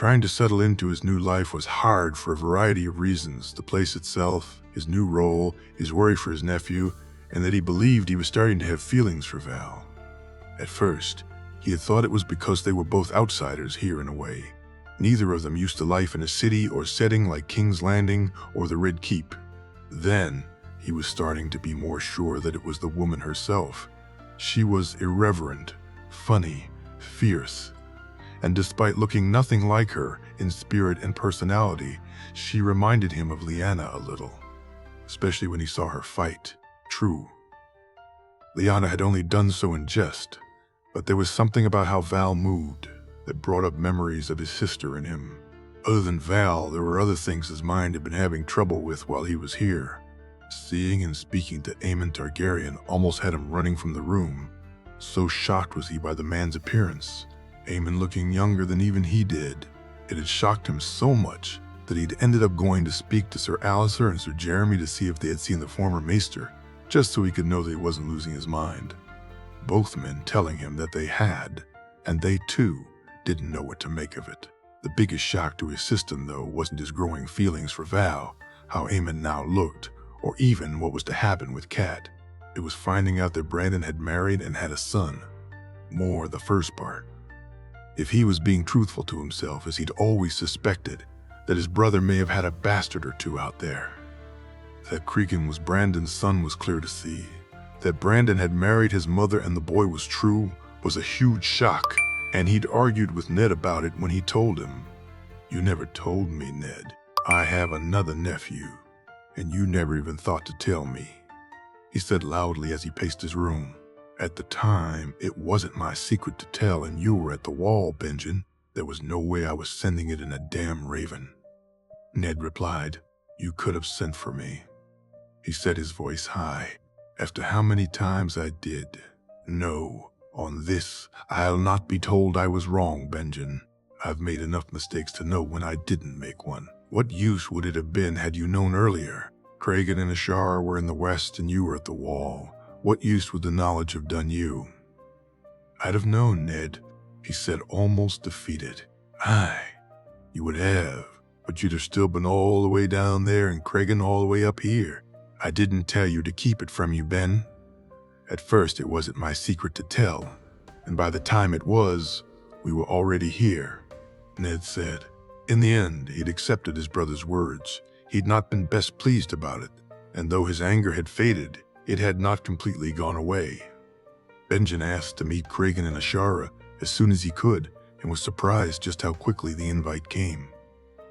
Trying to settle into his new life was hard for a variety of reasons: the place itself, his new role, his worry for his nephew, and that he believed he was starting to have feelings for Val. At first, he had thought it was because they were both outsiders here in a way. Neither of them used to life in a city or setting like King's Landing or the Red Keep. Then, he was starting to be more sure that it was the woman herself. She was irreverent, funny, fierce, and despite looking nothing like her in spirit and personality, she reminded him of Lyanna a little, especially when he saw her fight. True, Lyanna had only done so in jest, but there was something about how Val moved that brought up memories of his sister in him. Other than Val, there were other things his mind had been having trouble with while he was here. Seeing and speaking to Aemon Targaryen almost had him running from the room. So shocked was he by the man's appearance, Aemon looking younger than even he did. It had shocked him so much that he'd ended up going to speak to Sir Alistair and Sir Jeremy to see if they had seen the former maester, just so he could know that he wasn't losing his mind. Both men telling him that they had, and they too didn't know what to make of it. The biggest shock to his system, though, wasn't his growing feelings for Val, how Aemon now looked, or even what was to happen with Cat. It was finding out that Brandon had married and had a son. More the first part. If he was being truthful to himself, as he'd always suspected, that his brother may have had a bastard or two out there. That Cregan was Brandon's son was clear to see. That Brandon had married his mother and the boy was true was a huge shock, and he'd argued with Ned about it when he told him. "You never told me, Ned. I have another nephew, and you never even thought to tell me," he said loudly as he paced his room. "At the time, it wasn't my secret to tell, and you were at the wall, Benjen. There was no way I was sending it in a damn raven." Ned replied, "You could have sent for me." He set his voice high. "After how many times I did. No, on this, I'll not be told I was wrong, Benjen. I've made enough mistakes to know when I didn't make one. What use would it have been had you known earlier? Cregan and Ashara were in the west and you were at the wall. What use would the knowledge have done you?" "I'd have known, Ned," he said, almost defeated. "Aye, you would have, but you'd have still been all the way down there and Cregan all the way up here. I didn't tell you to keep it from you, Ben. At first it wasn't my secret to tell, and by the time it was, we were already here," Ned said. In the end, he'd accepted his brother's words. He'd not been best pleased about it, and though his anger had faded, it had not completely gone away. Benjen asked to meet Cregan and Ashara as soon as he could, and was surprised just how quickly the invite came.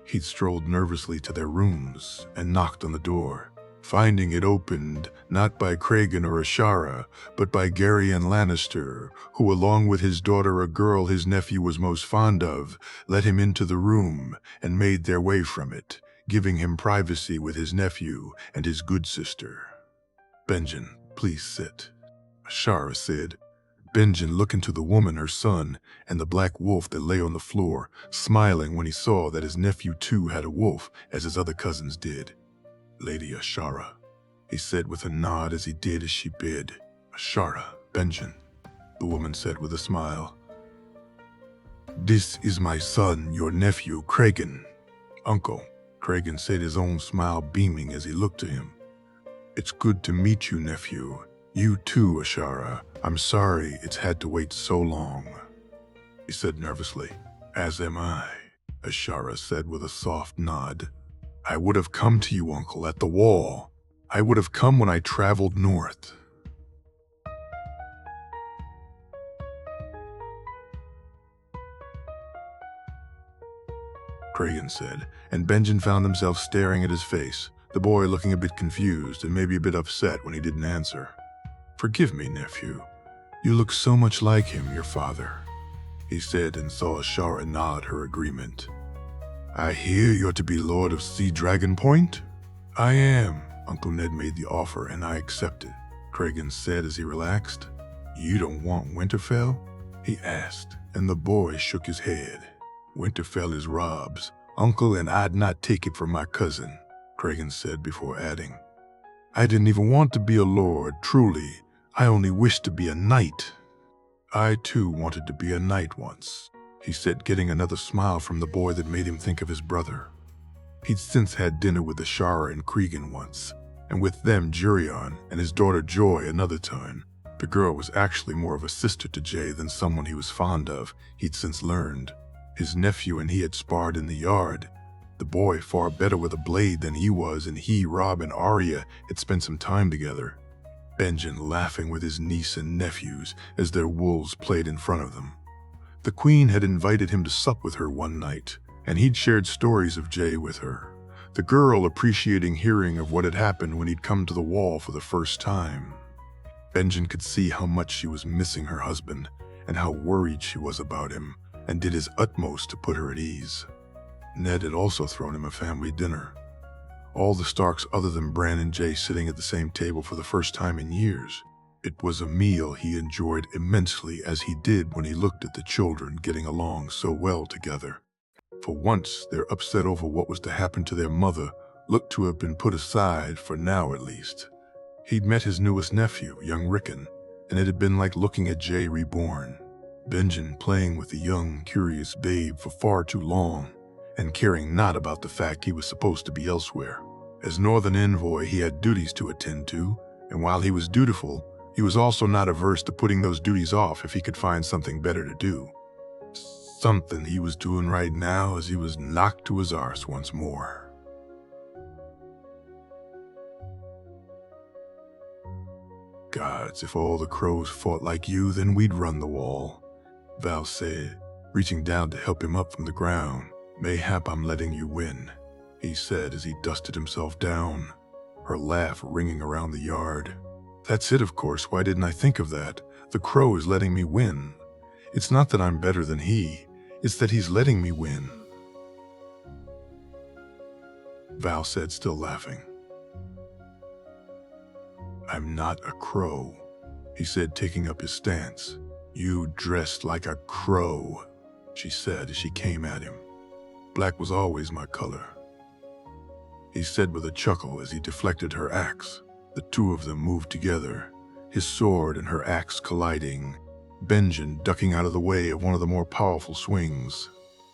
He'd strolled nervously to their rooms and knocked on the door, finding it opened not by Cregan or Ashara, but by Garyon Lannister, who, along with his daughter, a girl his nephew was most fond of, let him into the room and made their way from it, giving him privacy with his nephew and his good sister. "Benjen, please sit," Ashara said. Benjen looked into the woman, her son, and the black wolf that lay on the floor, smiling when he saw that his nephew too had a wolf, as his other cousins did. "Lady Ashara," he said with a nod as he did as she bid. "Ashara, Benjen," the woman said with a smile. "This is my son, your nephew, Cregan." "Uncle," Cregan said, his own smile beaming as he looked to him. "It's good to meet you, nephew. You too, Ashara. I'm sorry it's had to wait so long," he said nervously. "As am I," Ashara said with a soft nod. "I would have come to you, Uncle, at the wall. I would have come when I traveled north." Cregan said, and Benjen found himself staring at his face, the boy looking a bit confused and maybe a bit upset when he didn't answer. "Forgive me, nephew. You look so much like him, your father," he said, and saw Ashara nod her agreement. "I hear you're to be Lord of Sea Dragon Point?" "I am." Uncle Ned made the offer and I accepted, Cregan said as he relaxed. "You don't want Winterfell?" he asked, and the boy shook his head. "Winterfell is Rob's, Uncle, and I'd not take it from my cousin," Cregan said before adding, "I didn't even want to be a lord, truly. I only wished to be a knight." "I too wanted to be a knight once," he said, getting another smile from the boy that made him think of his brother. He'd since had dinner with the Shara and Cregan once, and with them Jurion and his daughter Joy another time. The girl was actually more of a sister to Jay than someone he was fond of, he'd since learned. His nephew and he had sparred in the yard. The boy far better with a blade than he was, and he, Rob, and Arya had spent some time together. Benjen laughing with his niece and nephews as their wolves played in front of them. The queen had invited him to sup with her one night, and he'd shared stories of Jay with her, the girl appreciating hearing of what had happened when he'd come to the wall for the first time. Benjen could see how much she was missing her husband and how worried she was about him, and did his utmost to put her at ease. Ned had also thrown him a family dinner. All the Starks other than Bran and Jay sitting at the same table for the first time in years. It was a meal he enjoyed immensely, as he did when he looked at the children getting along so well together. For once, their upset over what was to happen to their mother looked to have been put aside, for now at least. He'd met his newest nephew, young Rickon, and it had been like looking at Jay reborn. Benjen playing with the young, curious babe for far too long, and caring not about the fact he was supposed to be elsewhere. As Northern Envoy, he had duties to attend to, and while he was dutiful, he was also not averse to putting those duties off if he could find something better to do. Something he was doing right now as he was knocked to his arse once more. Gods, if all the crows fought like you, then we'd run the wall, Val said, reaching down to help him up from the ground. Mayhap I'm letting you win, he said as he dusted himself down, her laugh ringing around the yard. That's it, of course. Why didn't I think of that? The crow is letting me win. It's not that I'm better than he, it's that he's letting me win, Val said, still laughing. I'm not a crow, he said, taking up his stance. You dressed like a crow, she said as she came at him. Black was always my color, he said with a chuckle as he deflected her axe. The two of them moved together, his sword and her axe colliding, Benjen ducking out of the way of one of the more powerful swings.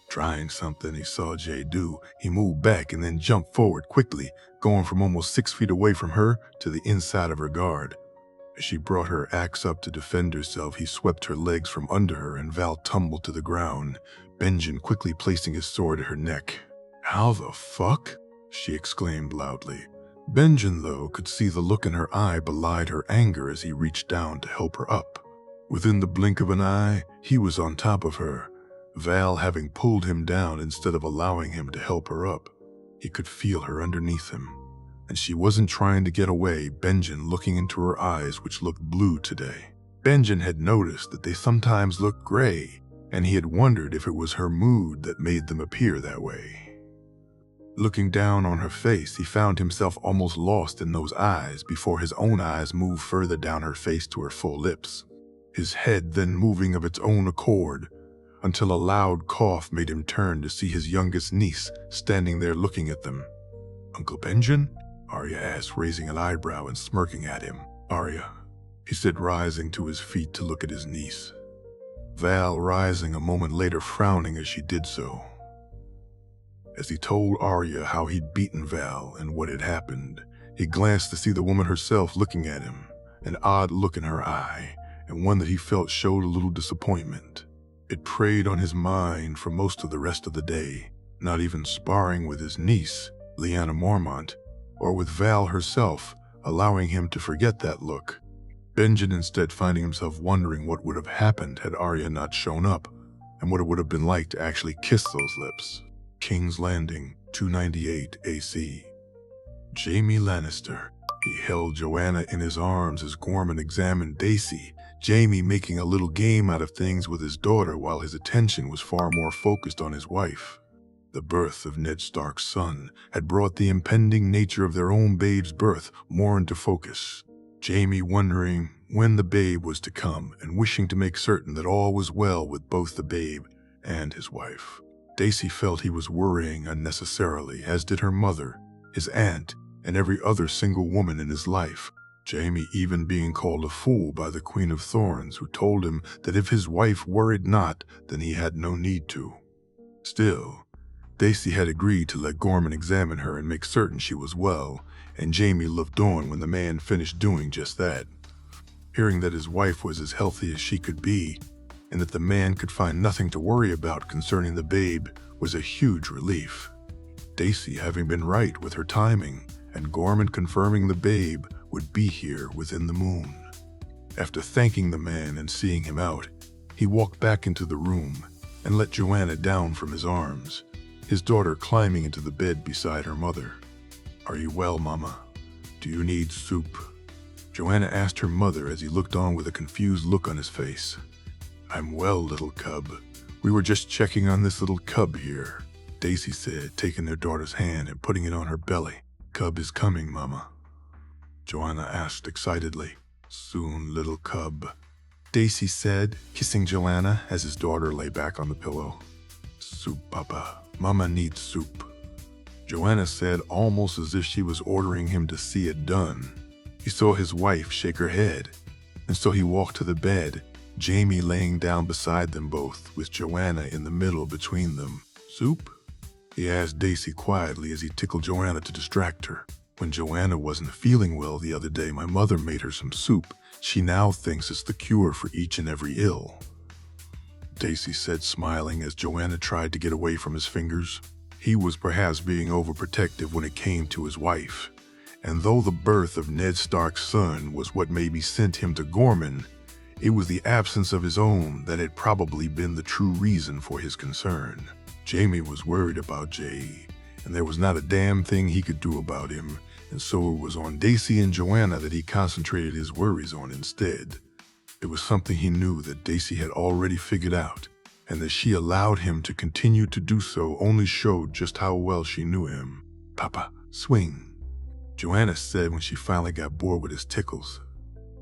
Trying something he saw Jay do, he moved back and then jumped forward quickly, going from almost 6 feet away from her to the inside of her guard. As she brought her axe up to defend herself, he swept her legs from under her and Val tumbled to the ground, Benjen quickly placing his sword at her neck. How the fuck? She exclaimed loudly. Benjen, though, could see the look in her eye belied her anger as he reached down to help her up. Within the blink of an eye, he was on top of her, Val having pulled him down instead of allowing him to help her up. He could feel her underneath him, and she wasn't trying to get away, Benjen looking into her eyes, which looked blue today. Benjen had noticed that they sometimes looked gray, and he had wondered if it was her mood that made them appear that way. Looking down on her face, he found himself almost lost in those eyes before his own eyes moved further down her face to her full lips, his head then moving of its own accord, until a loud cough made him turn to see his youngest niece standing there looking at them. Uncle Benjen? Arya asked, raising an eyebrow and smirking at him. Arya, he said, rising to his feet to look at his niece. Val rising a moment later, frowning as she did so. As he told Arya how he'd beaten Val and what had happened, he glanced to see the woman herself looking at him, an odd look in her eye, and one that he felt showed a little disappointment. It preyed on his mind for most of the rest of the day, not even sparring with his niece, Lyanna Mormont, or with Val herself, allowing him to forget that look. Benjen instead finding himself wondering what would have happened had Arya not shown up, and what it would have been like to actually kiss those lips. King's Landing, 298 AC. Jaime Lannister. He held Joanna in his arms as Gorman examined Daisy, Jaime making a little game out of things with his daughter while his attention was far more focused on his wife. The birth of Ned Stark's son had brought the impending nature of their own babe's birth more into focus. Jaime wondering when the babe was to come and wishing to make certain that all was well with both the babe and his wife. Daisy felt he was worrying unnecessarily, as did her mother, his aunt, and every other single woman in his life. Jaime even being called a fool by the Queen of Thorns, who told him that if his wife worried not, then he had no need to. Still, Daisy had agreed to let Gorman examine her and make certain she was well, and Jaime looked on when the man finished doing just that. Hearing that his wife was as healthy as she could be, and that the man could find nothing to worry about concerning the babe, was a huge relief. Daisy having been right with her timing, and Gorman confirming the babe would be here within the moon. After thanking the man and seeing him out, he walked back into the room and let Joanna down from his arms, his daughter climbing into the bed beside her mother. "Are you well, Mama? Do you need soup?" Joanna asked her mother as he looked on with a confused look on his face. "I'm well, little cub. We were just checking on this little cub here," Daisy said, taking their daughter's hand and putting it on her belly. "Cub is coming, Mama," Joanna asked excitedly. "Soon, little cub," Daisy said, kissing Joanna as his daughter lay back on the pillow. "Soup, Papa. Mama needs soup," Joanna said, almost as if she was ordering him to see it done. He saw his wife shake her head, and so he walked to the bed, Jaime laying down beside them both, with Joanna in the middle between them. "Soup?" he asked Daisy quietly as he tickled Joanna to distract her. "When Joanna wasn't feeling well the other day, my mother made her some soup. She now thinks it's the cure for each and every ill," Daisy said, smiling as Joanna tried to get away from his fingers. He was perhaps being overprotective when it came to his wife, and though the birth of Ned Stark's son was what maybe sent him to Gorman, it was the absence of his own that had probably been the true reason for his concern. Jaime was worried about Jay, and there was not a damn thing he could do about him, and so it was on Daisy and Joanna that he concentrated his worries on instead. It was something he knew that Daisy had already figured out, and that she allowed him to continue to do so only showed just how well she knew him. "Papa, swing," Joanna said when she finally got bored with his tickles.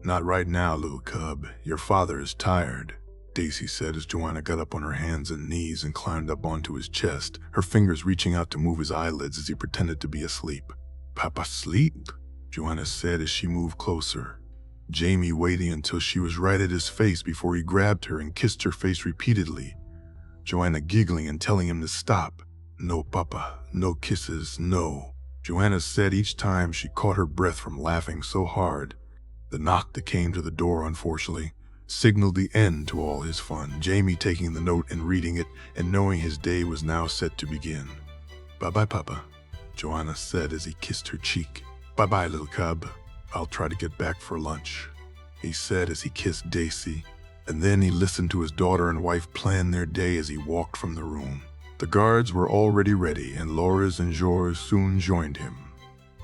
"Not right now, little cub. Your father is tired," Daisy said as Joanna got up on her hands and knees and climbed up onto his chest, her fingers reaching out to move his eyelids as he pretended to be asleep. "Papa, sleep," Joanna said as she moved closer, Jaime waiting until she was right at his face before he grabbed her and kissed her face repeatedly, Joanna giggling and telling him to stop. "No, Papa, no kisses, no," Joanna said each time she caught her breath from laughing so hard. The knock that came to the door, unfortunately, signaled the end to all his fun, Jaime taking the note and reading it and knowing his day was now set to begin. "Bye-bye, Papa," Joanna said as he kissed her cheek. "Bye-bye, little cub. I'll try to get back for lunch," he said as he kissed Daisy, and then he listened to his daughter and wife plan their day as he walked from the room. The guards were already ready, and Loras and Jors soon joined him.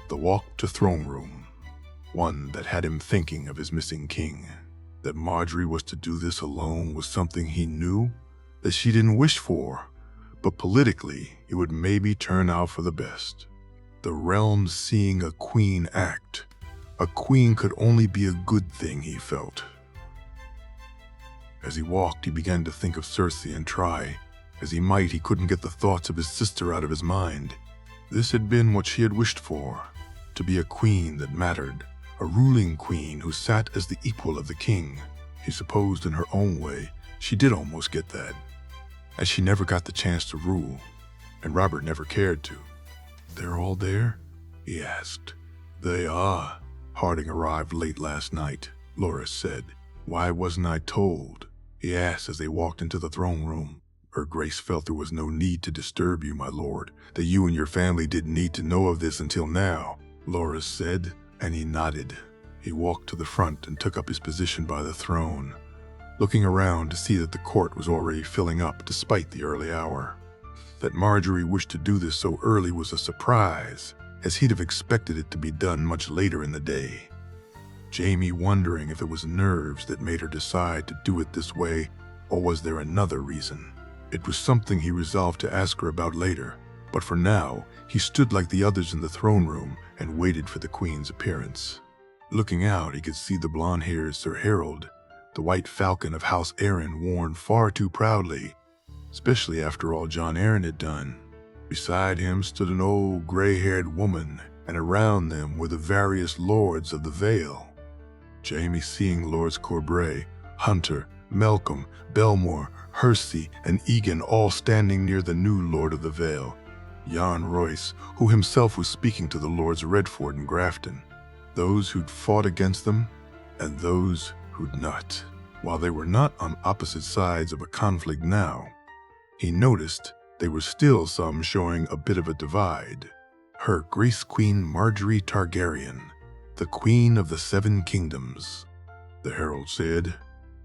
The walk to throne room, one that had him thinking of his missing king. That Margaery was to do this alone was something he knew that she didn't wish for, but politically it would maybe turn out for the best. The realm seeing a queen act. A queen could only be a good thing, he felt. As he walked, he began to think of Cersei and try. As he might, he couldn't get the thoughts of his sister out of his mind. This had been what she had wished for, to be a queen that mattered, a ruling queen who sat as the equal of the king. He supposed in her own way, she did almost get that, as she never got the chance to rule, and Robert never cared to. "They're all there?" he asked. "They are." "Harding arrived late last night," Loras said. "Why wasn't I told?" he asked as they walked into the throne room. "Her Grace felt there was no need to disturb you, my lord, that you and your family didn't need to know of this until now," Loras said, and he nodded. He walked to the front and took up his position by the throne, looking around to see that the court was already filling up despite the early hour. That Margaery wished to do this so early was a surprise, as he'd have expected it to be done much later in the day. Jaime wondering if it was nerves that made her decide to do it this way, or was there another reason? It was something he resolved to ask her about later, but for now, he stood like the others in the throne room and waited for the Queen's appearance. Looking out, he could see the blonde-haired Sir Harold, the white falcon of House Arryn worn far too proudly, especially after all Jon Arryn had done. Beside him stood an old gray-haired woman, and around them were the various lords of the Vale. Jaime, seeing Lords Corbray, Hunter, Malcolm, Belmore, Hersey, and Egan all standing near the new Lord of the Vale, Jan Royce, who himself was speaking to the Lords Redford and Grafton, those who'd fought against them and those who'd not. While they were not on opposite sides of a conflict now, he noticed there were still some showing a bit of a divide. Her Grace Queen Marjorie Targaryen, the Queen of the Seven Kingdoms, the herald said,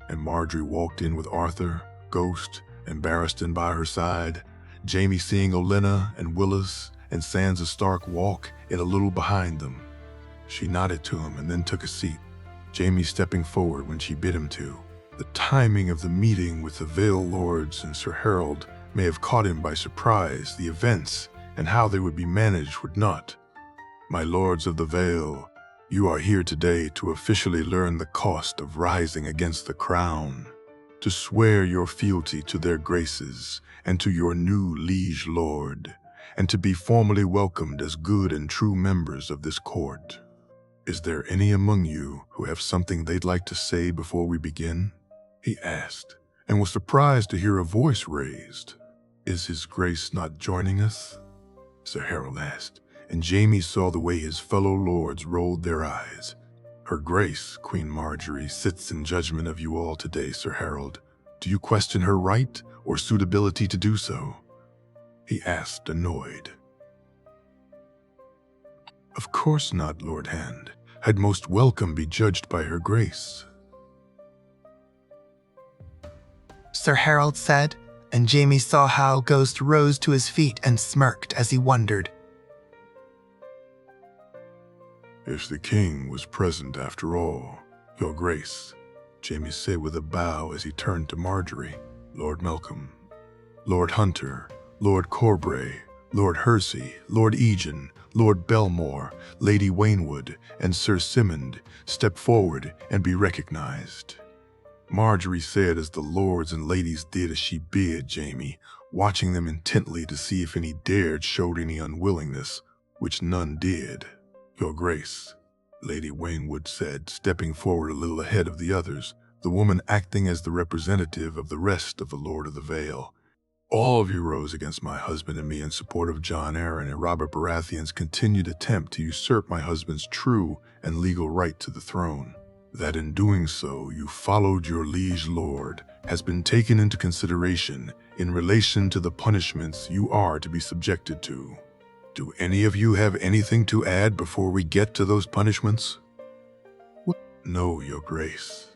and Marjorie walked in with Arthur, Ghost, and Barristan by her side, Jaime seeing Olenna and Willis and Sansa Stark walk in a little behind them. She nodded to him and then took a seat, Jaime stepping forward when she bid him to. The timing of the meeting with the Vale Lords and Sir Harold may have caught him by surprise. The events and how they would be managed would not. My Lords of the Vale, you are here today to officially learn the cost of rising against the crown, to swear your fealty to their graces and to your new liege lord, and to be formally welcomed as good and true members of this court. Is there any among you who have something they'd like to say before we begin? He asked, and was surprised to hear a voice raised. Is His Grace not joining us? Sir Harold asked, and Jaime saw the way his fellow lords rolled their eyes. Her Grace, Queen Marjorie, sits in judgment of you all today, Sir Harold. Do you question her right or suitability to do so? He asked, annoyed. Of course not, Lord Hand. I'd most welcome be judged by Her Grace. Sir Harold said, and Jaime saw how Ghost rose to his feet and smirked as he wondered. If the king was present after all, Your Grace, Jaime said with a bow as he turned to Marjorie, Lord Malcolm, Lord Hunter, Lord Corbray, Lord Hersey, Lord Egan, Lord Belmore, Lady Waynwood, and Sir Simond, step forward and be recognized. Marjorie said as the lords and ladies did as she bid Jaime, watching them intently to see if any dared showed any unwillingness, which none did. Your Grace, Lady Waynwood said, stepping forward a little ahead of the others, the woman acting as the representative of the rest of the Lord of the Vale. All of you rose against my husband and me in support of Jon Arryn and Robert Baratheon's continued attempt to usurp my husband's true and legal right to the throne. That in doing so you followed your liege lord has been taken into consideration in relation to the punishments you are to be subjected to. Do any of you have anything to add before we get to those punishments? No, Your Grace,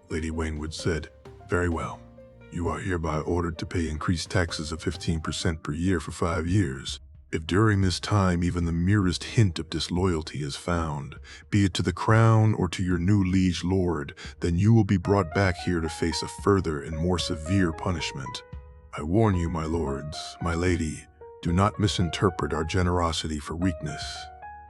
Lady Waynwood said. Very well. You are hereby ordered to pay increased taxes of 15% per year for 5 years. If during this time even the merest hint of disloyalty is found, be it to the crown or to your new liege lord, then you will be brought back here to face a further and more severe punishment. I warn you, my lords, my lady, do not misinterpret our generosity for weakness.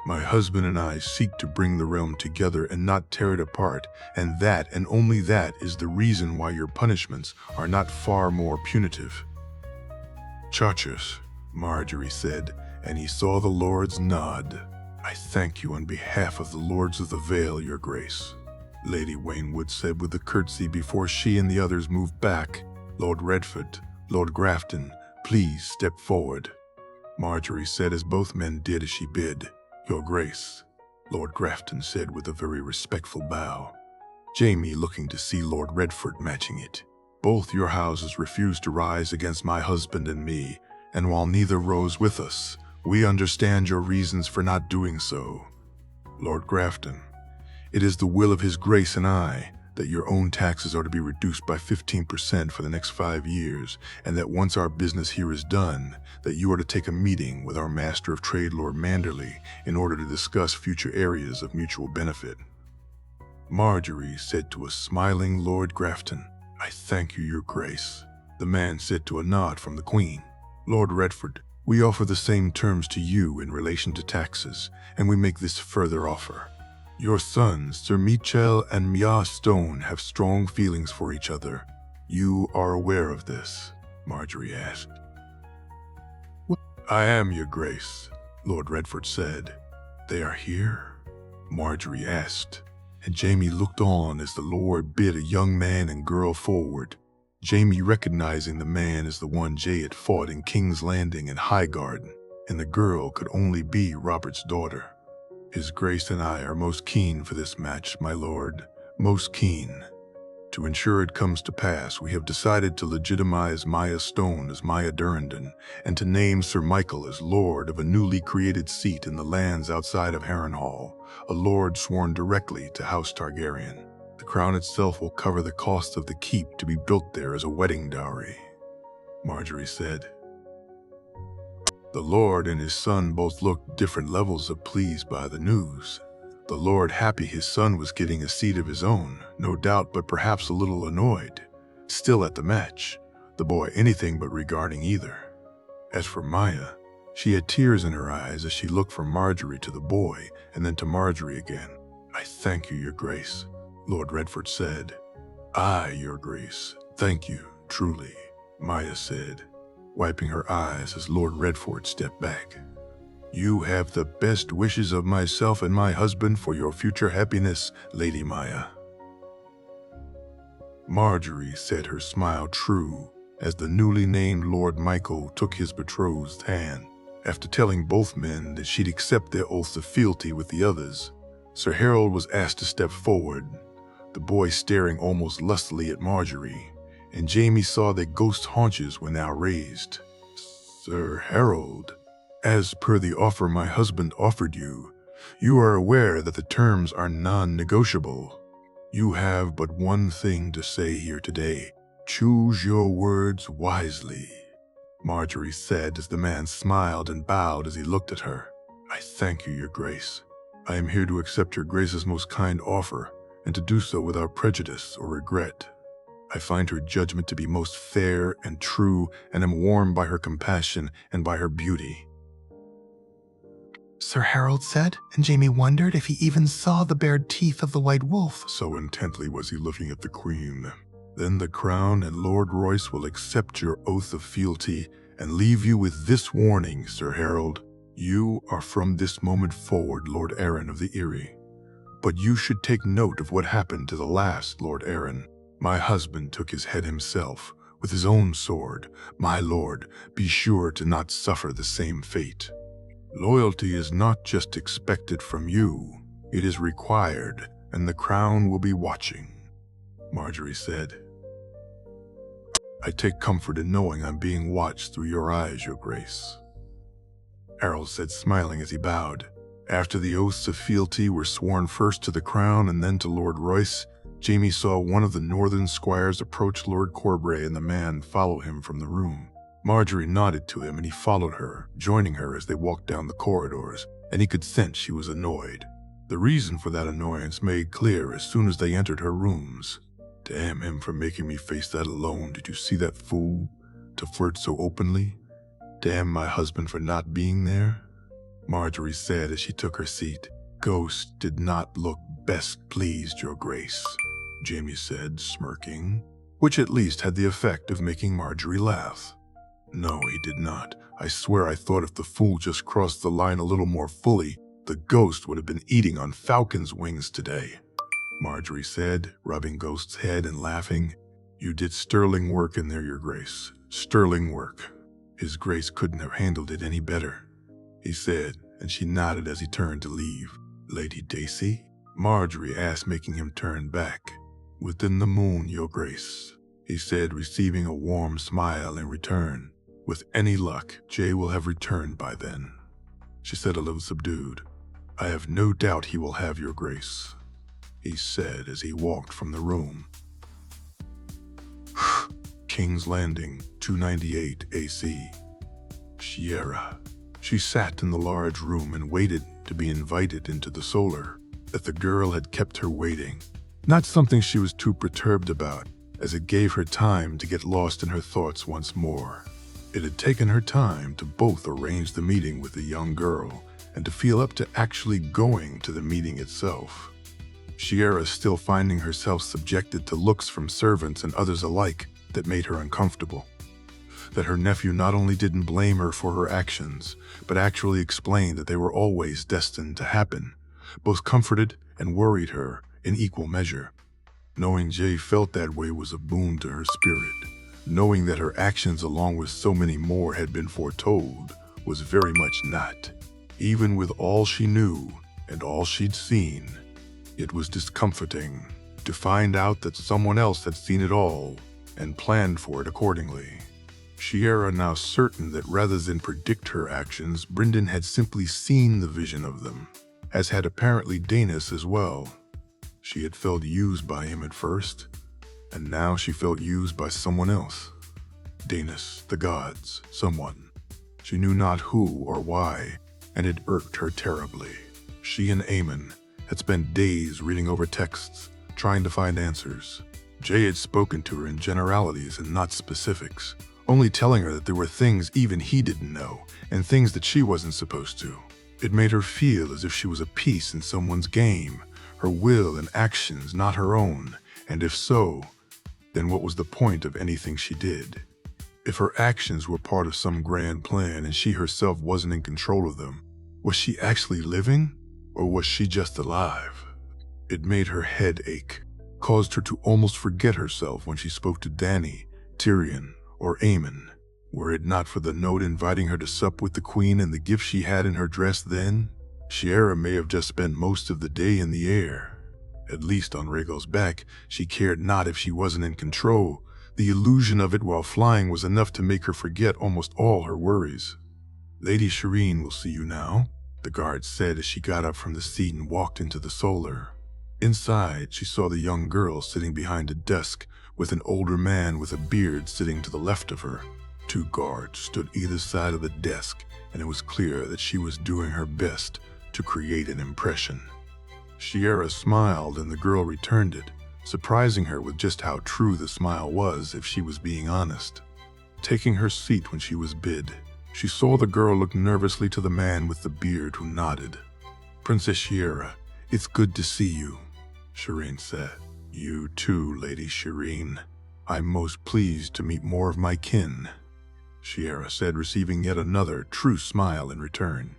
My husband and I seek to bring the realm together and not tear it apart, and that and only that is the reason why your punishments are not far more punitive. Charchers, Marjorie said, and he saw the lords nod. I thank you on behalf of the Lords of the Vale, Your Grace, Lady Waynwood said with a curtsy before she and the others moved back. Lord Redford, Lord Grafton, please step forward. Marjorie said as both men did as she bid. Your Grace, Lord Grafton said with a very respectful bow. Jaime looking to see Lord Redford matching it. Both your houses refused to rise against my husband and me, and while neither rose with us, we understand your reasons for not doing so. Lord Grafton, it is the will of His Grace and I that your own taxes are to be reduced by 15% for the next 5 years, and that once our business here is done, that you are to take a meeting with our Master of Trade, Lord Manderley, in order to discuss future areas of mutual benefit. Marjorie said to a smiling Lord Grafton, I thank you, Your Grace. The man said to a nod from the Queen, Lord Redford, we offer the same terms to you in relation to taxes, and we make this further offer. Your sons, Sir Michael and Mia Stone, have strong feelings for each other. You are aware of this? Marjorie asked. I am, Your Grace, Lord Redford said. They are here? Marjorie asked. and Jaime looked on as the Lord bid a young man and girl forward. Jaime recognizing the man as the one Jay had fought in King's Landing and Highgarden, and the girl could only be Robert's daughter. His Grace and I are most keen for this match, my lord, most keen. To ensure it comes to pass, we have decided to legitimize Maya Stone as Maya Durrandon, and to name Sir Michael as Lord of a newly created seat in the lands outside of Harrenhal, a lord sworn directly to House Targaryen. The crown itself will cover the cost of the keep to be built there as a wedding dowry, Marjorie said. The Lord and his son both looked different levels of pleased by the news. The Lord happy his son was getting a seat of his own, no doubt, but perhaps a little annoyed. Still at the match, the boy anything but regarding either. As for Maya, she had tears in her eyes as she looked from Marjorie to the boy and then to Marjorie again. I thank you, your grace, Lord Redford said. I, your grace, thank you, truly, Maya said, wiping her eyes as Lord Redford stepped back. You have the best wishes of myself and my husband for your future happiness, Lady Maya. Marjorie said, her smile true, as the newly named Lord Michael took his betrothed's hand. After telling both men that she'd accept their oaths of fealty with the others, Sir Harold was asked to step forward, the boy staring almost lustily at Marjorie, and Jaime saw that ghost haunches were now raised. Sir Harold, as per the offer my husband offered you, you are aware that the terms are non-negotiable. You have but one thing to say here today. Choose your words wisely, Marjorie said as the man smiled and bowed as he looked at her. I thank you, your grace. I am here to accept your grace's most kind offer, and to do so without prejudice or regret. I find her judgment to be most fair and true, and am warmed by her compassion and by her beauty. Sir Harold said, and Jaime wondered if he even saw the bared teeth of the white wolf. So intently was he looking at the queen. Then the crown and Lord Royce will accept your oath of fealty and leave you with this warning, Sir Harold. You are from this moment forward Lord Arryn of the Eyrie. But you should take note of what happened to the last Lord Arryn. My husband took his head himself, with his own sword. My lord, be sure to not suffer the same fate. Loyalty is not just expected from you, it is required, and the crown will be watching, Marjorie said. I take comfort in knowing I'm being watched through your eyes, your grace, Harold said, smiling as he bowed. After the oaths of fealty were sworn first to the crown and then to Lord Royce, Jaime saw one of the northern squires approach Lord Corbray and the man follow him from the room. Marjorie nodded to him and he followed her, joining her as they walked down the corridors, and he could sense she was annoyed. The reason for that annoyance made clear as soon as they entered her rooms. Damn him for making me face that alone. Did you see that fool? To flirt so openly? Damn my husband for not being there? Marjorie said as she took her seat. Ghost did not look best pleased, your grace, Jaime said, smirking, which at least had the effect of making Marjorie laugh. No, he did not. I swear I thought if the fool just crossed the line a little more fully, the ghost would have been eating on falcon's wings today, Marjorie said, rubbing Ghost's head and laughing. You did sterling work in there, your grace. Sterling work. His grace couldn't have handled it any better, he said, and she nodded as he turned to leave. Lady Dacey? Marjorie asked, making him turn back. Within the moon, your grace, he said, receiving a warm smile in return. With any luck, Jay will have returned by then, she said, a little subdued. I have no doubt he will have your grace, he said as he walked from the room. King's Landing, 298 AC. Sierra. She sat in the large room and waited to be invited into the solar. That the girl had kept her waiting. Not something she was too perturbed about, as it gave her time to get lost in her thoughts once more. It had taken her time to both arrange the meeting with the young girl and to feel up to actually going to the meeting itself. Sierra still finding herself subjected to looks from servants and others alike that made her uncomfortable. That her nephew not only didn't blame her for her actions, but actually explained that they were always destined to happen, both comforted and worried her in equal measure. Knowing Jay felt that way was a boon to her spirit. Knowing that her actions along with so many more had been foretold was very much not. Even with all she knew and all she'd seen, it was discomforting to find out that someone else had seen it all and planned for it accordingly. Shiera now certain that rather than predict her actions, Brynden had simply seen the vision of them, as had apparently Danis as well. She had felt used by him at first, and now she felt used by someone else. Danis, the gods, someone. She knew not who or why, and it irked her terribly. She and Aemon had spent days reading over texts, trying to find answers. Jay had spoken to her in generalities and not specifics, only telling her that there were things even he didn't know, and things that she wasn't supposed to. It made her feel as if she was a piece in someone's game, her will and actions not her own, and if so, then what was the point of anything she did? If her actions were part of some grand plan and she herself wasn't in control of them, was she actually living, or was she just alive? It made her head ache, caused her to almost forget herself when she spoke to Dany, Tyrion, or Aemon. Were it not for the note inviting her to sup with the queen and the gift she had in her dress then, Shiera may have just spent most of the day in the air. At least on Rhaegal's back, she cared not if she wasn't in control. The illusion of it while flying was enough to make her forget almost all her worries. "Lady Shireen will see you now," the guard said as she got up from the seat and walked into the solar. Inside, she saw the young girl sitting behind a desk with an older man with a beard sitting to the left of her. 2 guards stood either side of the desk, and it was clear that she was doing her best to create an impression. Shiera smiled and the girl returned it, surprising her with just how true the smile was if she was being honest. Taking her seat when she was bid, she saw the girl look nervously to the man with the beard who nodded. "Princess Shiera, it's good to see you," Shireen said. "You too, Lady Shireen. I'm most pleased to meet more of my kin," Shiera said, receiving yet another true smile in return.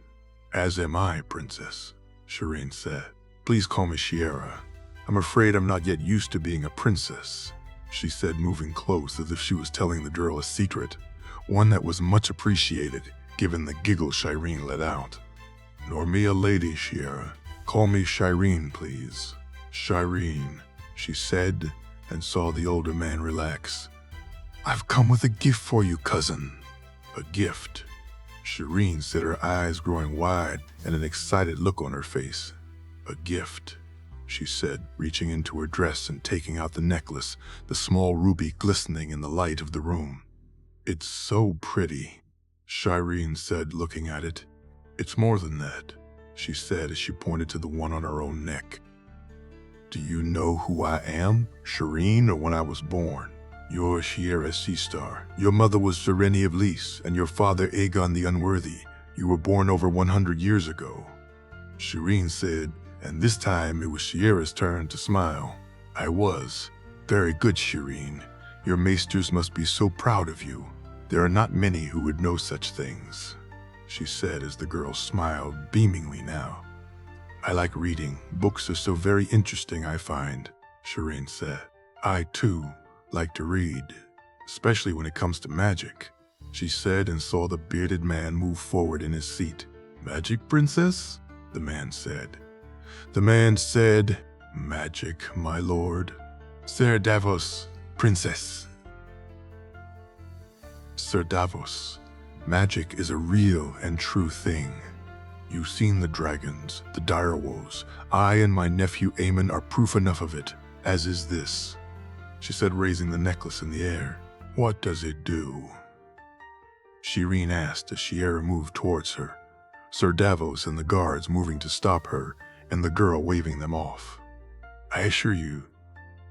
"As am I, Princess," Shireen said. "Please call me Shiera. I'm afraid I'm not yet used to being a princess," she said, moving close as if she was telling the girl a secret, one that was much appreciated given the giggle Shireen let out. "Nor me a lady, Shiera. Call me Shireen, please." "Shireen," she said, and saw the older man relax. "I've come with a gift for you, cousin." "A gift?" Shireen said, her eyes growing wide and an excited look on her face. "A gift," she said, reaching into her dress and taking out the necklace, the small ruby glistening in the light of the room. "It's so pretty," Shireen said, looking at it. "It's more than that," she said as she pointed to the one on her own neck. "Do you know who I am, Shireen, or when I was born? You're Shiera Seastar. Your mother was Sereni of Lys, and your father Aegon the Unworthy. You were born over 100 years ago." Shireen said, and this time it was Shiera's turn to smile. "I was. Very good, Shireen. Your maesters must be so proud of you. There are not many who would know such things," she said as the girl smiled beamingly now. "I like reading. Books are so very interesting, I find," Shireen said. "I, too, like to read, especially when it comes to magic," she said and saw the bearded man move forward in his seat. "Magic, princess?" the man said. The man said, "Magic, my lord." "Sir Davos, princess." "Sir Davos, magic is a real and true thing. You've seen the dragons, the direwolves. I and my nephew Aemon are proof enough of it, as is this," she said, raising the necklace in the air. "What does it do?" Shireen asked as Shiera moved towards her, Sir Davos and the guards moving to stop her, and the girl waving them off. "I assure you,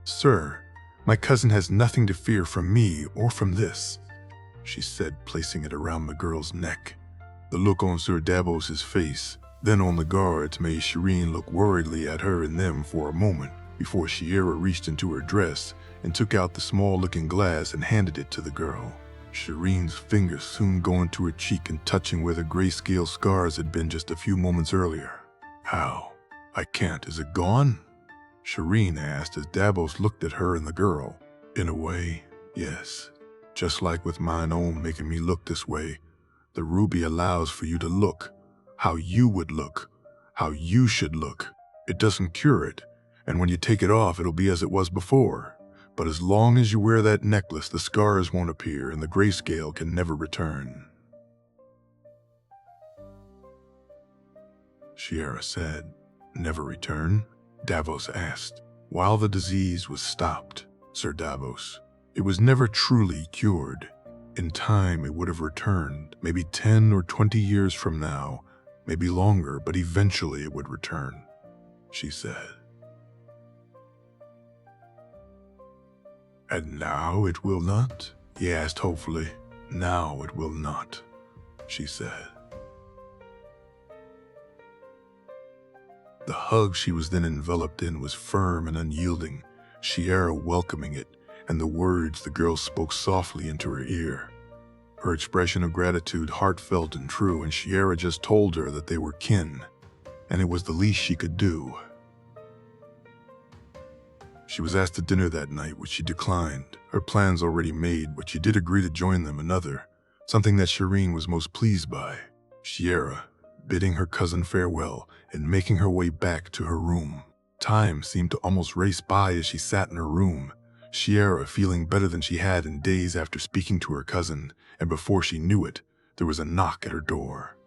sir, my cousin has nothing to fear from me or from this," she said, placing it around the girl's neck. The look on Sir Davos's face, then on the guards, made Shireen look worriedly at her and them for a moment before Shiera reached into her dress and took out the small-looking glass and handed it to the girl. Shireen's fingers soon going to her cheek and touching where the grayscale scars had been just a few moments earlier. "How? I can't. Is it gone?" Shireen asked as Davos looked at her and the girl. In a way, yes. Just like with mine own making me look this way, the ruby allows for you to look how you would look, how you should look. It doesn't cure it, and when you take it off, it'll be as it was before. But as long as you wear that necklace, the scars won't appear and the grayscale can never return. Shiera said. Never return? Davos asked. While the disease was stopped, Sir Davos, it was never truly cured. In time, it would have returned, maybe 10 or 20 years from now, maybe longer, but eventually it would return, she said. And now it will not? He asked hopefully. Now it will not, she said. The hug she was then enveloped in was firm and unyielding, Shiera welcoming it, and the words the girl spoke softly into her ear. Her expression of gratitude heartfelt and true, and Shiera just told her that they were kin, and it was the least she could do. She was asked to dinner that night, which she declined, her plans already made, but she did agree to join them another, something that Shireen was most pleased by. Shiera, bidding her cousin farewell and making her way back to her room. Time seemed to almost race by as she sat in her room, Shiera feeling better than she had in days after speaking to her cousin, and before she knew it, there was a knock at her door.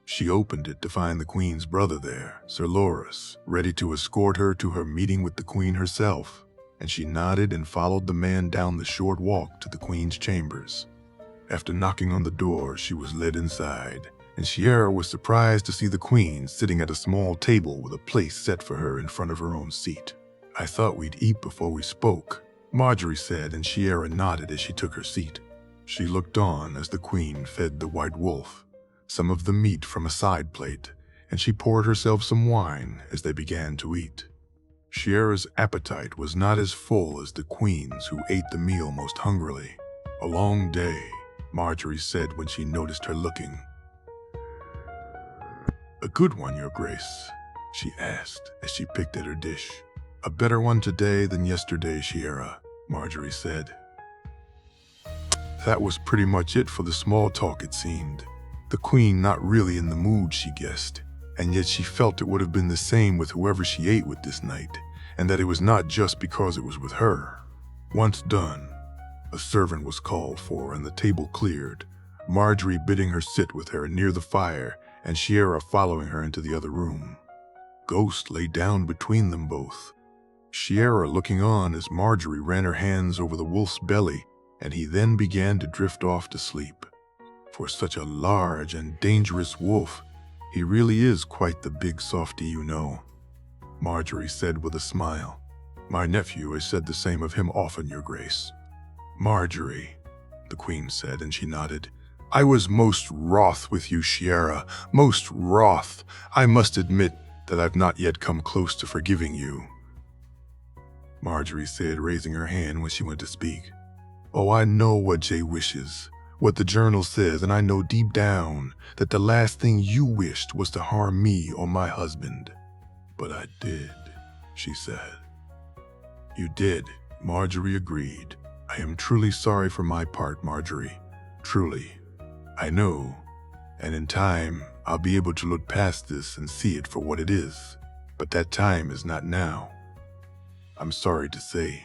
She opened it to find the Queen's brother there, Sir Loras, ready to escort her to her meeting with the Queen herself, and she nodded and followed the man down the short walk to the Queen's chambers. After knocking on the door, she was led inside, and Shiera was surprised to see the Queen sitting at a small table with a place set for her in front of her own seat. I thought we'd eat before we spoke, Marjorie said, and Shiera nodded as she took her seat. She looked on as the Queen fed the white wolf, some of the meat from a side plate, and she poured herself some wine as they began to eat. Shiera's appetite was not as full as the Queen's, who ate the meal most hungrily. A long day, Marjorie said when she noticed her looking. A good one, Your Grace, she asked as she picked at her dish. A better one today than yesterday, Shiera, Marjorie said. That was pretty much it for the small talk, it seemed. The Queen not really in the mood, she guessed, and yet she felt it would have been the same with whoever she ate with this night, and that it was not just because it was with her. Once done, a servant was called for and the table cleared, Marjorie bidding her sit with her near the fire and Shiera following her into the other room. Ghost lay down between them both, Shiera looking on as Marjorie ran her hands over the wolf's belly, and he then began to drift off to sleep. For such a large and dangerous wolf, he really is quite the big softy, you know, Marjorie said with a smile. My nephew has said the same of him often, Your Grace. Marjorie, the Queen said, and she nodded. I was most wroth with you, Shiera, most wroth. I must admit that I've not yet come close to forgiving you, Marjorie said, raising her hand when she went to speak. Oh, I know what Jay wishes, what the journal says, and I know deep down that the last thing you wished was to harm me or my husband. But I did, she said. You did, Marjorie agreed. I am truly sorry for my part, Marjorie. Truly. I know, and in time, I'll be able to look past this and see it for what it is. But that time is not now. I'm sorry to say.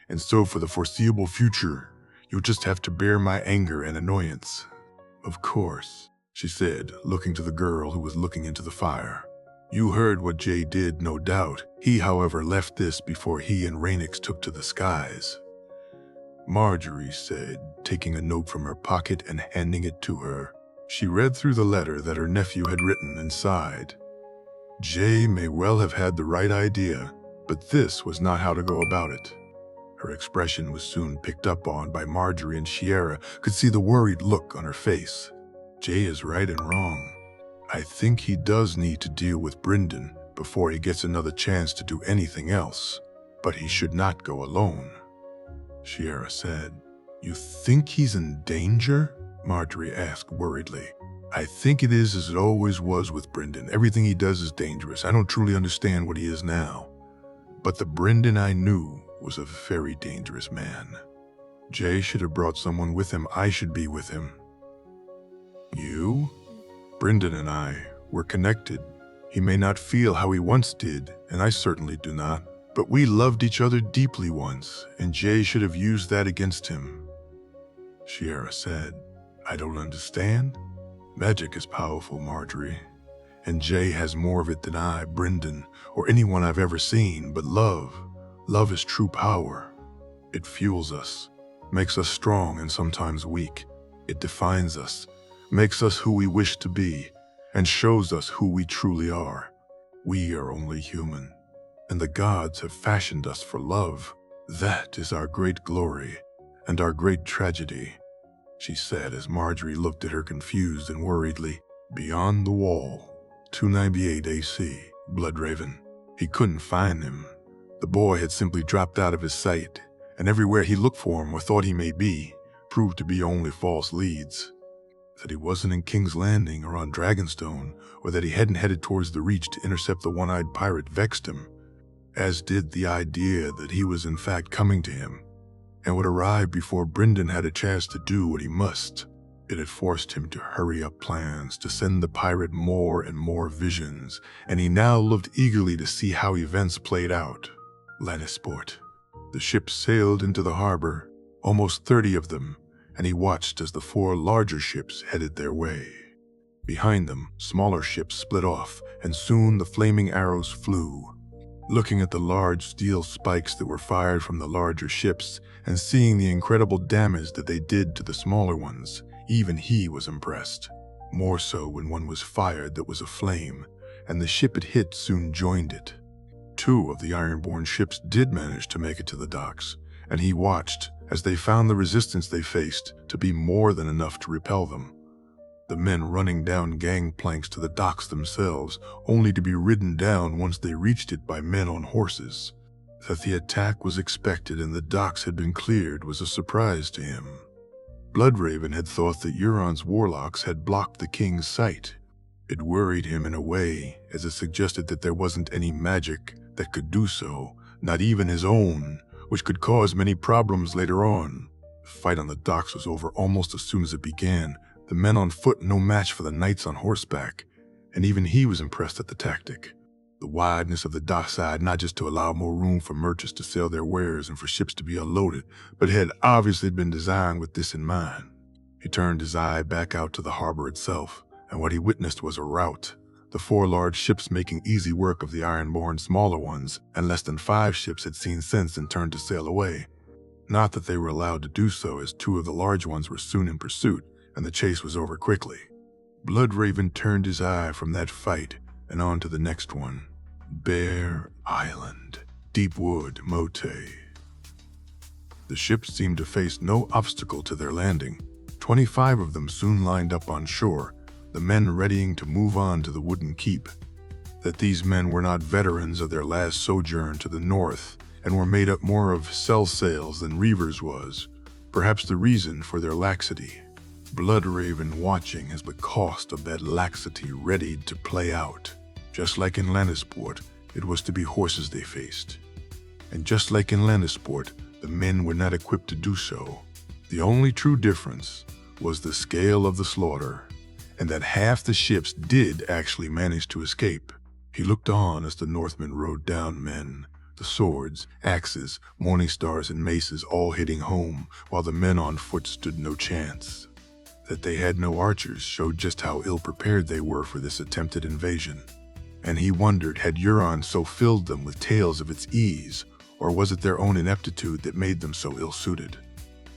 And so for the foreseeable future, you'll just have to bear my anger and annoyance. Of course, she said, looking to the girl who was looking into the fire. You heard what Jay did, no doubt. He, however, left this before he and Rhaenys took to the skies, Marjorie said, taking a note from her pocket and handing it to her. She read through the letter that her nephew had written and sighed. Jay may well have had the right idea, but this was not how to go about it. Her expression was soon picked up on by Marjorie, and Shiera could see the worried look on her face. Jay is right and wrong. I think he does need to deal with Brynden before he gets another chance to do anything else, but he should not go alone, Shiera said. You think he's in danger? Marjorie asked worriedly. I think it is as it always was with Brynden. Everything he does is dangerous. I don't truly understand what he is now. But the Brendan I knew was a very dangerous man. Jay should have brought someone with him. I should be with him. You? Brendan and I were connected. He may not feel how he once did, and I certainly do not. But we loved each other deeply once, and Jay should have used that against him. Shiera said, I don't understand. Magic is powerful, Marjorie. And Jay has more of it than I, Brendan, or anyone I've ever seen. But love is true power. It fuels us, makes us strong and sometimes weak. It defines us, makes us who we wish to be, and shows us who we truly are. We are only human, and the gods have fashioned us for love. That is our great glory and our great tragedy, she said as Marjorie looked at her confused and worriedly. Beyond the wall, 298 AC, Bloodraven. He couldn't find him. The boy had simply dropped out of his sight, and everywhere he looked for him or thought he may be proved to be only false leads. That he wasn't in King's Landing or on Dragonstone, or that he hadn't headed towards the Reach to intercept the one-eyed pirate vexed him, as did the idea that he was in fact coming to him, and would arrive before Brendan had a chance to do what he must. It had forced him to hurry up plans to send the pirate more and more visions, and he now looked eagerly to see how events played out. Lannisport. The ships sailed into the harbor, almost 30 of them, and he watched as the 4 larger ships headed their way. Behind them, smaller ships split off, and soon the flaming arrows flew. Looking at the large steel spikes that were fired from the larger ships, and seeing the incredible damage that they did to the smaller ones, even he was impressed. More so when one was fired that was aflame, and the ship it hit soon joined it. 2 of the Ironborn ships did manage to make it to the docks, and he watched as they found the resistance they faced to be more than enough to repel them. The men running down gangplanks to the docks themselves, only to be ridden down once they reached it by men on horses. That the attack was expected and the docks had been cleared was a surprise to him. Bloodraven had thought that Euron's warlocks had blocked the king's sight. It worried him in a way, as it suggested that there wasn't any magic that could do so, not even his own, which could cause many problems later on. The fight on the docks was over almost as soon as it began, the men on foot no match for the knights on horseback, and even he was impressed at the tactic. The wideness of the dockside, not just to allow more room for merchants to sell their wares and for ships to be unloaded, but had obviously been designed with this in mind. He turned his eye back out to the harbor itself, and what he witnessed was a rout. The 4 large ships making easy work of the Ironborn smaller ones, and less than 5 ships had seen sense and turned to sail away. Not that they were allowed to do so, as 2 of the large ones were soon in pursuit, and the chase was over quickly. Bloodraven turned his eye from that fight and on to the next one. Bear Island, Deepwood Motte. The ships seemed to face no obstacle to their landing. 25 of them soon lined up on shore, the men readying to move on to the wooden keep. That these men were not veterans of their last sojourn to the north and were made up more of sell sails than Reavers was, perhaps the reason for their laxity. Bloodraven watching as the cost of that laxity readied to play out. Just like in Lannisport, it was to be horses they faced. And just like in Lannisport, the men were not equipped to do so. The only true difference was the scale of the slaughter, and that half the ships did actually manage to escape. He looked on as the Northmen rode down men, the swords, axes, morning stars, and maces all hitting home, while the men on foot stood no chance. That they had no archers showed just how ill-prepared they were for this attempted invasion. And he wondered, had Euron so filled them with tales of its ease, or was it their own ineptitude that made them so ill-suited?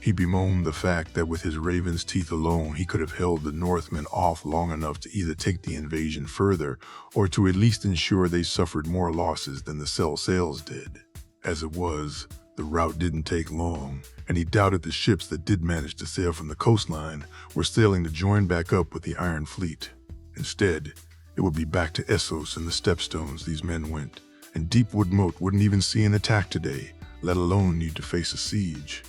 He bemoaned the fact that with his raven's teeth alone he could have held the Northmen off long enough to either take the invasion further, or to at least ensure they suffered more losses than the Sell Sails did. As it was, the route didn't take long, and he doubted the ships that did manage to sail from the coastline were sailing to join back up with the Iron Fleet. Instead, it would be back to Essos and the Stepstones these men went, and Deepwood Moat wouldn't even see an attack today, let alone need to face a siege.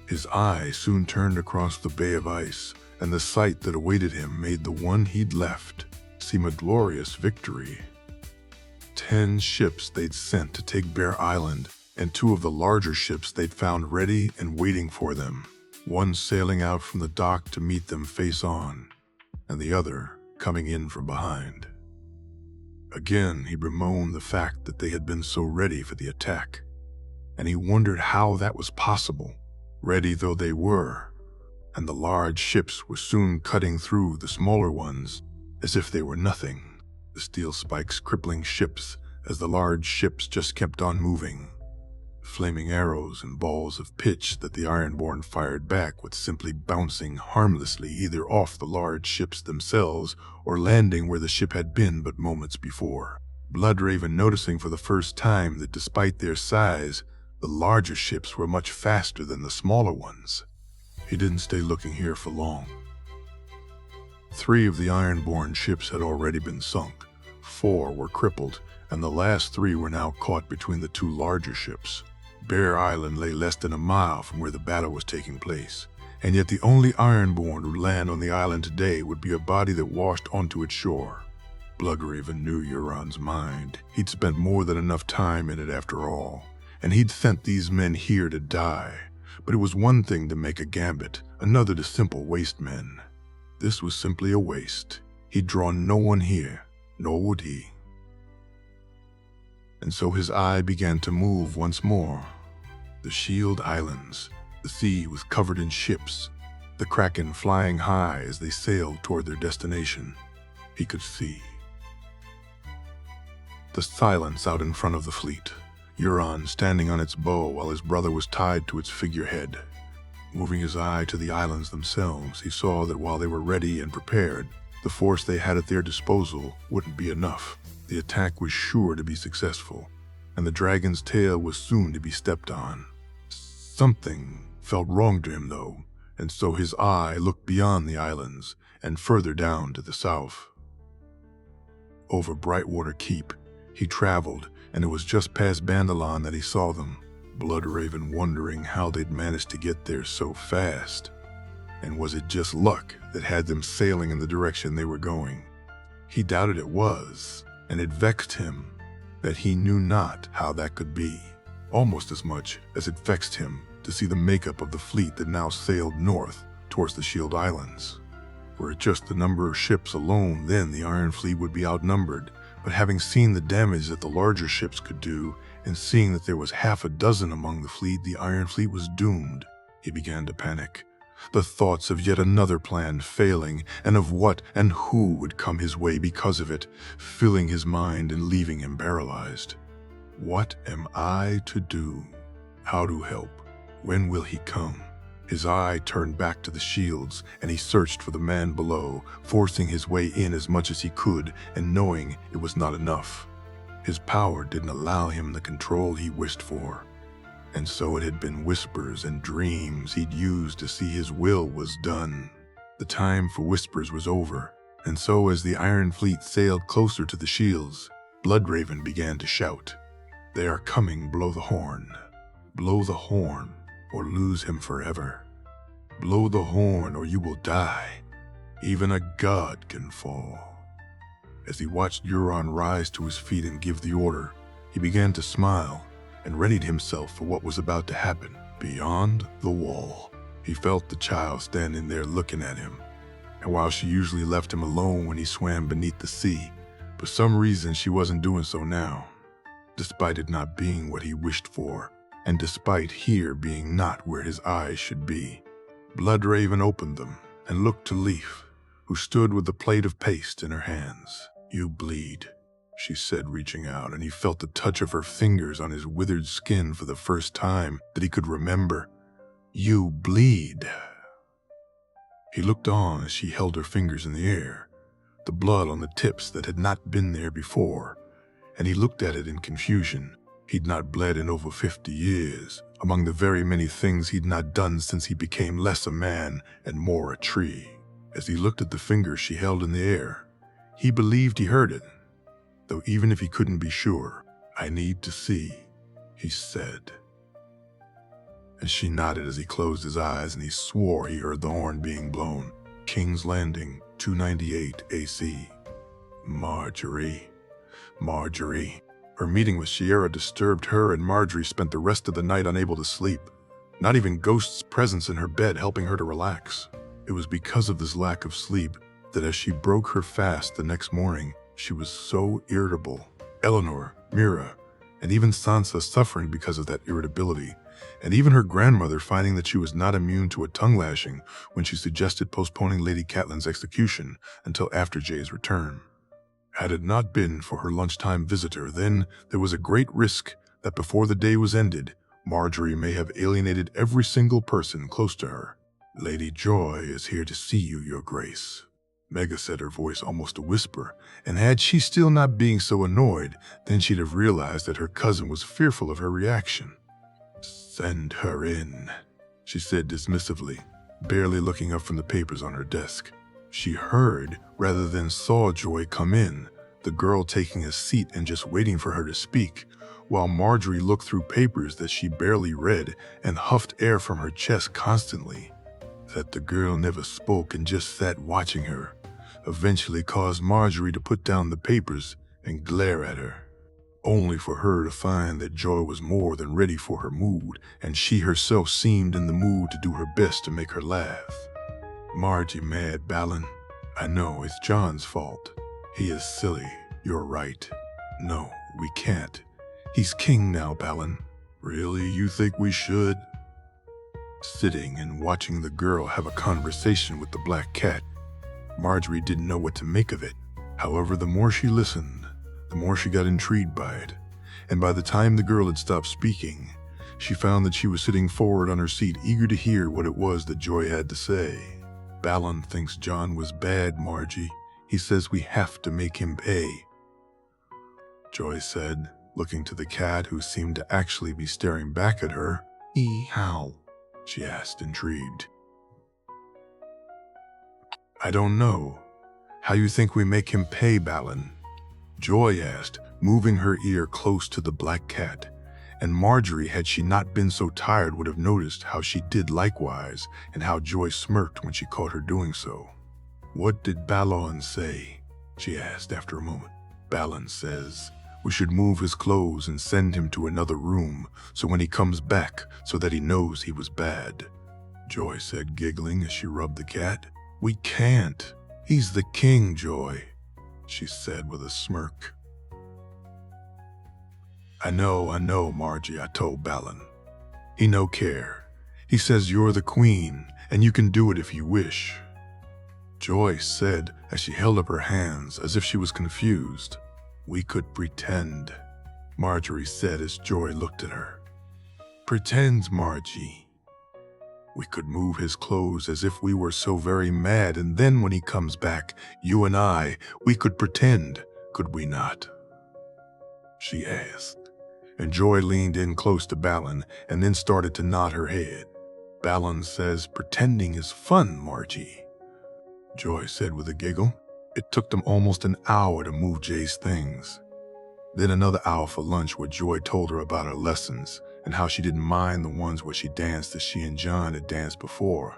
His eye soon turned across the Bay of Ice, and the sight that awaited him made the one he'd left seem a glorious victory. 10 ships they'd sent to take Bear Island, and 2 of the larger ships they'd found ready and waiting for them, one sailing out from the dock to meet them face on, and the other coming in from behind. Again, he bemoaned the fact that they had been so ready for the attack, and he wondered how that was possible, ready though they were, and the large ships were soon cutting through the smaller ones as if they were nothing, the steel spikes crippling ships as the large ships just kept on moving. Flaming arrows and balls of pitch that the Ironborn fired back with simply bouncing harmlessly either off the large ships themselves or landing where the ship had been but moments before. Bloodraven noticing for the first time that despite their size, the larger ships were much faster than the smaller ones. He didn't stay looking here for long. 3 of the Ironborn ships had already been sunk, 4 were crippled, and the last 3 were now caught between the 2 larger ships. Bear Island lay less than a mile from where the battle was taking place, and yet the only Ironborn who land on the island today would be a body that washed onto its shore. Bloodraven knew Euron's mind. He'd spent more than enough time in it after all, and he'd sent these men here to die. But it was one thing to make a gambit, another to simple waste men. This was simply a waste. He'd drawn no one here, nor would he. And so his eye began to move once more. The Shield Islands. The sea was covered in ships, the Kraken flying high as they sailed toward their destination. He could see the silence out in front of the fleet, Euron standing on its bow while his brother was tied to its figurehead. Moving his eye to the islands themselves, he saw that while they were ready and prepared, the force they had at their disposal wouldn't be enough. The attack was sure to be successful, and the dragon's tail was soon to be stepped on. Something felt wrong to him, though, and so his eye looked beyond the islands and further down to the south. Over Brightwater Keep, he traveled, and it was just past Bandalon that he saw them, Bloodraven wondering how they'd managed to get there so fast. And was it just luck that had them sailing in the direction they were going? He doubted it was, and it vexed him that he knew not how that could be, almost as much as it vexed him to see the makeup of the fleet that now sailed north towards the Shield Islands. Were it just the number of ships alone, then the Iron Fleet would be outnumbered, but having seen the damage that the larger ships could do, and seeing that there was half a dozen among the fleet, the Iron Fleet was doomed. He began to panic. The thoughts of yet another plan failing, and of what and who would come his way because of it, filling his mind and leaving him paralyzed. What am I to do? How to help? When will he come? His eye turned back to the shields, and he searched for the man below, forcing his way in as much as he could, and knowing it was not enough. His power didn't allow him the control he wished for. And so it had been whispers and dreams he'd used to see his will was done. The time for whispers was over, and so as the Iron Fleet sailed closer to the shields, Bloodraven began to shout, "They are coming, blow the horn. Blow the horn, or lose him forever. Blow the horn, or you will die. Even a god can fall." As he watched Euron rise to his feet and give the order, he began to smile and readied himself for what was about to happen. Beyond the wall, he felt the child standing there looking at him. And while she usually left him alone when he swam beneath the sea, for some reason she wasn't doing so now, despite it not being what he wished for, and despite here being not where his eyes should be. Bloodraven opened them and looked to Leaf, who stood with the plate of paste in her hands. "You bleed," she said, reaching out, and he felt the touch of her fingers on his withered skin for the first time that he could remember. "You bleed." He looked on as she held her fingers in the air, the blood on the tips that had not been there before, and he looked at it in confusion. He'd not bled in over 50 years, among the very many things he'd not done since he became less a man and more a tree. As he looked at the fingers she held in the air, he believed he heard it, though even if he couldn't be sure. "I need to see," he said. And she nodded as he closed his eyes, and he swore he heard the horn being blown. King's Landing, 298 AC. Marjorie. Marjorie. Her meeting with Sierra disturbed her, and Marjorie spent the rest of the night unable to sleep, not even Ghost's presence in her bed helping her to relax. It was because of this lack of sleep that as she broke her fast the next morning, she was so irritable. Eleanor, Mira, and even Sansa suffering because of that irritability, and even her grandmother finding that she was not immune to a tongue lashing when she suggested postponing Lady Catelyn's execution until after Jay's return. Had it not been for her lunchtime visitor, then there was a great risk that before the day was ended, Marjorie may have alienated every single person close to her. "Lady Joy is here to see you, Your Grace," Mega said, her voice almost a whisper, and had she still not been so annoyed, then she'd have realized that her cousin was fearful of her reaction. "Send her in," she said dismissively, barely looking up from the papers on her desk. She heard, rather than saw, Joy come in, the girl taking a seat and just waiting for her to speak, while Marjorie looked through papers that she barely read and huffed air from her chest constantly. That the girl never spoke and just sat watching her eventually caused Marjorie to put down the papers and glare at her, only for her to find that Joy was more than ready for her mood, and she herself seemed in the mood to do her best to make her laugh. "Margie mad, Balin? I know, it's John's fault. He is silly, you're right. No, we can't. He's king now, Balin. Really, you think we should?" Sitting and watching the girl have a conversation with the black cat, Marjorie didn't know what to make of it. However, the more she listened, the more she got intrigued by it, and by the time the girl had stopped speaking, she found that she was sitting forward on her seat, eager to hear what it was that Joy had to say. "Balin thinks John was bad, Margie. He says we have to make him pay," Joy said, looking to the cat, who seemed to actually be staring back at her. "How?" she asked, intrigued. "I don't know. How you think we make him pay, Balin?" Joy asked, moving her ear close to the black cat, and Marjorie, had she not been so tired, would have noticed how she did likewise, and how Joy smirked when she caught her doing so. "What did Balin say?" she asked after a moment. "Balin says we should move his clothes and send him to another room, so when he comes back, so that he knows he was bad," Joy said, giggling as she rubbed the cat. "We can't. He's the king, Joy," she said with a smirk. I know, Margie, I told Balin. He no care. He says you're the queen, and you can do it if you wish," Joy said as she held up her hands as if she was confused. "We could pretend," Marjorie said as Joy looked at her. "Pretend, Margie. We could move his clothes as if we were so very mad, and then when he comes back, you and we could pretend, could we not?" she asked. And Joy leaned in close to Balin and then started to nod her head. "Balin says pretending is fun, Margie," Joy said with a giggle. It took them almost an hour to move Jay's things. Then another hour for lunch, where Joy told her about her lessons and how she didn't mind the ones where she danced as she and John had danced before.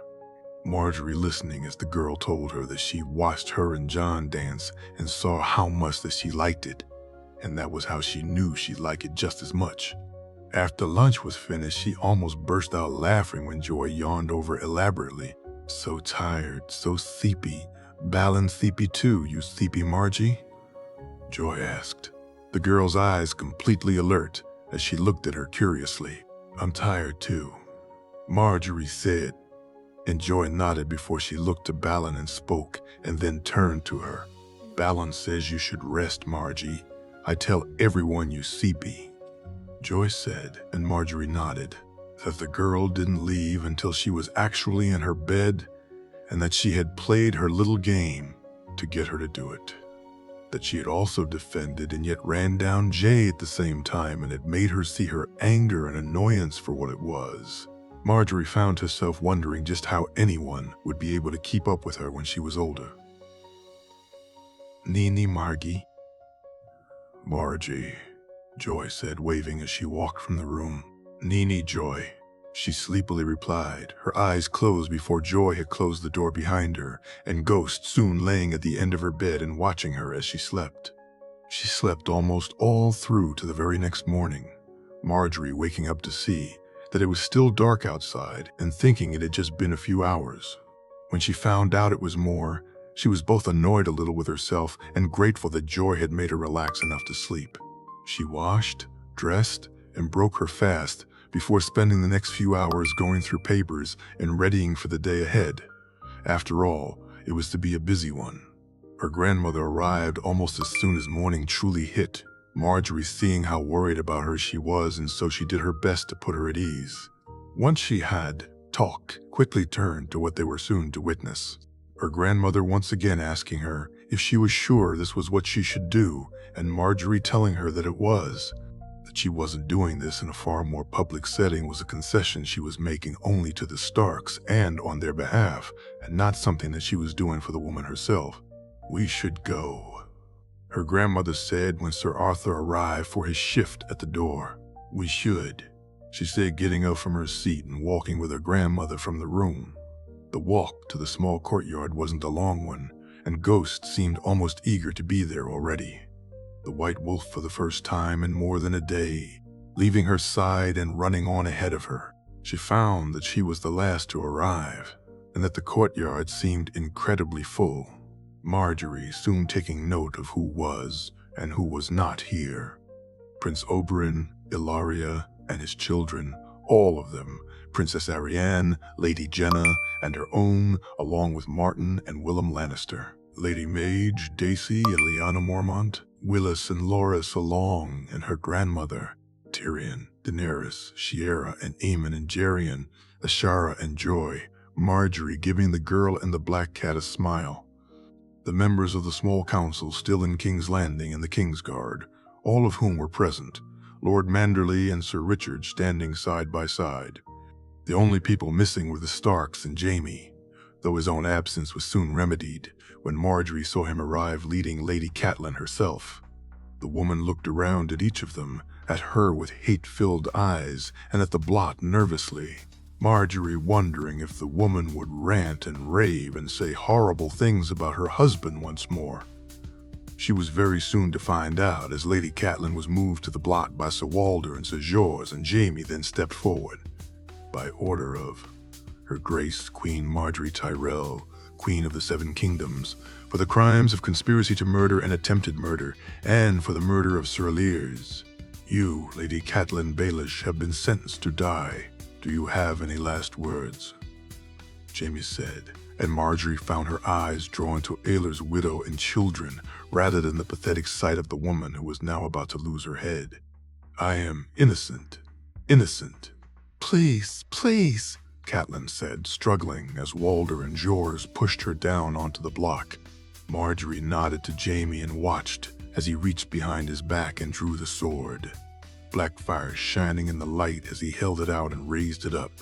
Marjorie listening as the girl told her that she watched her and John dance and saw how much that she liked it, and that was how she knew she'd like it just as much. After lunch was finished, she almost burst out laughing when Joy yawned over elaborately. "So tired, so sleepy. Balin sleepy too, you sleepy, Margie?" Joy asked, the girl's eyes completely alert as she looked at her curiously. "I'm tired too," Marjorie said, and Joy nodded before she looked to Balin and spoke, and then turned to her. "Balin says you should rest, Margie. I tell everyone you sleepy," Joy said, and Marjorie nodded, that the girl didn't leave until she was actually in her bed, and that she had played her little game to get her to do it. That she had also defended and yet ran down Jay at the same time, and had made her see her anger and annoyance for what it was. Marjorie found herself wondering just how anyone would be able to keep up with her when she was older. "Nini, Margie." "Margie," Joy said, waving as she walked from the room. "Nini, Joy," she sleepily replied, her eyes closed before Joy had closed the door behind her, and Ghost soon laying at the end of her bed and watching her as she slept. She slept almost all through to the very next morning, Marjorie waking up to see that it was still dark outside and thinking it had just been a few hours. When she found out it was more, she was both annoyed a little with herself and grateful that joy had made her relax enough to sleep. She washed, dressed, and broke her fast before spending the next few hours going through papers and readying for the day ahead. After all, it was to be a busy one. Her grandmother arrived almost as soon as morning truly hit, Marjorie seeing how worried about her she was, and so she did her best to put her at ease. Once she had, talk quickly turned to what they were soon to witness. Her grandmother once again asking her if she was sure this was what she should do, and Marjorie telling her that it was. That she wasn't doing this in a far more public setting was a concession she was making only to the Starks and on their behalf, and not something that she was doing for the woman herself. "We should go," her grandmother said when Sir Arthur arrived for his shift at the door. "We should," she said, getting up from her seat and walking with her grandmother from the room. The walk to the small courtyard wasn't a long one, and Ghost seemed almost eager to be there already. The White Wolf for the first time in more than a day, leaving her side and running on ahead of her. She found that she was the last to arrive, and that the courtyard seemed incredibly full. Marjorie soon taking note of who was and who was not here. Prince Oberyn, Ilaria, and his children, all of them, Princess Arianne, Lady Jenna, and her own, along with Martin and Willem Lannister, Lady Mage, Daisy, and Lyanna Mormont, Willis and Loras along, and her grandmother, Tyrion, Daenerys, Shiera, and Aemon and Jerian, Ashara and Joy, Marjorie giving the girl and the Black Cat a smile. The members of the small council still in King's Landing and the Kingsguard, all of whom were present, Lord Manderley and Sir Richard standing side by side. The only people missing were the Starks and Jaime, though his own absence was soon remedied when Marjorie saw him arrive leading Lady Catelyn herself. The woman looked around at each of them, at her with hate-filled eyes, and at the blot nervously, Marjorie wondering if the woman would rant and rave and say horrible things about her husband once more. She was very soon to find out, as Lady Catelyn was moved to the blot by Sir Walder and Sir George, and Jaime then stepped forward, by order of Her Grace Queen Marjorie Tyrell, Queen of the Seven Kingdoms, for the crimes of conspiracy to murder and attempted murder, and for the murder of Sir Lears. You, Lady Catelyn Baelish, have been sentenced to die. Do you have any last words? Jaime said, and Marjorie found her eyes drawn to Aelir's widow and children, rather than the pathetic sight of the woman who was now about to lose her head. I am innocent. Innocent. Please, please, Catelyn said, struggling as Walder and George pushed her down onto the block. Marjorie nodded to Jaime and watched as he reached behind his back and drew the sword. Black fire shining in the light as he held it out and raised it up.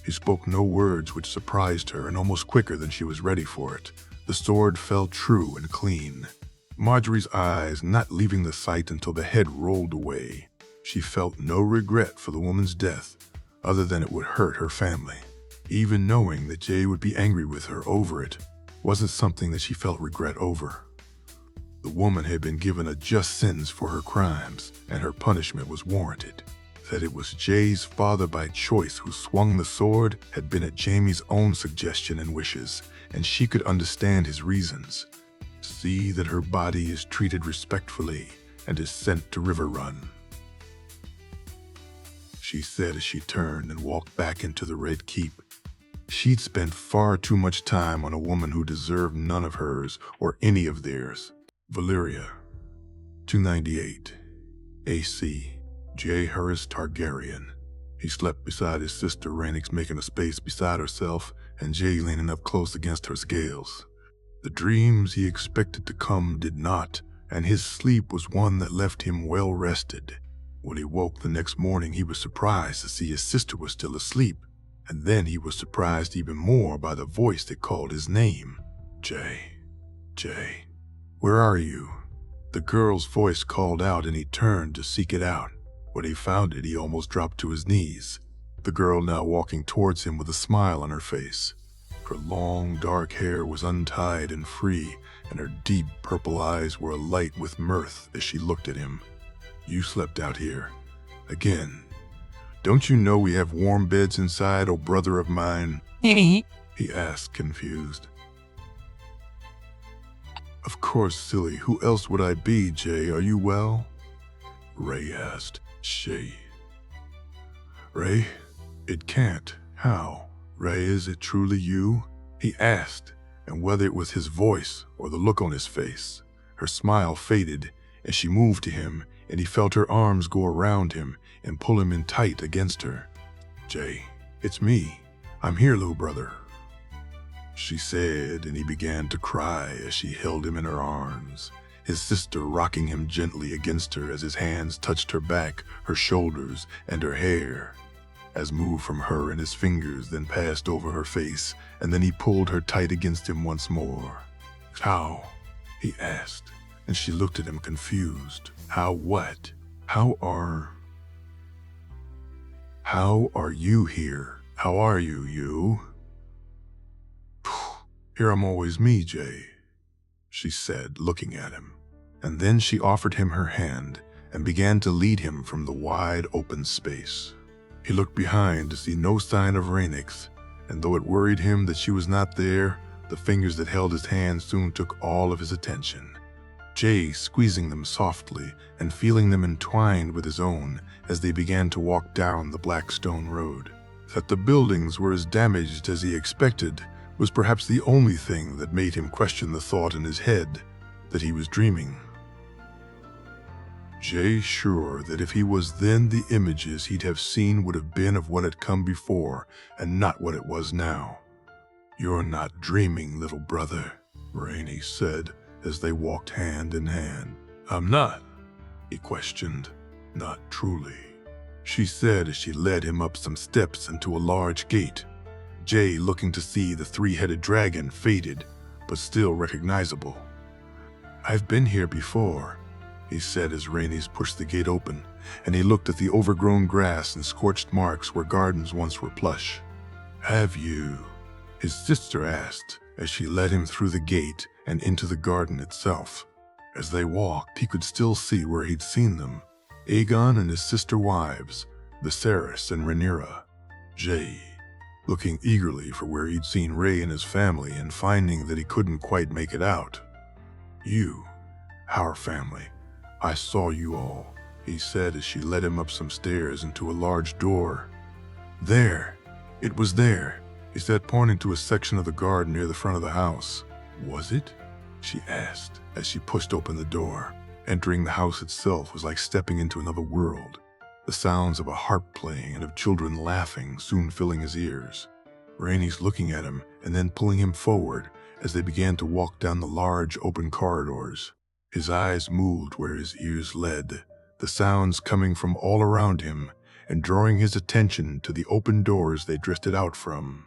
He spoke no words, which surprised her, and almost quicker than she was ready for it. The sword fell true and clean. Marjorie's eyes not leaving the sight until the head rolled away. She felt no regret for the woman's death, other than it would hurt her family. Even knowing that Jay would be angry with her over it wasn't something that she felt regret over. The woman had been given a just sentence for her crimes, and her punishment was warranted. That it was Jay's father by choice who swung the sword had been at Jaime's own suggestion and wishes, and she could understand his reasons. See that her body is treated respectfully and is sent to River Run, she said as she turned and walked back into the Red Keep. She'd spent far too much time on a woman who deserved none of hers or any of theirs. Valyria, 298, AC, J. Harris Targaryen. He slept beside his sister Rhaenys, making a space beside herself, and Jay leaning up close against her scales. The dreams he expected to come did not, and his sleep was one that left him well rested. When he woke the next morning, he was surprised to see his sister was still asleep, and then he was surprised even more by the voice that called his name. Jay, Jay, where are you? The girl's voice called out, and he turned to seek it out. When he found it, he almost dropped to his knees, the girl now walking towards him with a smile on her face. Her long, dark hair was untied and free, and her deep purple eyes were alight with mirth as she looked at him. "You slept out here. Again. Don't you know we have warm beds inside, oh brother of mine?" he asked, confused. "Of course, silly. Who else would I be, Jay? Are you well?" Ray asked. "Shay." "Ray? It can't. How? Ray, is it truly you?" he asked, and whether it was his voice or the look on his face, her smile faded as she moved to him, and he felt her arms go around him and pull him in tight against her. "Jay, it's me. I'm here, little brother," she said, and he began to cry as she held him in her arms, his sister rocking him gently against her as his hands touched her back, her shoulders, and her hair. As moved from her and his fingers then passed over her face, and then he pulled her tight against him once more. "How?" he asked, and she looked at him confused. "How what? How are you here? How are you? "Here I'm always me, Jay," she said, looking at him. And then she offered him her hand and began to lead him from the wide open space. He looked behind to see no sign of Rhaenys, and though it worried him that she was not there, the fingers that held his hand soon took all of his attention. Jay squeezing them softly and feeling them entwined with his own as they began to walk down the black stone road. That the buildings were as damaged as he expected was perhaps the only thing that made him question the thought in his head that he was dreaming. Jay sure that if he was then, the images he'd have seen would have been of what had come before and not what it was now. "You're not dreaming, little brother," Rhaenys said as they walked hand in hand. "I'm not," he questioned. "Not truly," she said as she led him up some steps and to a large gate. Jay, looking to see the three-headed dragon, faded, but still recognizable. "I've been here before," he said as Rhaenys pushed the gate open, and he looked at the overgrown grass and scorched marks where gardens once were plush. "Have you?" his sister asked as she led him through the gate and into the garden itself. As they walked, he could still see where he'd seen them, Aegon and his sister wives, Viserys and Rhaenyra. Jay, looking eagerly for where he'd seen Ray and his family and finding that he couldn't quite make it out. "You, our family. I saw you all," he said as she led him up some stairs and to a large door. "There, it was there," he said, pointing to a section of the garden near the front of the house. "Was it?" she asked as she pushed open the door. Entering the house itself was like stepping into another world, the sounds of a harp playing and of children laughing soon filling his ears. Rhaenys looking at him and then pulling him forward as they began to walk down the large open corridors. His eyes moved where his ears led, the sounds coming from all around him and drawing his attention to the open doors they drifted out from.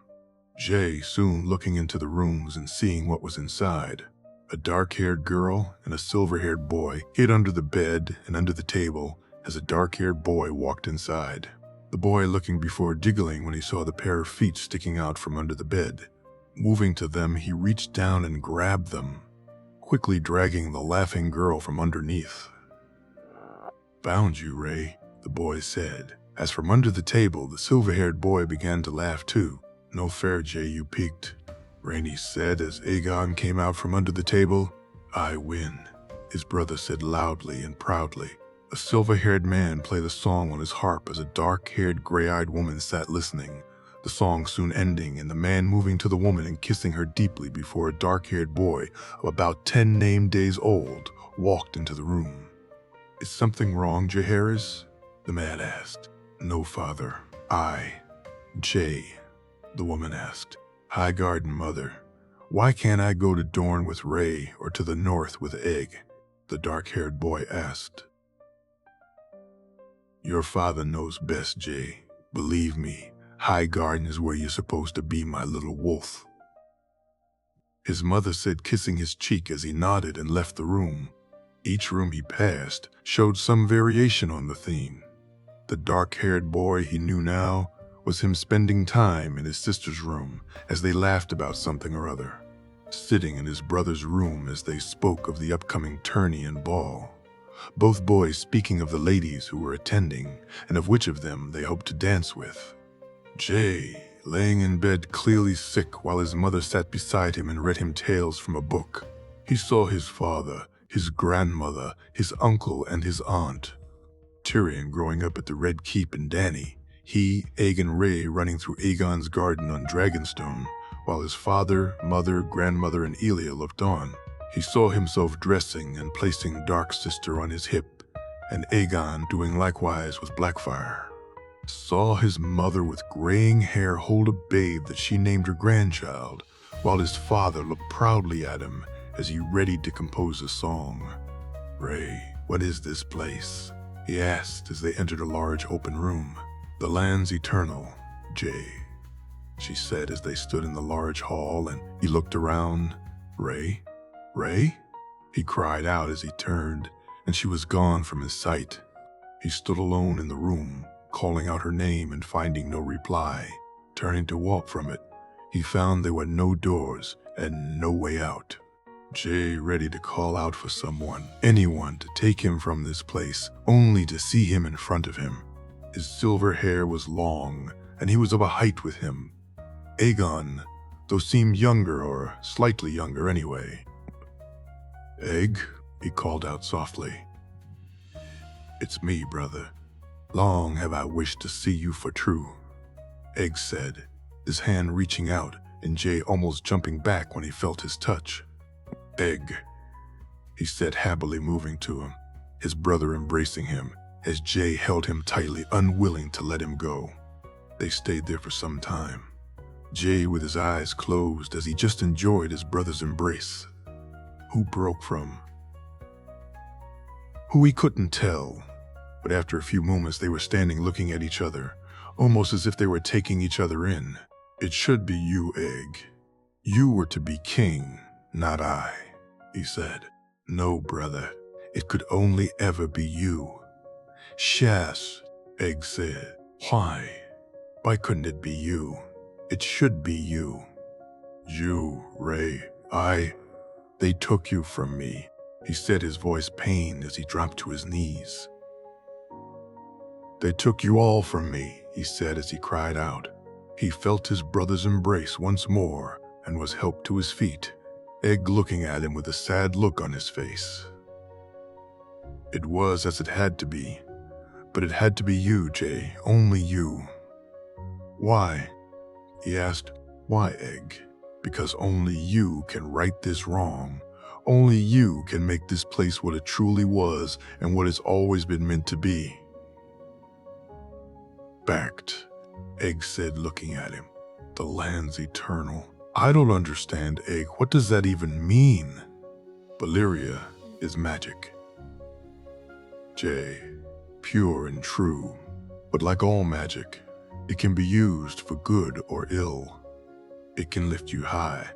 Jay soon looking into the rooms and seeing what was inside. A dark-haired girl and a silver-haired boy hid under the bed and under the table as a dark-haired boy walked inside. The boy looking before giggling when he saw the pair of feet sticking out from under the bed. Moving to them, he reached down and grabbed them, quickly dragging the laughing girl from underneath. "Found you, Ray," the boy said, as from under the table the silver-haired boy began to laugh too. "No fair, Jay, you peeked," Rhaenys said as Aegon came out from under the table. "I win," his brother said loudly and proudly. A silver-haired man played a song on his harp as a dark-haired, gray-eyed woman sat listening, the song soon ending and the man moving to the woman and kissing her deeply before a dark-haired boy of about 10 named days old walked into the room. "Is something wrong, Jaehaerys?" the man asked. "No, father. Jay," the woman asked. "High Garden Mother, why can't I go to Dorne with Ray or to the north with Egg?" the dark-haired boy asked. "Your father knows best, Jay. Believe me, High Garden is where you're supposed to be, my little wolf," his mother said, kissing his cheek as he nodded and left the room. Each room he passed showed some variation on the theme. The dark-haired boy he knew now was him spending time in his sister's room as they laughed about something or other, sitting in his brother's room as they spoke of the upcoming tourney and ball, both boys speaking of the ladies who were attending and of which of them they hoped to dance with. Jay, laying in bed clearly sick while his mother sat beside him and read him tales from a book. He saw his father, his grandmother, his uncle, and his aunt. Tyrion growing up at the Red Keep in Dany, he, Aeg, and Rhae running through Aegon's garden on Dragonstone, while his father, mother, grandmother, and Elia looked on. He saw himself dressing and placing Dark Sister on his hip, and Aegon doing likewise with Blackfyre. Saw his mother with graying hair hold a babe that she named her grandchild, while his father looked proudly at him as he readied to compose a song. "Rhae, what is this place?" he asked as they entered a large open room. "The land's eternal, Jay," she said as they stood in the large hall, and he looked around. "Rhae? Rhae?" he cried out as he turned, and she was gone from his sight. He stood alone in the room, calling out her name and finding no reply. Turning to walk from it, he found there were no doors and no way out. Jay ready to call out for someone, anyone to take him from this place, only to see him in front of him. His silver hair was long, and he was of a height with him. Aegon, though seemed younger or slightly younger anyway. "Aeg," he called out softly. "It's me, brother. Long have I wished to see you for true," Aeg said, his hand reaching out and Jay almost jumping back when he felt his touch. "Aeg," he said happily, moving to him, his brother embracing him as Jay held him tightly, unwilling to let him go. They stayed there for some time, Jay with his eyes closed as he just enjoyed his brother's embrace. Who broke from? Who he couldn't tell, but after a few moments they were standing looking at each other, almost as if they were taking each other in. "It should be you, Aeg. You were to be king, not I," he said. "No, brother, it could only ever be you." "Shas," Aeg said. "Why? Why couldn't it be you? It should be you." "You, Rhae, they took you from me," he said, his voice pained as he dropped to his knees. "They took you all from me," he said as he cried out. He felt his brother's embrace once more and was helped to his feet, Aeg looking at him with a sad look on his face. "It was as it had to be, but it had to be you, Jay, only you." "Why?" he asked. "Why, Aeg? Because only you can right this wrong. Only you can make this place what it truly was and what it's always been meant to be." "Backed," Aeg said, looking at him. "The land's eternal. I don't understand, Aeg. What does that even mean?" "Valyria is magic, Jay, pure and true. But like all magic, it can be used for good or ill. It can lift you high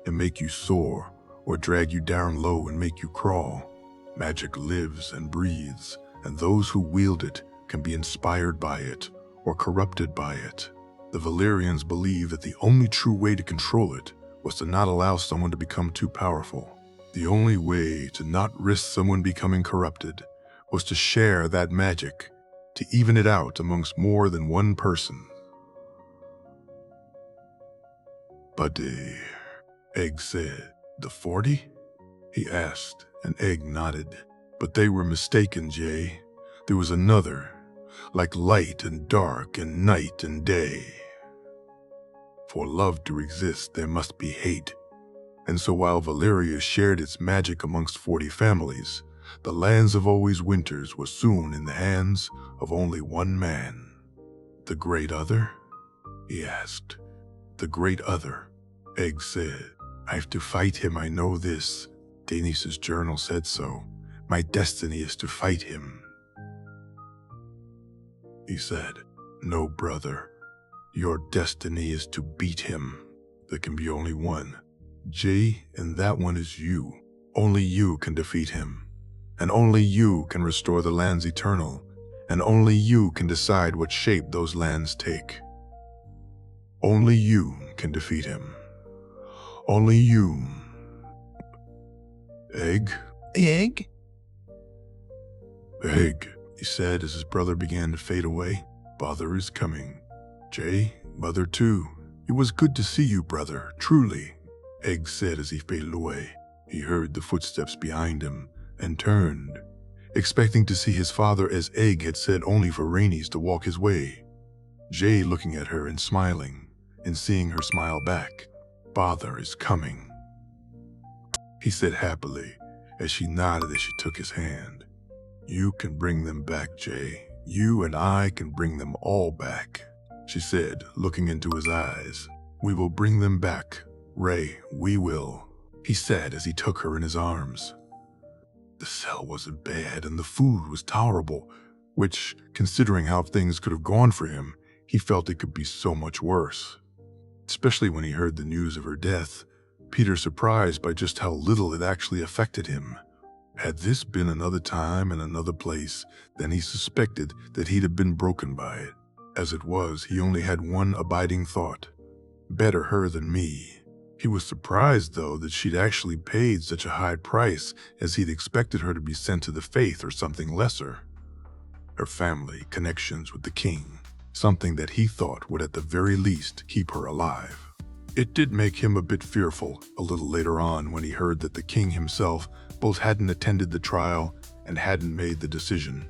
and make you soar, or drag you down low and make you crawl. Magic lives and breathes, and those who wield it can be inspired by it or corrupted by it. The Valyrians believed that the only true way to control it was to not allow someone to become too powerful. The only way to not risk someone becoming corrupted was to share that magic, to even it out amongst more than one person. "But Aeg said, "The 40? He asked, and Aeg nodded. "But they were mistaken, Jay. There was another, like light and dark and night and day. For love to exist, there must be hate. And so while Valyria shared its magic amongst 40 families, the lands of Always Winters were soon in the hands of only one man." "The Great Other?" he asked. "The Great Other," Aeg said. "I have to fight him, I know this. Daenerys' journal said so. My destiny is to fight him." He said, "No, brother. Your destiny is to beat him. There can be only one, Jay, and that one is you. Only you can defeat him. And only you can restore the lands eternal. And only you can decide what shape those lands take." Only you can defeat him. Only you. Egg? Egg? Egg, he said as his brother began to fade away. Father is coming. Jay, mother too. It was good to see you, brother, truly, Egg said as he faded away. He heard the footsteps behind him and turned, expecting to see his father as Egg had said only for Rhaenys to walk his way. Jay looking at her and smiling, and seeing her smile back. Father is coming, he said happily as she nodded as she took his hand. You can bring them back, Jay. You and I can bring them all back, she said, looking into his eyes. We will bring them back, Ray, we will, he said as he took her in his arms. The cell wasn't bad and the food was tolerable, which, considering how things could have gone for him, he felt it could be so much worse. Especially when he heard the news of her death, Peter surprised by just how little it actually affected him. Had this been another time and another place, then he suspected that he'd have been broken by it. As it was, he only had one abiding thought: better her than me. He was surprised, though, that she'd actually paid such a high price, as he'd expected her to be sent to the faith or something lesser. Her family, connections with the king, something that he thought would at the very least keep her alive. It did make him a bit fearful a little later on when he heard that the king himself both hadn't attended the trial and hadn't made the decision.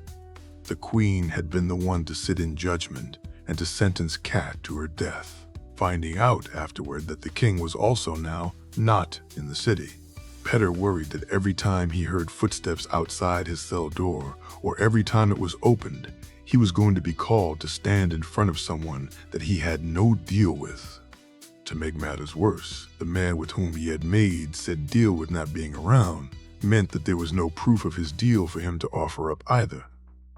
The queen had been the one to sit in judgment and to sentence Kat to her death, finding out afterward that the king was also now not in the city. Petter worried that every time he heard footsteps outside his cell door, or every time it was opened, he was going to be called to stand in front of someone that he had no deal with. To make matters worse, the man with whom he had made said deal with not being around meant that there was no proof of his deal for him to offer up either.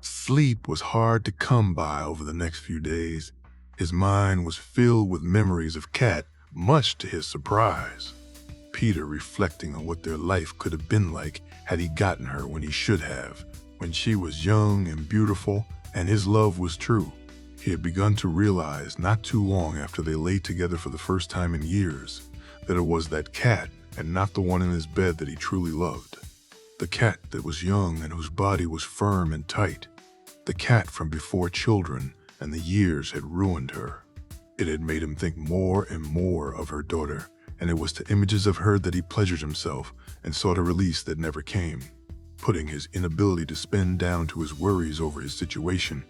Sleep was hard to come by over the next few days. His mind was filled with memories of Kat, much to his surprise. Peter reflecting on what their life could have been like had he gotten her when he should have, when she was young and beautiful and his love was true. He had begun to realize not too long after they lay together for the first time in years that it was that Kat and not the one in his bed that he truly loved. The Kat that was young and whose body was firm and tight. The Kat from before children and the years had ruined her. It had made him think more and more of her daughter, and it was to images of her that he pleasured himself and sought a release that never came. Putting his inability to spin down to his worries over his situation,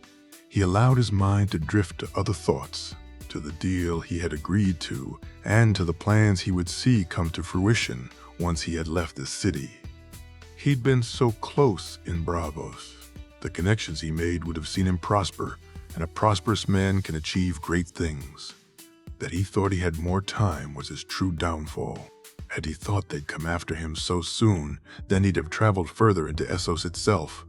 he allowed his mind to drift to other thoughts, to the deal he had agreed to, and to the plans he would see come to fruition once he had left the city. He'd been so close in Bravos. The connections he made would have seen him prosper, and a prosperous man can achieve great things. That he thought he had more time was his true downfall. Had he thought they'd come after him so soon, then he'd have traveled further into Essos itself.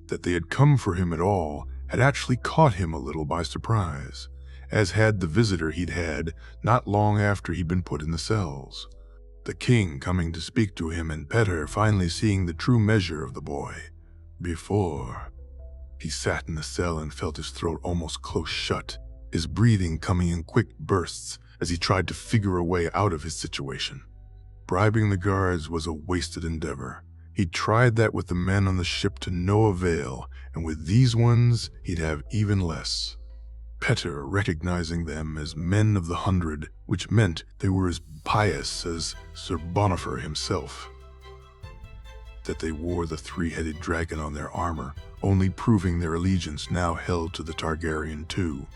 That they had come for him at all had actually caught him a little by surprise, as had the visitor he'd had not long after he'd been put in the cells. The king coming to speak to him and Petter finally seeing the true measure of the boy. Before, he sat in the cell and felt his throat almost close shut, his breathing coming in quick bursts as he tried to figure a way out of his situation. Bribing the guards was a wasted endeavor. He'd tried that with the men on the ship to no avail, and with these ones he'd have even less. Petter recognizing them as men of the 100, which meant they were as pious as Sir Bonifer himself. That they wore the three-headed dragon on their armor, only proving their allegiance now held to the Targaryen too.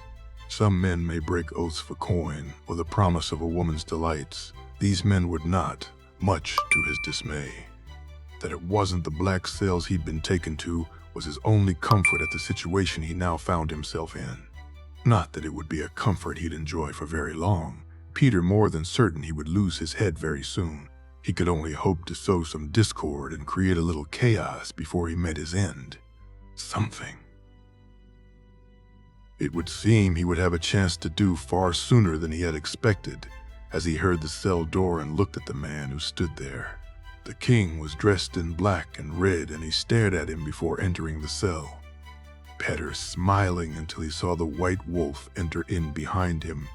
Some men may break oaths for coin or the promise of a woman's delights. These men would not, much to his dismay. That it wasn't the black cells he'd been taken to was his only comfort at the situation he now found himself in. Not that it would be a comfort he'd enjoy for very long. Peter more than certain he would lose his head very soon. He could only hope to sow some discord and create a little chaos before he met his end. Something. It would seem he would have a chance to do far sooner than he had expected, as he heard the cell door and looked at the man who stood there. The king was dressed in black and red, and he stared at him before entering the cell. Petter smiling until he saw the white wolf enter in behind him.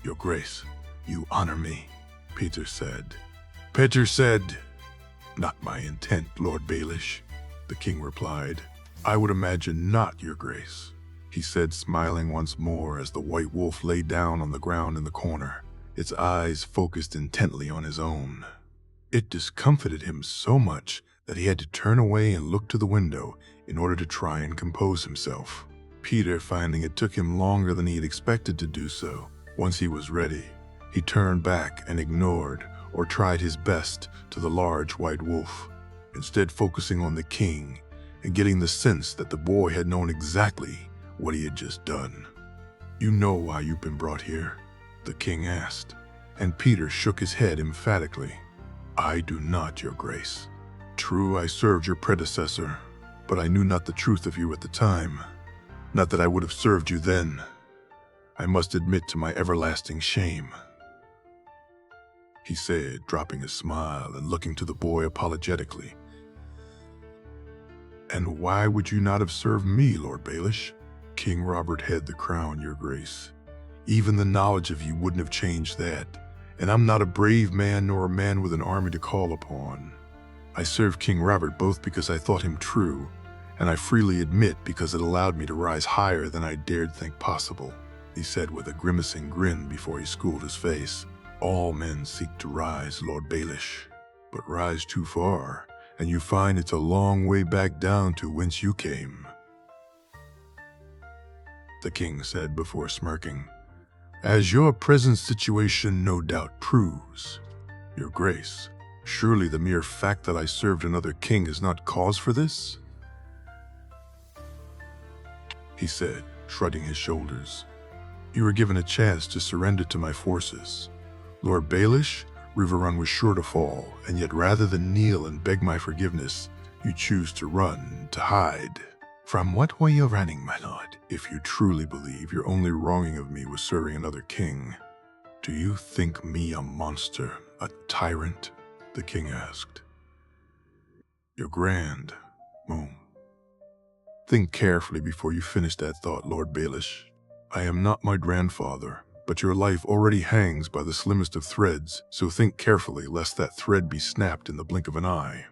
Your Grace, you honor me, Peter said. Peter said, Not my intent, Lord Baelish, the king replied. I would imagine not, Your Grace, he said, smiling once more as the white wolf lay down on the ground in the corner, its eyes focused intently on his own. It discomfited him so much that he had to turn away and look to the window in order to try and compose himself. Peter, finding it took him longer than he had expected to do so, once he was ready, he turned back and ignored or tried his best to the large white wolf, instead focusing on the king and getting the sense that the boy had known exactly what he had just done. You know why you've been brought here? The king asked, and Peter shook his head emphatically. I do not, Your Grace. True, I served your predecessor, but I knew not the truth of you at the time. Not that I would have served you then. I must admit to my everlasting shame, he said, dropping a smile and looking to the boy apologetically. And why would you not have served me, Lord Baelish? King Robert had the crown, Your Grace. Even the knowledge of you wouldn't have changed that, and I'm not a brave man nor a man with an army to call upon. I served King Robert both because I thought him true, and I freely admit because it allowed me to rise higher than I dared think possible, he said with a grimacing grin before he schooled his face. All men seek to rise, Lord Baelish, but rise too far, and you find it's a long way back down to whence you came, the king said before smirking. As your present situation no doubt proves, Your Grace, surely the mere fact that I served another king is not cause for this? He said, shrugging his shoulders. You were given a chance to surrender to my forces. Lord Baelish, Riverrun was sure to fall, and yet rather than kneel and beg my forgiveness, you choose to run, to hide. From what were you running, my lord? If you truly believe your only wronging of me was serving another king, do you think me a monster, a tyrant? The king asked. Your grand, Think carefully before you finish that thought, Lord Baelish. I am not my grandfather, but your life already hangs by the slimmest of threads, so think carefully lest that thread be snapped in the blink of an eye,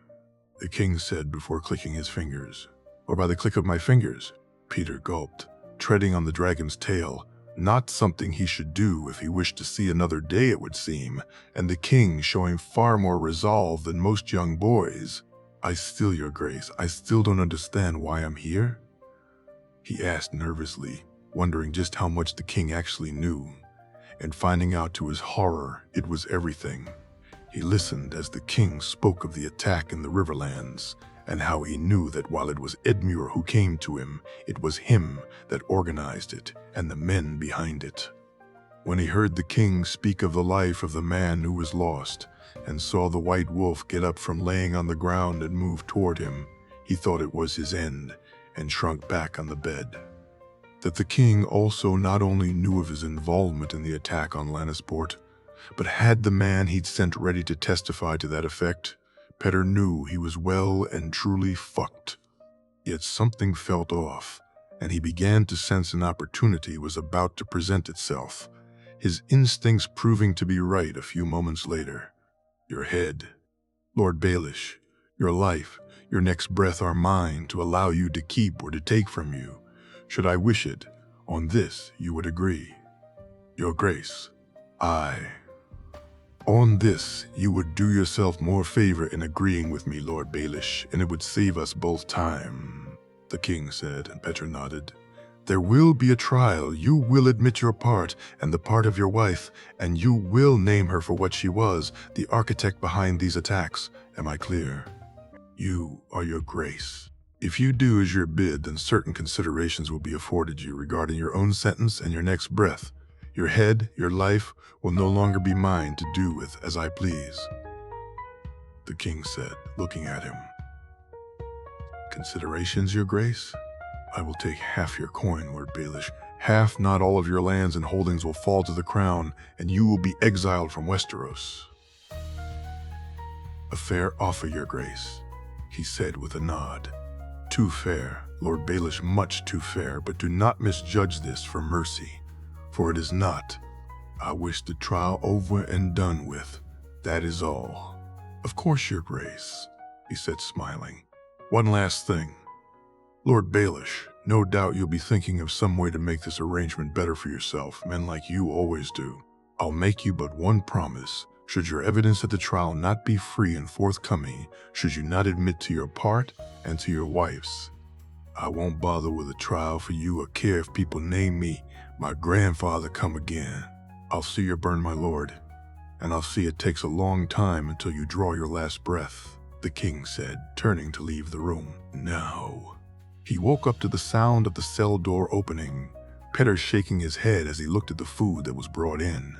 the king said before clicking his fingers. Or by the click of my fingers, Peter gulped, treading on the dragon's tail, not something he should do if he wished to see another day, it would seem, and the king showing far more resolve than most young boys. Your Grace, I still don't understand why I'm here, he asked nervously, wondering just how much the king actually knew, and finding out to his horror it was everything. He listened as the king spoke of the attack in the Riverlands, and how he knew that while it was Edmure who came to him, it was him that organized it and the men behind it. When he heard the king speak of the life of the man who was lost, and saw the white wolf get up from laying on the ground and move toward him, he thought it was his end, and shrunk back on the bed. That the king also not only knew of his involvement in the attack on Lannisport, but had the man he'd sent ready to testify to that effect, Petter knew he was well and truly fucked. Yet something felt off, and he began to sense an opportunity was about to present itself, his instincts proving to be right a few moments later. Your head, Lord Baelish, your life, your next breath are mine to allow you to keep or to take from you. Should I wish it, on this you would agree. Your Grace, on this, you would do yourself more favor in agreeing with me, Lord Baelish, and it would save us both time, the king said, and Petter nodded. There will be a trial. You will admit your part and the part of your wife, and you will name her for what she was, the architect behind these attacks. Am I clear? You are Your Grace. If you do as you're bid, then certain considerations will be afforded you regarding your own sentence and your next breath. Your head, your life, will no longer be mine to do with as I please, the king said, looking at him. Considerations, Your Grace? I will take half your coin, Lord Baelish. Half, not all of your lands and holdings will fall to the crown, and you will be exiled from Westeros. A fair offer, Your Grace, he said with a nod. Too fair, Lord Baelish, much too fair, but do not misjudge this for mercy, for it is not. I wish the trial over and done with. That is all. Of course, Your Grace, he said, smiling. One last thing. Lord Baelish, no doubt you'll be thinking of some way to make this arrangement better for yourself, men like you always do. I'll make you but one promise. Should your evidence at the trial not be free and forthcoming, should you not admit to your part and to your wife's, I won't bother with a trial for you or care if people name me my grandfather come again. I'll see you burn, my lord, and I'll see it takes a long time until you draw your last breath, the king said, turning to leave the room. No. He woke up to the sound of the cell door opening, Petter shaking his head as he looked at the food that was brought in.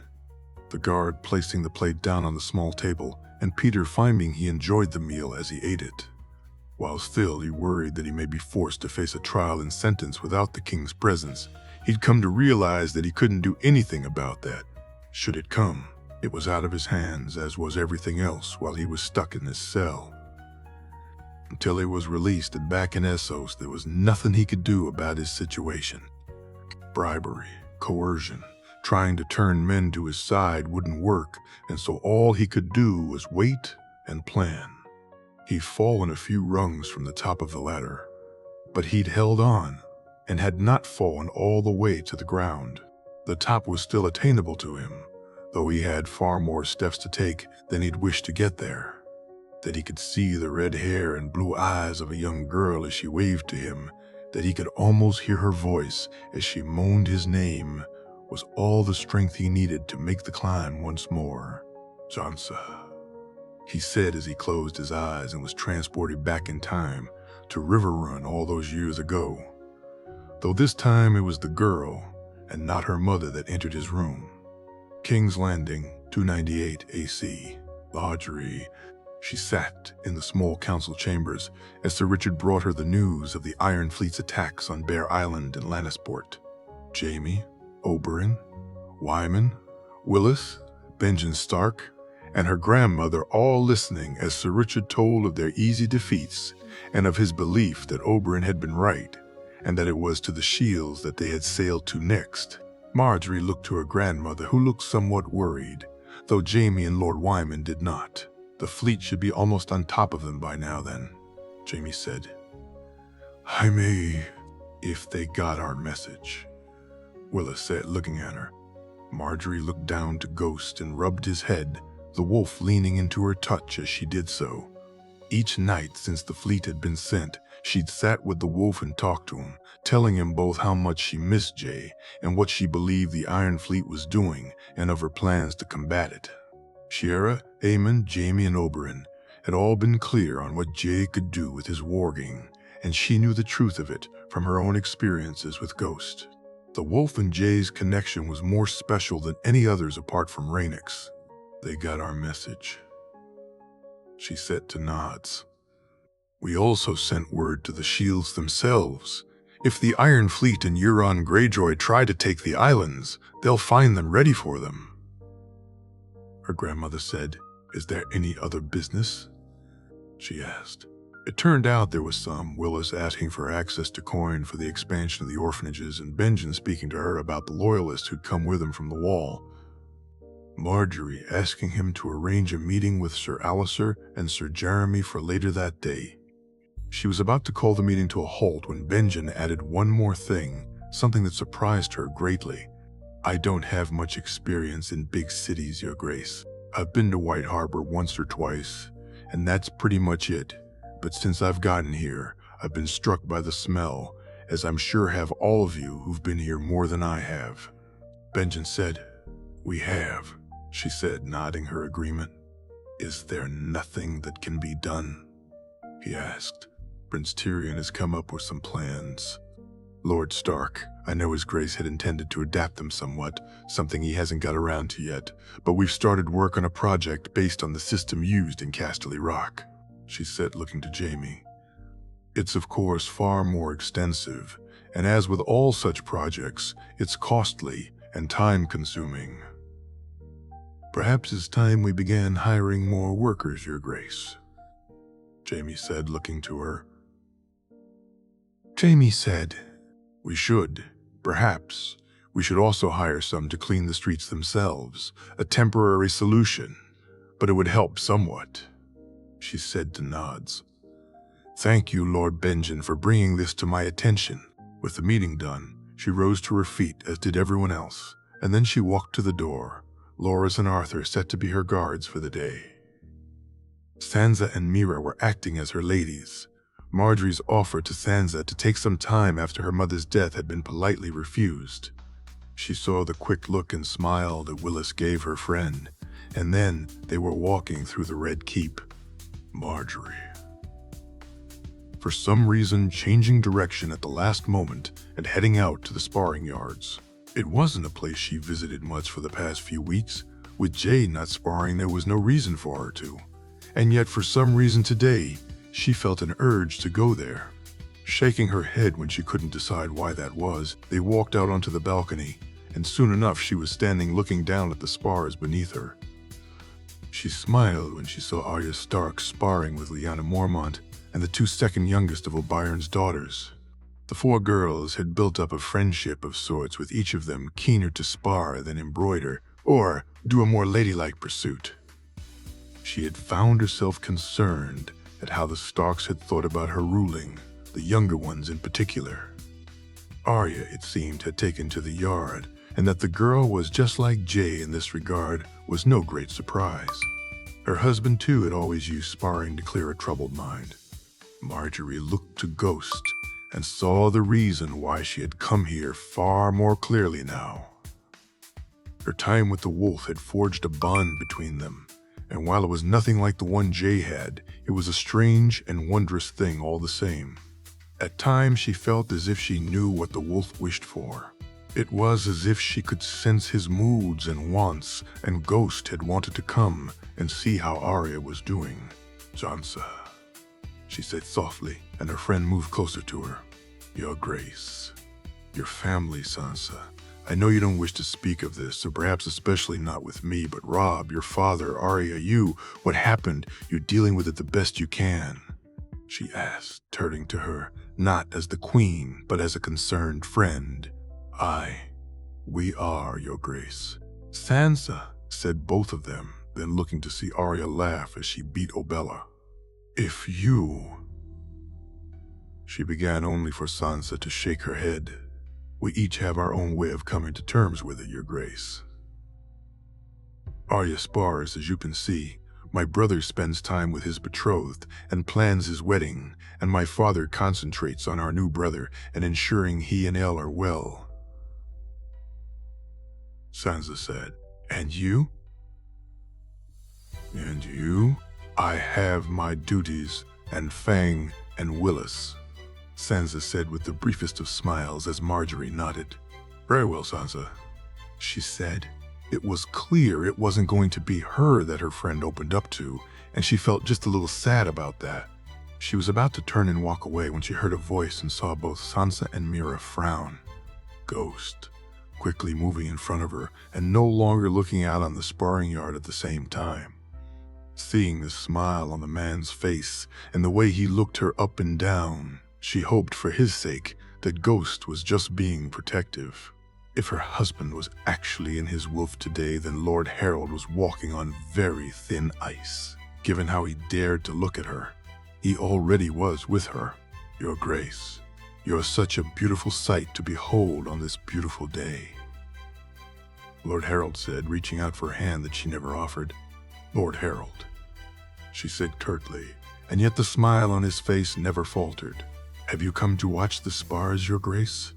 The guard placing the plate down on the small table, and Peter finding he enjoyed the meal as he ate it. While still he worried that he may be forced to face a trial and sentence without the king's presence, he'd come to realize that he couldn't do anything about that. Should it come, it was out of his hands, as was everything else while he was stuck in this cell. Until he was released and back in Essos, there was nothing he could do about his situation. Bribery, coercion, trying to turn men to his side wouldn't work, and so all he could do was wait and plan. He'd fallen a few rungs from the top of the ladder, but he'd held on and had not fallen all the way to the ground. The top was still attainable to him, though he had far more steps to take than he'd wished to get there. That he could see the red hair and blue eyes of a young girl as she waved to him, that he could almost hear her voice as she moaned his name, was all the strength he needed to make the climb once more. Sansa, he said as he closed his eyes and was transported back in time to River Run all those years ago. Though this time it was the girl and not her mother that entered his room. King's Landing, 298 AC. Marjorie. She sat in the small council chambers as Sir Richard brought her the news of the Iron Fleet's attacks on Bear Island and Lannisport. Jaime, Oberyn, Wyman, Willis, Benjen Stark, and her grandmother all listening as Sir Richard told of their easy defeats and of his belief that Oberyn had been right and that it was to the Shields that they had sailed to next. Marjorie looked to her grandmother, who looked somewhat worried, though Jaime and Lord Wyman did not. The fleet should be almost on top of them by now then, Jaime said. I may, if they got our message, Willis said, looking at her. Marjorie looked down to Ghost and rubbed his head, the wolf leaning into her touch as she did so. Each night since the fleet had been sent, she'd sat with the wolf and talked to him, telling him both how much she missed Jay and what she believed the Iron Fleet was doing and of her plans to combat it. Shiera, Aemon, Jaime, and Oberyn had all been clear on what Jay could do with his warging, and she knew the truth of it from her own experiences with Ghost. The wolf and Jay's connection was more special than any others apart from Rhaenys. They got our message, she said to Nods. We also sent word to the Shields themselves. If the Iron Fleet and Euron Greyjoy try to take the islands, they'll find them ready for them. Her grandmother said, Is there any other business? She asked. It turned out there was some, Willis asking for access to coin for the expansion of the orphanages and Benjen speaking to her about the loyalists who'd come with him from the Wall. Marjorie asking him to arrange a meeting with Sir Alliser and Sir Jeremy for later that day. She was about to call the meeting to a halt when Benjen added one more thing, something that surprised her greatly. I don't have much experience in big cities, Your Grace. I've been to White Harbor once or twice, and that's pretty much it. But since I've gotten here, I've been struck by the smell, as I'm sure have all of you who've been here more than I have. Benjen said, We have, she said, nodding her agreement. Is there nothing that can be done? He asked. Prince Tyrion has come up with some plans. Lord Stark, I know His Grace had intended to adapt them somewhat, something he hasn't got around to yet, but we've started work on a project based on the system used in Casterly Rock, she said, looking to Jaime. It's of course far more extensive, and as with all such projects, it's costly and time-consuming. Perhaps it's time we began hiring more workers, Your Grace, Jaime said, looking to her. Jaime said, We should, perhaps. We should also hire some to clean the streets themselves, a temporary solution, but it would help somewhat, she said to Nods. Thank you, Lord Benjen, for bringing this to my attention. With the meeting done, she rose to her feet, as did everyone else, and then she walked to the door. Loras and Arthur set to be her guards for the day. Sansa and Mira were acting as her ladies. Marjorie's offer to Sansa to take some time after her mother's death had been politely refused. She saw the quick look and smile that Willis gave her friend, and then they were walking through the Red Keep. Marjorie, for some reason, changing direction at the last moment and heading out to the sparring yards. It wasn't a place she visited much for the past few weeks. With Jay not sparring, there was no reason for her to. And yet, for some reason today, she felt an urge to go there. Shaking her head when she couldn't decide why that was, they walked out onto the balcony, and soon enough she was standing looking down at the spars beneath her. She smiled when she saw Arya Stark sparring with Lyanna Mormont and the two second youngest of Oberyn's daughters. The four girls had built up a friendship of sorts, with each of them keener to spar than embroider or do a more ladylike pursuit. She had found herself concerned at how the Starks had thought about her ruling, the younger ones in particular. Arya, it seemed, had taken to the yard, and that the girl was just like Jay in this regard was no great surprise. Her husband, too, had always used sparring to clear a troubled mind. Marjorie looked to Ghost and saw the reason why she had come here far more clearly now. Her time with the wolf had forged a bond between them, and while it was nothing like the one Jay had, it was a strange and wondrous thing all the same. At times she felt as if she knew what the wolf wished for. It was as if she could sense his moods and wants, and Ghost had wanted to come and see how Arya was doing. Sansa, she said softly, and her friend moved closer to her. Your Grace, your family, Sansa. I know you don't wish to speak of this, or perhaps especially not with me, but Robb, your father, Arya, you, what happened? You're dealing with it the best you can, she asked, turning to her, not as the queen, but as a concerned friend. We are, Your Grace. Sansa, said both of them, then looking to see Arya laugh as she beat Obella. If you... She began only for Sansa to shake her head. We each have our own way of coming to terms with it, Your Grace. Arya spars, as you can see. My brother spends time with his betrothed and plans his wedding, and my father concentrates on our new brother and ensuring he and Elle are well. Sansa said, And you? And you? I have my duties, and Fang and Willis, Sansa said with the briefest of smiles as Marjorie nodded. Very well, Sansa, she said. It was clear it wasn't going to be her that her friend opened up to, and she felt just a little sad about that. She was about to turn and walk away when she heard a voice and saw both Sansa and Mira frown. Ghost, quickly moving in front of her and no longer looking out on the sparring yard at the same time. Seeing the smile on the man's face and the way he looked her up and down, she hoped for his sake that Ghost was just being protective. If her husband was actually in his wolf today, then Lord Harold was walking on very thin ice, given how he dared to look at her. He already was with her. Your Grace, you're such a beautiful sight to behold on this beautiful day, Lord Harold said, reaching out for a hand that she never offered. Lord Harold, she said curtly, and yet the smile on his face never faltered. Have you come to watch the spars, Your Grace?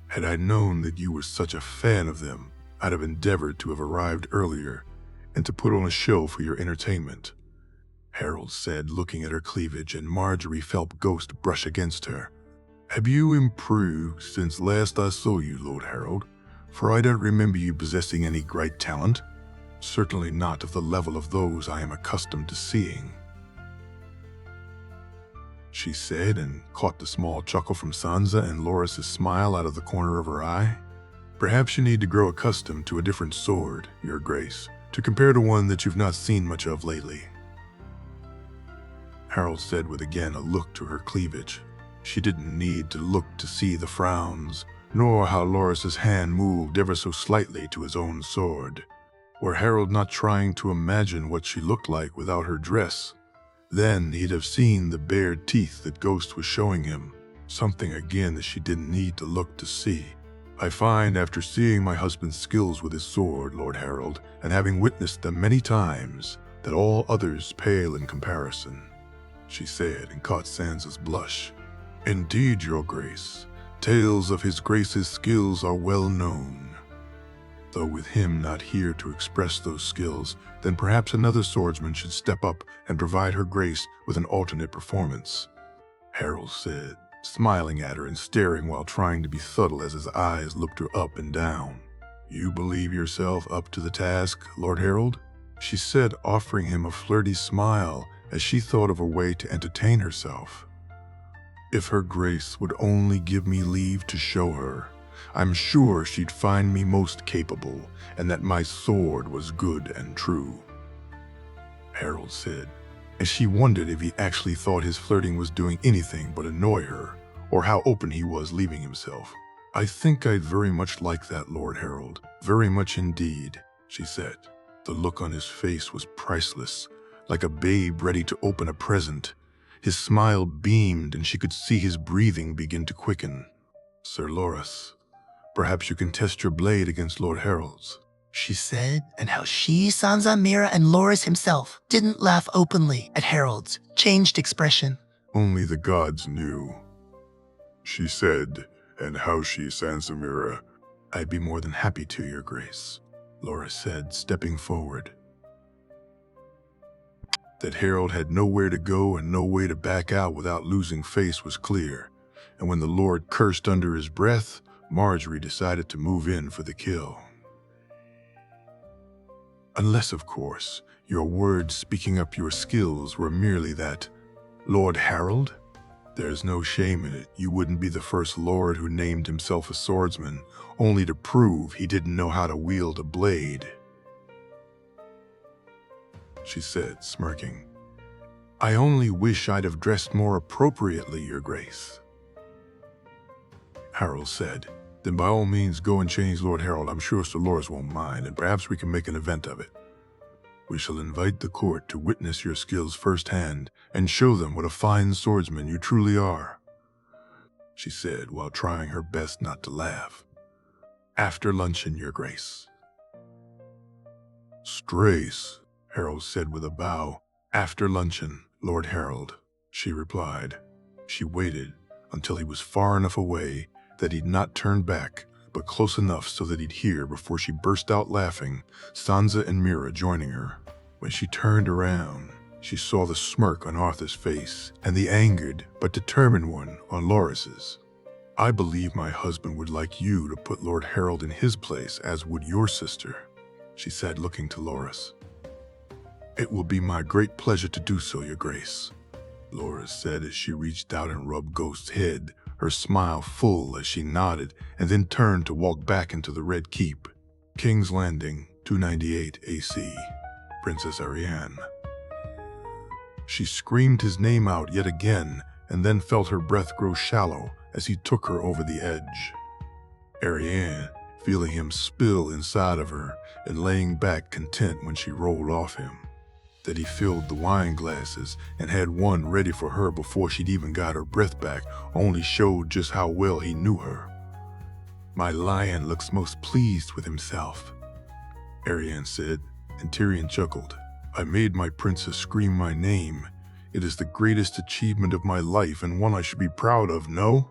Had I known that you were such a fan of them, I'd have endeavored to have arrived earlier and to put on a show for your entertainment, Harold said, looking at her cleavage, and Marjorie felt Ghost brush against her. Have you improved since last I saw you, Lord Harold? For I don't remember you possessing any great talent. Certainly not of the level of those I am accustomed to seeing, she said, and caught the small chuckle from Sansa and Loras' smile out of the corner of her eye. Perhaps you need to grow accustomed to a different sword, Your Grace, to compare to one that you've not seen much of lately, Harold said with again a look to her cleavage. She didn't need to look to see the frowns. nor how Loris's hand moved ever so slightly to his own sword. Were Harold not trying to imagine what she looked like without her dress, then he'd have seen the bared teeth that Ghost was showing him, something again that she didn't need to look to see. I find after seeing my husband's skills with his sword, Lord Harold, and having witnessed them many times, that all others pale in comparison, she said, and caught Sansa's blush. Indeed, your grace, tales of his grace's skills are well known. Though with him not here to express those skills, then perhaps another swordsman should step up and provide her grace with an alternate performance, Harold said, smiling at her and staring while trying to be subtle as his eyes looked her up and down. You believe yourself up to the task, Lord Harold? She said, offering him a flirty smile as she thought of a way to entertain herself. If her grace would only give me leave to show her, I'm sure she'd find me most capable, and that my sword was good and true, Harold said, and she wondered if he actually thought his flirting was doing anything but annoy her, or how open he was leaving himself. I think I'd very much like that, Lord Harold, very much indeed, she said. The look on his face was priceless, like a babe ready to open a present. His smile beamed, and she could see his breathing begin to quicken. Sir Loras, perhaps you can test your blade against Lord Harold's, she said, and how she, Sansa, Mira, and Loras himself didn't laugh openly at Harold's changed expression. Only the gods knew, she said, and how she, Sansa Mira. I'd be more than happy to, your grace, Loras said, stepping forward. That Harold had nowhere to go and no way to back out without losing face was clear, and when the Lord cursed under his breath, Marjorie decided to move in for the kill. Unless, of course, your words speaking up your skills were merely that, Lord Harold? There's no shame in it. You wouldn't be the first lord who named himself a swordsman, only to prove he didn't know how to wield a blade, she said, smirking. I only wish I'd have dressed more appropriately, your grace, Harold said. Then by all means go and change Lord Harold. I'm sure Sir Loras won't mind, and perhaps we can make an event of it. We shall invite the court to witness your skills firsthand and show them what a fine swordsman you truly are, she said while trying her best not to laugh. After luncheon, your grace. Strace, Harold said with a bow. After luncheon, Lord Harold, she replied. She waited until he was far enough away that he'd not turn back, but close enough so that he'd hear before she burst out laughing, Sansa and Mira joining her. When she turned around, she saw the smirk on Arthur's face and the angered but determined one on Loras's. I believe my husband would like you to put Lord Harold in his place, as would your sister, she said, looking to Loras. It will be my great pleasure to do so, your grace, Loras said as she reached out and rubbed Ghost's head, her smile full as she nodded and then turned to walk back into the Red Keep. King's Landing, 298 AC, Princess Arianne. She screamed his name out yet again and then felt her breath grow shallow as he took her over the edge. Arianne, feeling him spill inside of her and laying back content when she rolled off him. That he filled the wine glasses and had one ready for her before she'd even got her breath back only showed just how well he knew her. My lion looks most pleased with himself, Arianne said, and Tyrion chuckled. I made my princess scream my name. It is the greatest achievement of my life and one I should be proud of, no?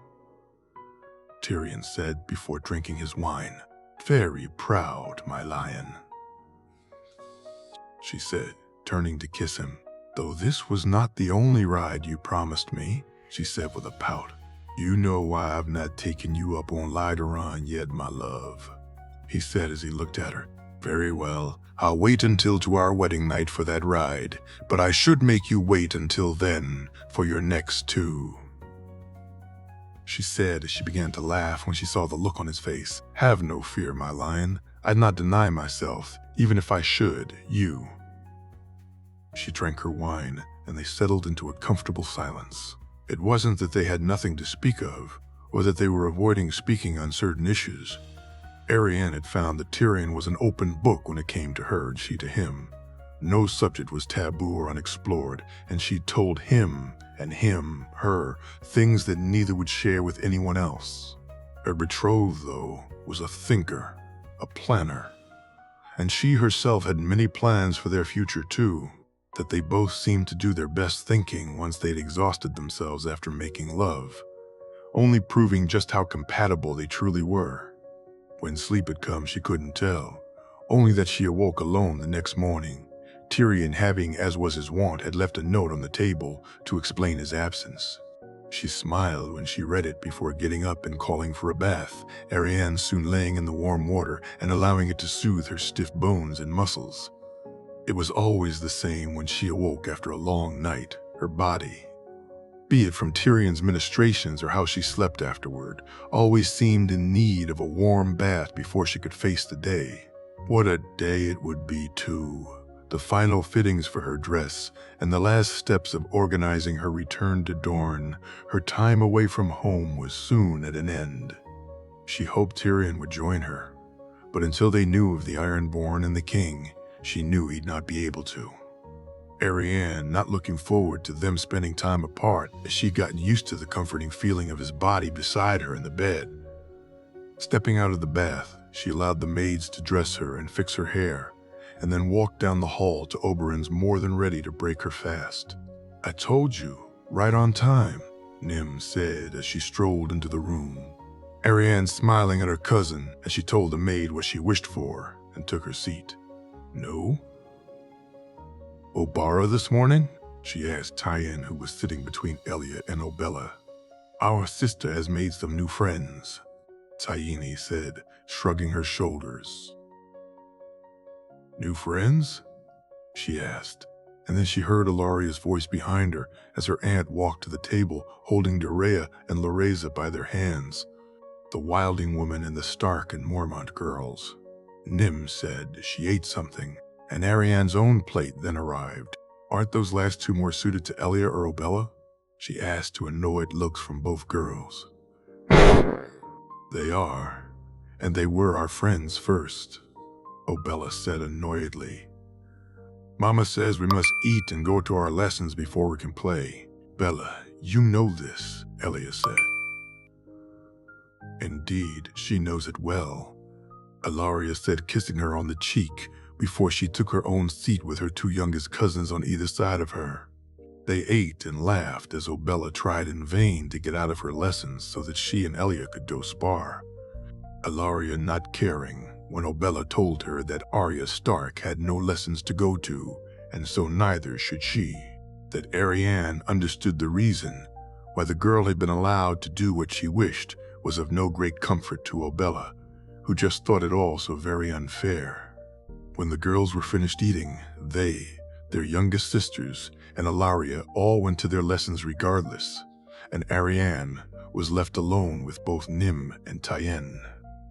Tyrion said before drinking his wine. Very proud, my lion, she said, turning to kiss him. Though this was not the only ride you promised me, she said with a pout. You know why I've not taken you up on Lyderon yet, my love, he said as he looked at her. Very well, I'll wait until to our wedding night for that ride, but I should make you wait until then for your next two, she said as she began to laugh when she saw the look on his face. Have no fear, my lion. I'd not deny myself, even if I should, you. She drank her wine, and they settled into a comfortable silence. It wasn't that they had nothing to speak of, or that they were avoiding speaking on certain issues. Arianne had found that Tyrion was an open book when it came to her and she to him. No subject was taboo or unexplored, and she told him and him, her, things that neither would share with anyone else. Her betrothed, though, was a thinker, a planner, and she herself had many plans for their future too, that they both seemed to do their best thinking once they'd exhausted themselves after making love, only proving just how compatible they truly were. When sleep had come, she couldn't tell, only that she awoke alone the next morning, Tyrion having, as was his wont, had left a note on the table to explain his absence. She smiled when she read it before getting up and calling for a bath, Arianne soon laying in the warm water and allowing it to soothe her stiff bones and muscles. It was always the same when she awoke after a long night, her body, be it from Tyrion's ministrations or how she slept afterward, always seemed in need of a warm bath before she could face the day. What a day it would be, too. The final fittings for her dress, and the last steps of organizing her return to Dorne. Her time away from home was soon at an end. She hoped Tyrion would join her, but until they knew of the Ironborn and the King, she knew he'd not be able to. Arianne not looking forward to them spending time apart, as she'd gotten used to the comforting feeling of his body beside her in the bed. Stepping out of the bath, she allowed the maids to dress her and fix her hair, and then walked down the hall to Oberyn's more than ready to break her fast. "I told you, right on time," Nym said as she strolled into the room. Arianne smiling at her cousin as she told the maid what she wished for and took her seat. "No? Obara this morning?" she asked Tyen, who was sitting between Elia and Obella. "Our sister has made some new friends," Tyene said, shrugging her shoulders. "New friends?" she asked, and then she heard Ilaria's voice behind her as her aunt walked to the table, holding Dorea and Loreza by their hands. "The Wilding woman and the Stark and Mormont girls." Nym said she ate something, and Arianne's own plate then arrived. "Aren't those last two more suited to Elia or Obella?" she asked to annoyed looks from both girls. "They are, and they were our friends first," Obella said annoyedly. "Mama says we must eat and go to our lessons before we can play." "Bella, you know this," Elia said. "Indeed, she knows it well," Ilaria said, kissing her on the cheek before she took her own seat with her two youngest cousins on either side of her. They ate and laughed as Obella tried in vain to get out of her lessons so that she and Elia could go spar, Ilaria not caring when Obella told her that Arya Stark had no lessons to go to, and so neither should she. That Arianne understood the reason why the girl had been allowed to do what she wished was of no great comfort to Obella, who just thought it all so very unfair. When the girls were finished eating, they, their youngest sisters, and Ilaria all went to their lessons regardless, and Arianne was left alone with both Nym and Tyen.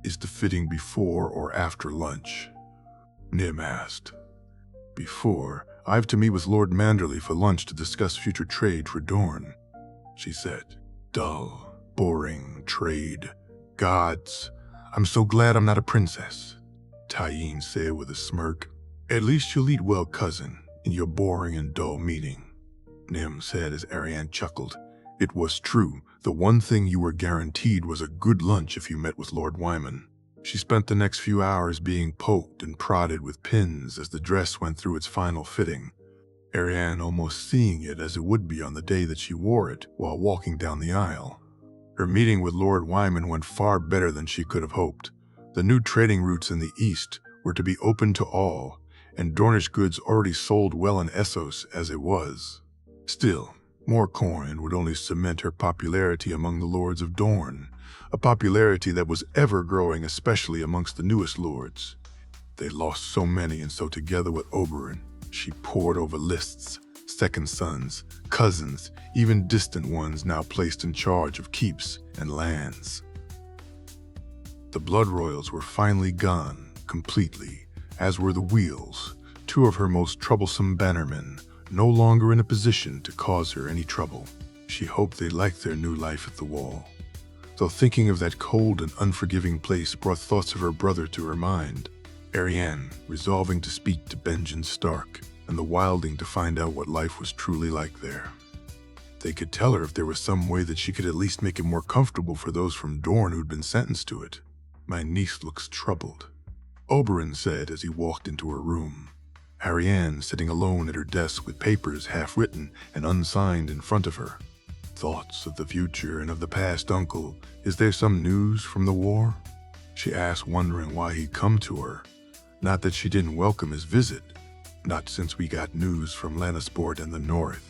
"Is the fitting before or after lunch?" Nym asked. "Before. I've to meet with Lord Manderley for lunch to discuss future trade for Dorne," she said. "Dull, boring trade. Gods, I'm so glad I'm not a princess," Tyene said with a smirk. "At least you'll eat well, cousin, in your boring and dull meeting," Nym said as Arianne chuckled. It was true. The one thing you were guaranteed was a good lunch if you met with Lord Wyman. She spent the next few hours being poked and prodded with pins as the dress went through its final fitting, Arianne almost seeing it as it would be on the day that she wore it while walking down the aisle. Her meeting with Lord Wyman went far better than she could have hoped. The new trading routes in the east were to be open to all, and Dornish goods already sold well in Essos as it was. Still, more coin would only cement her popularity among the lords of Dorne, a popularity that was ever growing, especially amongst the newest lords. They lost so many, and so together with Oberyn, she pored over lists, second sons, cousins, even distant ones now placed in charge of keeps and lands. The blood royals were finally gone, completely, as were the wheels, two of her most troublesome bannermen, no longer in a position to cause her any trouble. She hoped they liked their new life at the wall. Though thinking of that cold and unforgiving place brought thoughts of her brother to her mind, Arianne, resolving to speak to Benjen Stark and the Wilding to find out what life was truly like there. They could tell her if there was some way that she could at least make it more comfortable for those from Dorne who'd been sentenced to it. "My niece looks troubled," Oberyn said as he walked into her room. Arianne sitting alone at her desk with papers half-written and unsigned in front of her. "Thoughts of the future and of the past, Uncle. Is there some news from the war?" she asked, wondering why he'd come to her. Not that she didn't welcome his visit. Not since we got news from Lannisport and the North,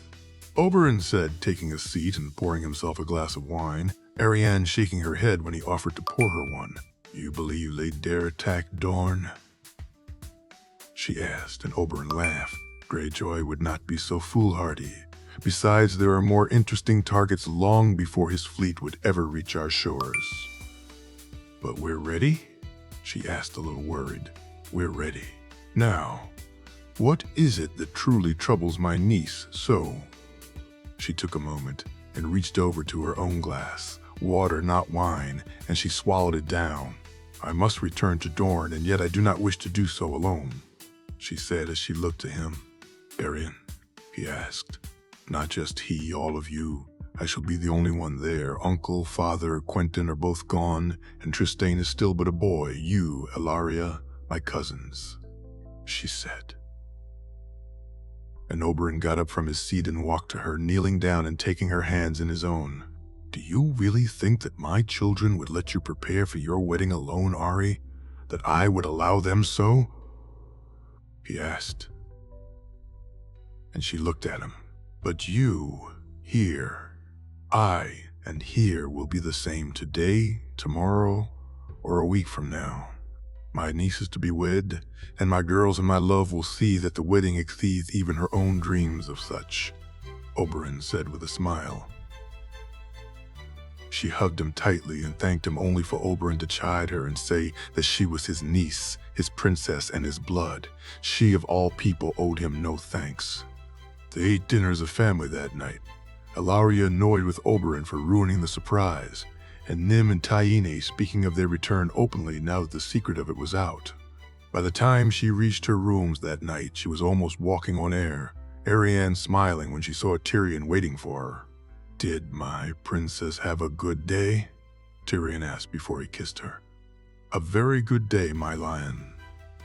Oberyn said, taking a seat and pouring himself a glass of wine, Arianne shaking her head when he offered to pour her one. "You believe they'd dare attack Dorne?" she asked, and Oberyn laughed. Greyjoy would not be so foolhardy. Besides, there are more interesting targets long before his fleet would ever reach our shores. "But we're ready?" she asked, a little worried. "We're ready. Now, what is it that truly troubles my niece so?" She took a moment and reached over to her own glass, water, not wine, and she swallowed it down. "I must return to Dorne, and yet I do not wish to do so alone," she said as she looked to him. "Arianne?" he asked. "Not just he, all of you. I shall be the only one there. Uncle, father, Quentyn are both gone, and Trystane is still but a boy. You, Ellaria, my cousins," she said. And Oberyn got up from his seat and walked to her, kneeling down and taking her hands in his own. "Do you really think that my children would let you prepare for your wedding alone, Ari? That I would allow them so?" he asked. And she looked at him. "But you, here, I, and here will be the same today, tomorrow, or a week from now. My niece is to be wed, and my girls and my love will see that the wedding exceeds even her own dreams of such," Oberyn said with a smile. She hugged him tightly and thanked him only for Oberyn to chide her and say that she was his niece, his princess, and his blood. She of all people owed him no thanks. They ate dinner as a family that night, Ellaria annoyed with Oberyn for ruining the surprise, and Nym and Tyene speaking of their return openly now that the secret of it was out. By the time she reached her rooms that night, she was almost walking on air, Arianne smiling when she saw Tyrion waiting for her. "Did my princess have a good day?" Tyrion asked before he kissed her. "A very good day, my lion,"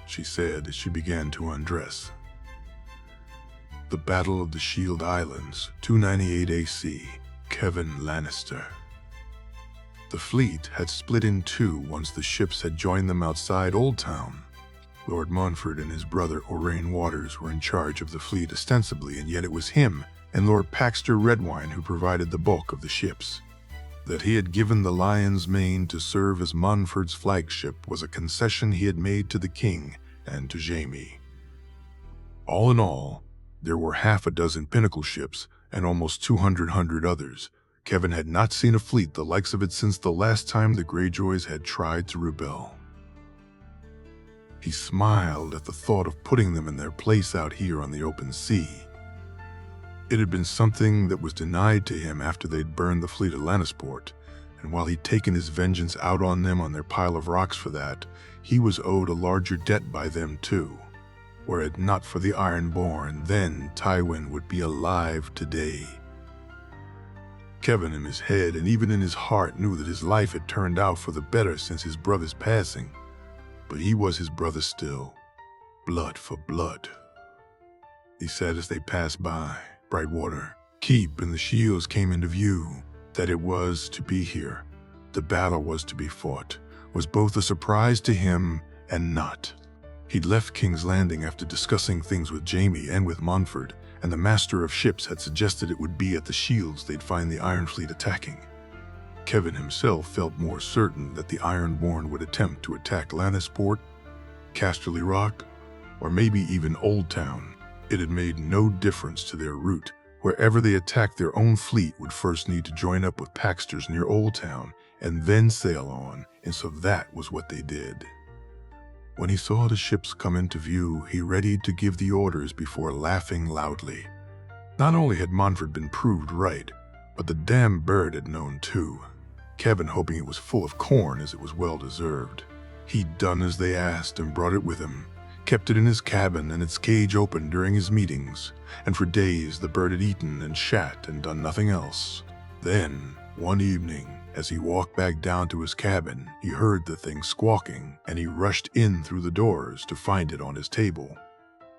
she said as she began to undress. The Battle of the Shield Islands, 298 AC, Kevin Lannister. The fleet had split in two once the ships had joined them outside Old Town. Lord Montfort and his brother Orain Waters were in charge of the fleet ostensibly, and yet it was him and Lord Paxter Redwine who provided the bulk of the ships. That he had given the Lion's Mane to serve as Montfort's flagship was a concession he had made to the king and to Jaime. All in all, there were half a dozen pinnacle ships and almost 200 others. Kevin had not seen a fleet the likes of it since the last time the Greyjoys had tried to rebel. He smiled at the thought of putting them in their place out here on the open sea. It had been something that was denied to him after they'd burned the fleet at Lannisport, and while he'd taken his vengeance out on them on their pile of rocks for that, he was owed a larger debt by them too. Were it not for the Ironborn, then Tywin would be alive today. Kevin in his head and even in his heart knew that his life had turned out for the better since his brother's passing, but he was his brother still. Blood for blood. He said as they passed by Brightwater Keep and the shields came into view, that it was to be here. The battle was to be fought, was both a surprise to him and not. He'd left King's Landing after discussing things with Jaime and with Montfort, and the Master of Ships had suggested it would be at the shields they'd find the Iron Fleet attacking. Kevin himself felt more certain that the Ironborn would attempt to attack Lannisport, Casterly Rock, or maybe even Old Town. It had made no difference to their route. Wherever they attacked, their own fleet would first need to join up with Paxter's near Old Town and then sail on, and so that was what they did. When he saw the ships come into view, he readied to give the orders before laughing loudly. Not only had Montfort been proved right, but the damn bird had known too. Kevin hoping it was full of corn as it was well-deserved. He'd done as they asked and brought it with him, kept it in his cabin and its cage open during his meetings, and for days the bird had eaten and shat and done nothing else. Then, one evening, as he walked back down to his cabin, he heard the thing squawking, and he rushed in through the doors to find it on his table.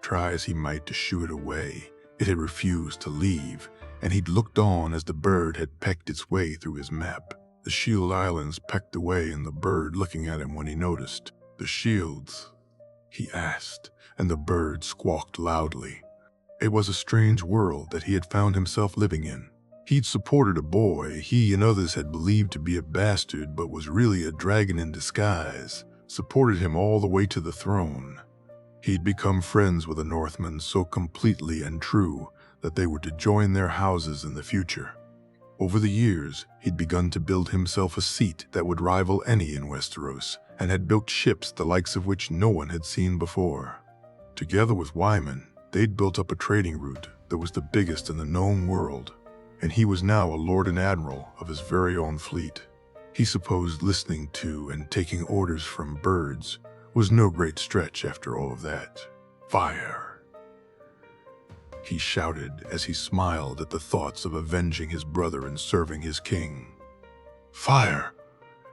Try as he might to shoo it away, it had refused to leave, and he'd looked on as the bird had pecked its way through his map. The shield islands pecked away, and the bird looking at him when he noticed. "The shields?" he asked, and the bird squawked loudly. It was a strange world that he had found himself living in. He'd supported a boy he and others had believed to be a bastard but was really a dragon in disguise, supported him all the way to the throne. He'd become friends with the Northmen so completely and true that they were to join their houses in the future. Over the years, he'd begun to build himself a seat that would rival any in Westeros, and had built ships the likes of which no one had seen before. Together with Wyman, they'd built up a trading route that was the biggest in the known world, and he was now a lord and admiral of his very own fleet. He supposed listening to and taking orders from birds was no great stretch after all of that. "Fire!" he shouted as he smiled at the thoughts of avenging his brother and serving his king. "Fire!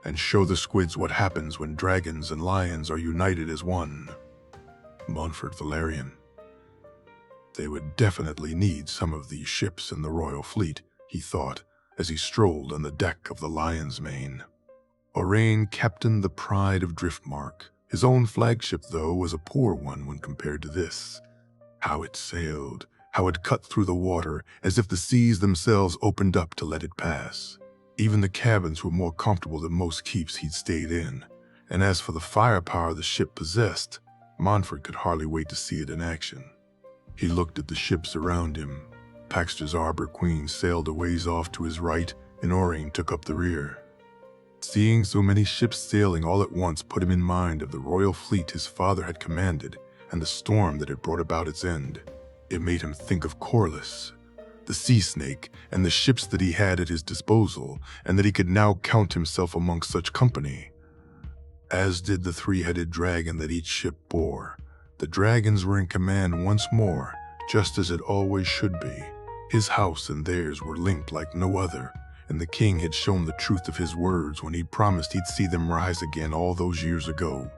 And show the squids what happens when dragons and lions are united as one." Montfort Valerian. They would definitely need some of these ships in the royal fleet, he thought, as he strolled on the deck of the Lion's Mane. Aurane captained the Pride of Driftmark. His own flagship, though, was a poor one when compared to this. How it sailed, how it cut through the water, as if the seas themselves opened up to let it pass. Even the cabins were more comfortable than most keeps he'd stayed in, and as for the firepower the ship possessed, Montfort could hardly wait to see it in action. He looked at the ships around him. Paxter's Arbor Queen sailed a ways off to his right, and Aurane took up the rear. Seeing so many ships sailing all at once put him in mind of the royal fleet his father had commanded and the storm that had brought about its end. It made him think of Corlys, the sea snake, and the ships that he had at his disposal, and that he could now count himself amongst such company. As did the three-headed dragon that each ship bore. The dragons were in command once more, just as it always should be. His house and theirs were linked like no other, and the king had shown the truth of his words when he'd promised he'd see them rise again all those years ago.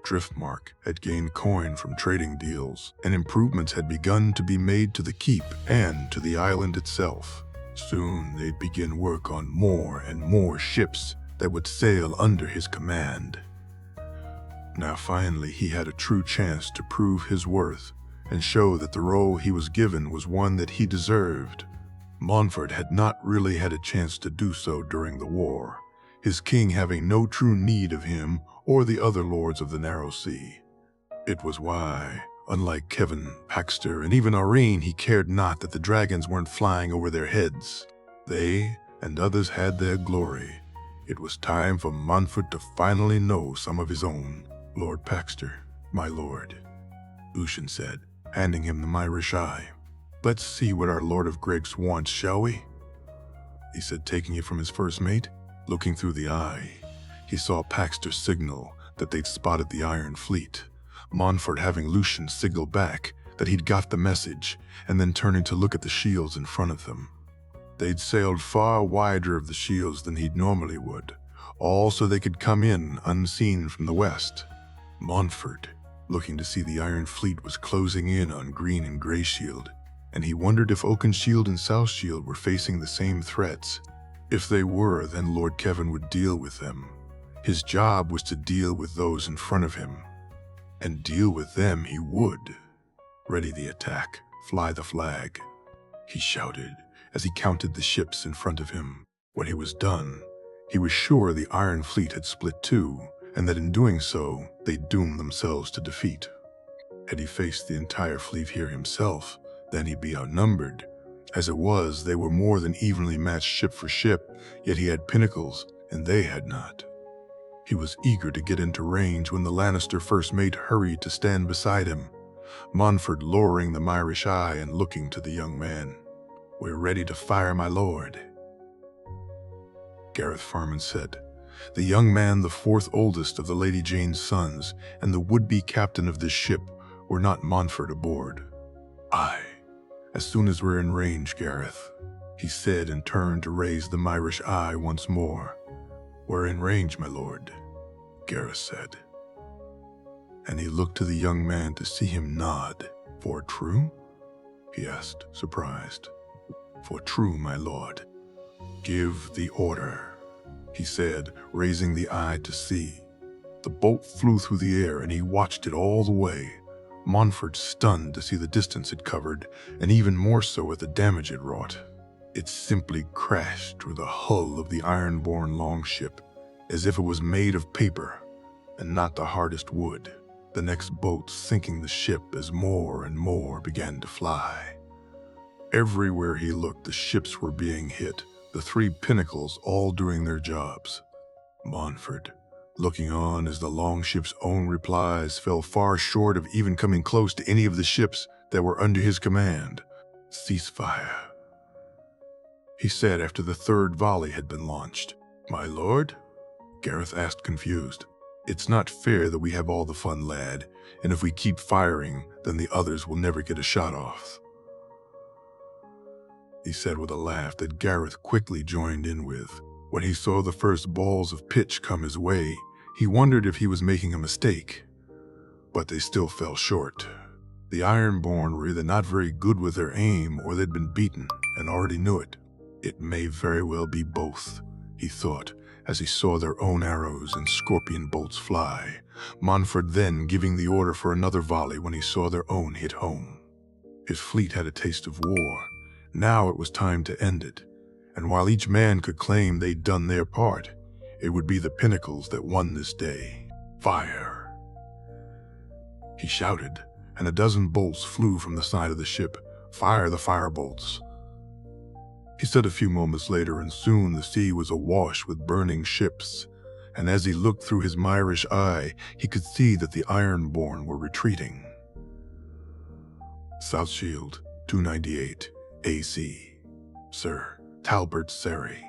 Driftmark had gained coin from trading deals, and improvements had begun to be made to the keep and to the island itself. Soon they'd begin work on more and more ships that would sail under his command. Now finally he had a true chance to prove his worth and show that the role he was given was one that he deserved. Montfort had not really had a chance to do so during the war, his king having no true need of him or the other lords of the Narrow Sea. It was why, unlike Kevin, Paxter, and even Aurane, he cared not that the dragons weren't flying over their heads. They and others had their glory. It was time for Montfort to finally know some of his own. "Lord Paxter, my lord," Lucien said, handing him the Myrish eye. "Let's see what our Lord of Greggs wants, shall we?" he said, taking it from his first mate. Looking through the eye, he saw Paxter signal that they'd spotted the Iron Fleet, Montfort having Lucien signal back that he'd got the message, and then turning to look at the shields in front of them. They'd sailed far wider of the shields than he'd normally would, all so they could come in unseen from the west. Montfort, looking to see the Iron Fleet, was closing in on Green and Grey Shield, and he wondered if Oakenshield and South Shield were facing the same threats. If they were, then Lord Kevin would deal with them. His job was to deal with those in front of him. And deal with them he would. "Ready the attack, fly the flag," he shouted as he counted the ships in front of him. When he was done, he was sure the Iron Fleet had split too, and that in doing so, they'd doom themselves to defeat. Had he faced the entire fleet here himself, then he'd be outnumbered. As it was, they were more than evenly matched ship for ship, yet he had pinnacles, and they had not. He was eager to get into range when the Lannister first mate hurried to stand beside him, Montfort lowering the Myrish eye and looking to the young man. "We're ready to fire, my lord." Gareth Farman said. The young man, the fourth oldest of the Lady Jane's sons, and the would-be captain of this ship, were not Montfort aboard. Aye, as soon as we're in range, Gareth, he said and turned to raise the Myrish eye once more. We're in range, my lord, Gareth said. And he looked to the young man to see him nod. For true? He asked, surprised. For true, my lord. Give the order, he said, raising the eye to see. The bolt flew through the air and he watched it all the way. Montfort stunned to see the distance it covered, and even more so at the damage it wrought. It simply crashed through the hull of the iron-borne longship, as if it was made of paper, and not the hardest wood, the next boat sinking the ship as more and more began to fly. Everywhere he looked, the ships were being hit, the three pinnacles all doing their jobs. Montfort, looking on as the longship's own replies fell far short of even coming close to any of the ships that were under his command. Cease fire, he said after the third volley had been launched. My lord? Gareth asked, confused. It's not fair that we have all the fun, lad, and if we keep firing, then the others will never get a shot off, he said with a laugh that Gareth quickly joined in with. When he saw the first balls of pitch come his way, he wondered if he was making a mistake. But they still fell short. The Ironborn were either not very good with their aim or they'd been beaten and already knew it. It may very well be both, he thought, as he saw their own arrows and scorpion bolts fly, Montfort then giving the order for another volley when he saw their own hit home. His fleet had a taste of war. Now it was time to end it, and while each man could claim they'd done their part, it would be the pinnacles that won this day. Fire! He shouted, and a dozen bolts flew from the side of the ship. Fire the firebolts! He said a few moments later, and soon the sea was awash with burning ships, and as he looked through his Myrish eye, he could see that the Ironborn were retreating. South Shield, 298, AC. Sir Talbot Seri.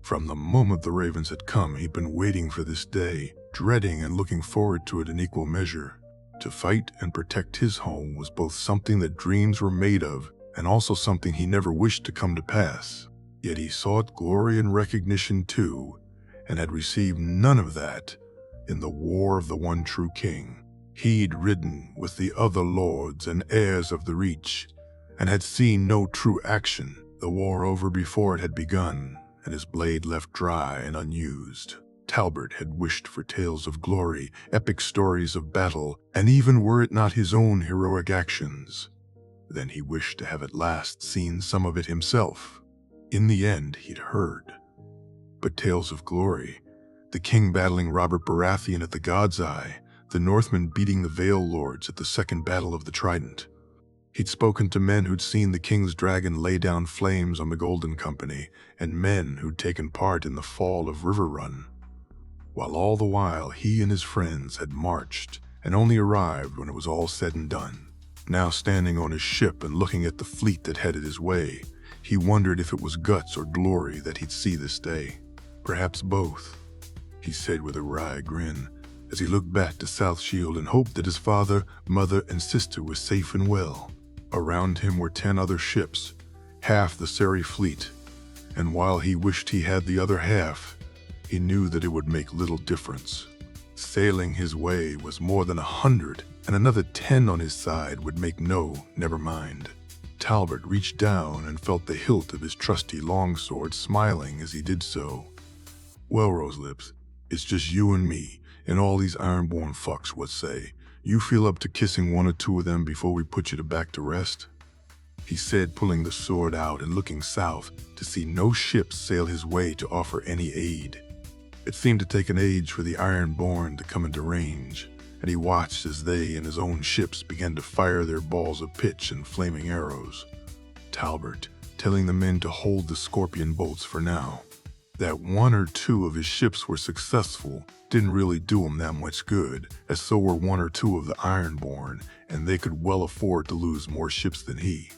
From the moment the Ravens had come, he'd been waiting for this day, dreading and looking forward to it in equal measure. To fight and protect his home was both something that dreams were made of and also something he never wished to come to pass. Yet he sought glory and recognition too, and had received none of that in the war of the one true king. He'd ridden with the other lords and heirs of the Reach, and had seen no true action, the war over before it had begun, and his blade left dry and unused. Talbot had wished for tales of glory, epic stories of battle, and even were it not his own heroic actions, then he wished to have at last seen some of it himself. In the end, he'd heard. But tales of glory, the king battling Robert Baratheon at the God's Eye, the Northmen beating the Vale Lords at the Second Battle of the Trident. He'd spoken to men who'd seen the king's dragon lay down flames on the Golden Company, and men who'd taken part in the fall of River Run. While all the while he and his friends had marched and only arrived when it was all said and done. Now standing on his ship and looking at the fleet that headed his way, he wondered if it was guts or glory that he'd see this day. Perhaps both, he said with a wry grin, as he looked back to South Shield and hoped that his father, mother, and sister were safe and well. Around him were 10 other ships, half the Seri fleet, and while he wished he had the other half, he knew that it would make little difference. Sailing his way was more than 100, and another 10 on his side would make never mind. Talbot reached down and felt the hilt of his trusty longsword smiling as he did so. Well, Roselips, it's just you and me, and all these Ironborn fucks, what say? You feel up to kissing one or two of them before we put you back to rest? He said, pulling the sword out and looking south to see no ships sail his way to offer any aid. It seemed to take an age for the Ironborn to come into range, and he watched as they and his own ships began to fire their balls of pitch and flaming arrows. Talbot telling the men to hold the scorpion bolts for now. That 1 or 2 of his ships were successful didn't really do him that much good, as so were 1 or 2 of the Ironborn, and they could well afford to lose more ships than he.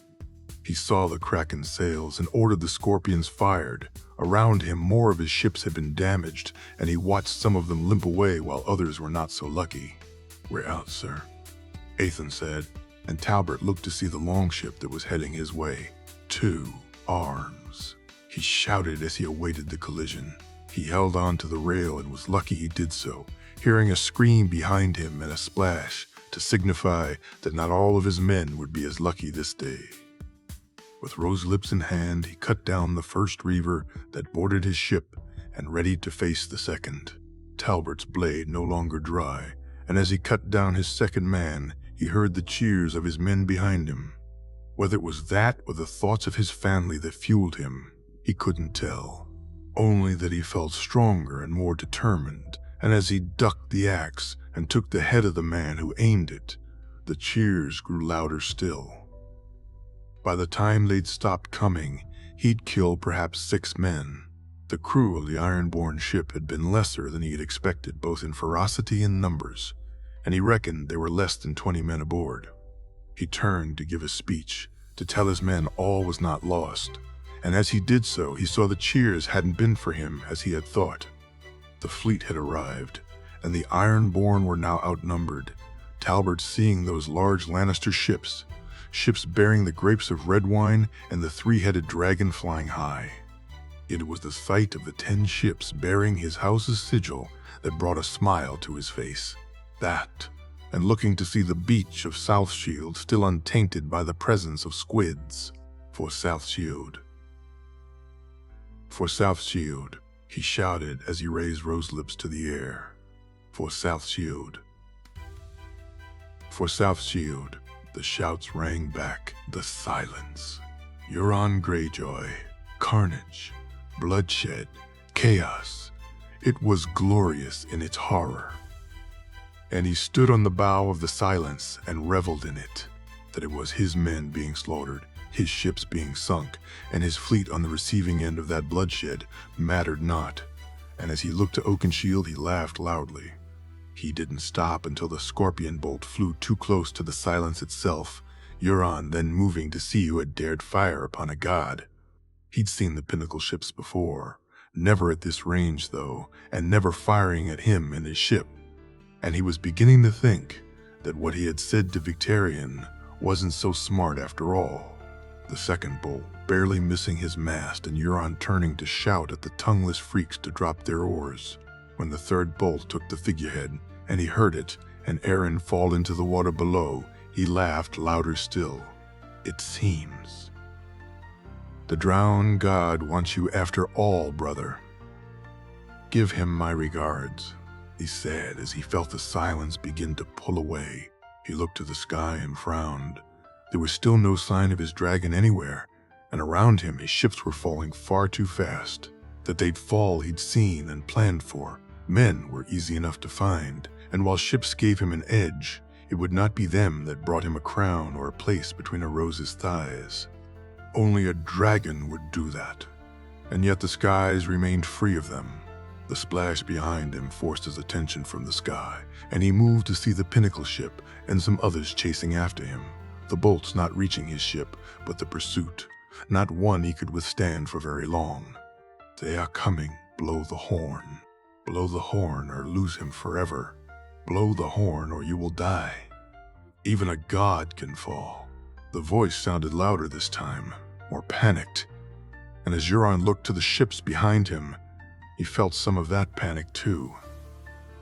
He saw the Kraken's sails and ordered the Scorpions fired. Around him, more of his ships had been damaged, and he watched some of them limp away while others were not so lucky. "We're out, sir," Ethan said, and Talbot looked to see the longship that was heading his way. "Two arms," he shouted as he awaited the collision. He held on to the rail and was lucky he did so, hearing a scream behind him and a splash to signify that not all of his men would be as lucky this day. With rose lips in hand, he cut down the first reaver that boarded his ship and readied to face the second. Talbot's blade no longer dry, and as he cut down his second man, he heard the cheers of his men behind him. Whether it was that or the thoughts of his family that fueled him, he couldn't tell. Only that he felt stronger and more determined, and as he ducked the axe and took the head of the man who aimed it, the cheers grew louder still. By the time they'd stopped coming, he'd killed perhaps 6 men. The crew of the Ironborn ship had been lesser than he had expected, both in ferocity and numbers, and he reckoned there were less than 20 men aboard. He turned to give a speech, to tell his men all was not lost, and as he did so, he saw the cheers hadn't been for him as he had thought. The fleet had arrived, and the Ironborn were now outnumbered. Talbot seeing those large Lannister ships bearing the grapes of red wine and the 3-headed dragon flying high. It was the sight of the 10 ships bearing his house's sigil that brought a smile to his face. That, and looking to see the beach of Southshield still untainted by the presence of squids. For Southshield, he shouted as he raised rose lips to the air. For Southshield. The shouts rang back, the silence. Euron Greyjoy, carnage, bloodshed, chaos. It was glorious in its horror. And he stood on the bow of the silence and reveled in it, that it was his men being slaughtered, his ships being sunk, and his fleet on the receiving end of that bloodshed mattered not. And as he looked to Oakenshield, he laughed loudly. He didn't stop until the scorpion bolt flew too close to the silence itself, Euron then moving to see who had dared fire upon a god. He'd seen the Pinnacle ships before, never at this range though, and never firing at him and his ship. And he was beginning to think that what he had said to Victarion wasn't so smart after all. The second bolt barely missing his mast and Euron turning to shout at the tongueless freaks to drop their oars. When the third bolt took the figurehead, and he heard it, and Aaron fall into the water below, he laughed louder still. It seems. The drowned god wants you after all, brother. Give him my regards, he said as he felt the silence begin to pull away. He looked to the sky and frowned. There was still no sign of his dragon anywhere, and around him his ships were falling far too fast. That they'd fall he'd seen and planned for. Men were easy enough to find, and while ships gave him an edge, it would not be them that brought him a crown or a place between a rose's thighs. Only a dragon would do that, and yet the skies remained free of them. The splash behind him forced his attention from the sky, and he moved to see the Pinnacle ship and some others chasing after him. The bolts not reaching his ship, but the pursuit, not one he could withstand for very long. They are coming, blow the horn. Blow the horn or lose him forever. Blow the horn or you will die. Even a god can fall. The voice sounded louder this time, more panicked. And as Euron looked to the ships behind him, he felt some of that panic too.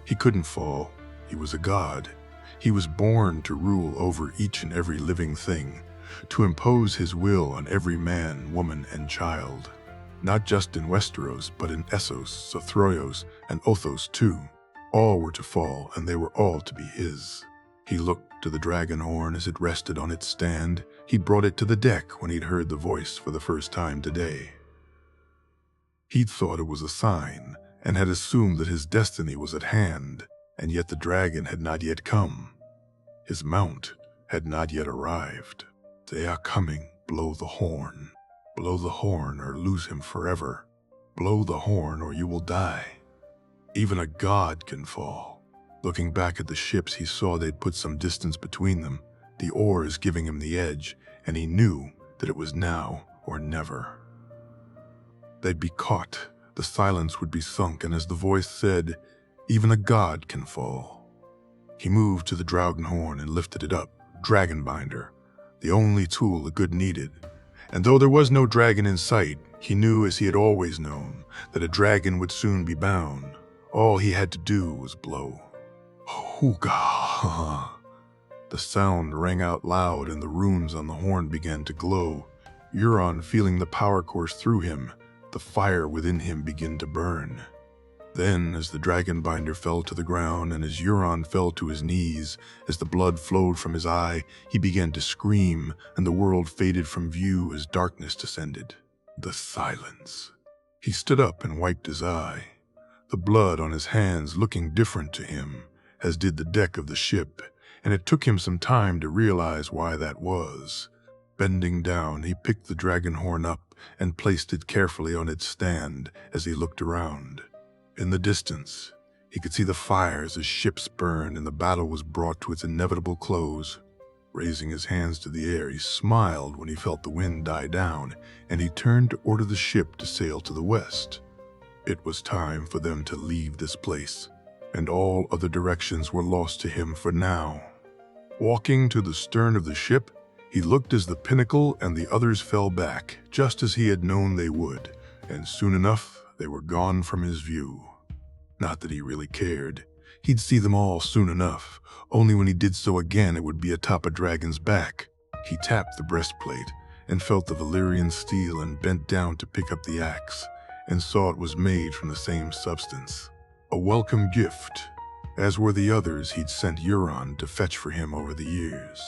He couldn't fall. He was a god. He was born to rule over each and every living thing, to impose his will on every man, woman, and child. Not just in Westeros, but in Essos, Sothroios, and Othos too. All were to fall, and they were all to be his. He looked to the dragon horn as it rested on its stand. He brought it to the deck when he'd heard the voice for the first time today. He'd thought it was a sign, and had assumed that his destiny was at hand, and yet the dragon had not yet come. His mount had not yet arrived. They are coming, blow the horn. Blow the horn or lose him forever. Blow the horn or you will die. Even a god can fall. Looking back at the ships, he saw they'd put some distance between them, the oars giving him the edge, and he knew that it was now or never. They'd be caught, the silence would be sunk, and as the voice said, even a god can fall. He moved to the Draugen horn and lifted it up, Dragonbinder, the only tool the good needed. And though there was no dragon in sight, he knew, as he had always known, that a dragon would soon be bound. All he had to do was blow. Hooga! The sound rang out loud, and the runes on the horn began to glow. Euron, feeling the power course through him, the fire within him began to burn. Then, as the Dragonbinder fell to the ground, and as Euron fell to his knees, as the blood flowed from his eye, he began to scream, and the world faded from view as darkness descended. The silence. He stood up and wiped his eye, the blood on his hands looking different to him, as did the deck of the ship, and it took him some time to realize why that was. Bending down, he picked the dragon horn up and placed it carefully on its stand as he looked around. In the distance, he could see the fires as ships burned and the battle was brought to its inevitable close. Raising his hands to the air, he smiled when he felt the wind die down, and he turned to order the ship to sail to the west. It was time for them to leave this place, and all other directions were lost to him for now. Walking to the stern of the ship, he looked as the pinnacle and the others fell back, just as he had known they would, and soon enough they were gone from his view. Not that he really cared. He'd see them all soon enough. Only when he did so again it would be atop a dragon's back. He tapped the breastplate and felt the Valyrian steel and bent down to pick up the axe, and saw it was made from the same substance. A welcome gift, as were the others he'd sent Euron to fetch for him over the years.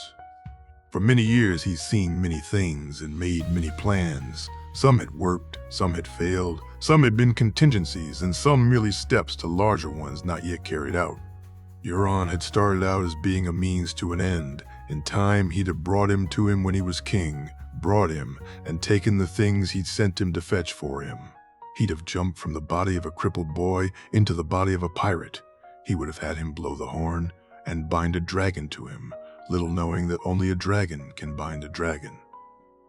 For many years he'd seen many things and made many plans. Some had worked, some had failed, some had been contingencies, and some merely steps to larger ones not yet carried out. Euron had started out as being a means to an end. In time he'd have brought him to him when he was king, brought him, and taken the things he'd sent him to fetch for him. He'd have jumped from the body of a crippled boy into the body of a pirate. He would have had him blow the horn and bind a dragon to him, little knowing that only a dragon can bind a dragon.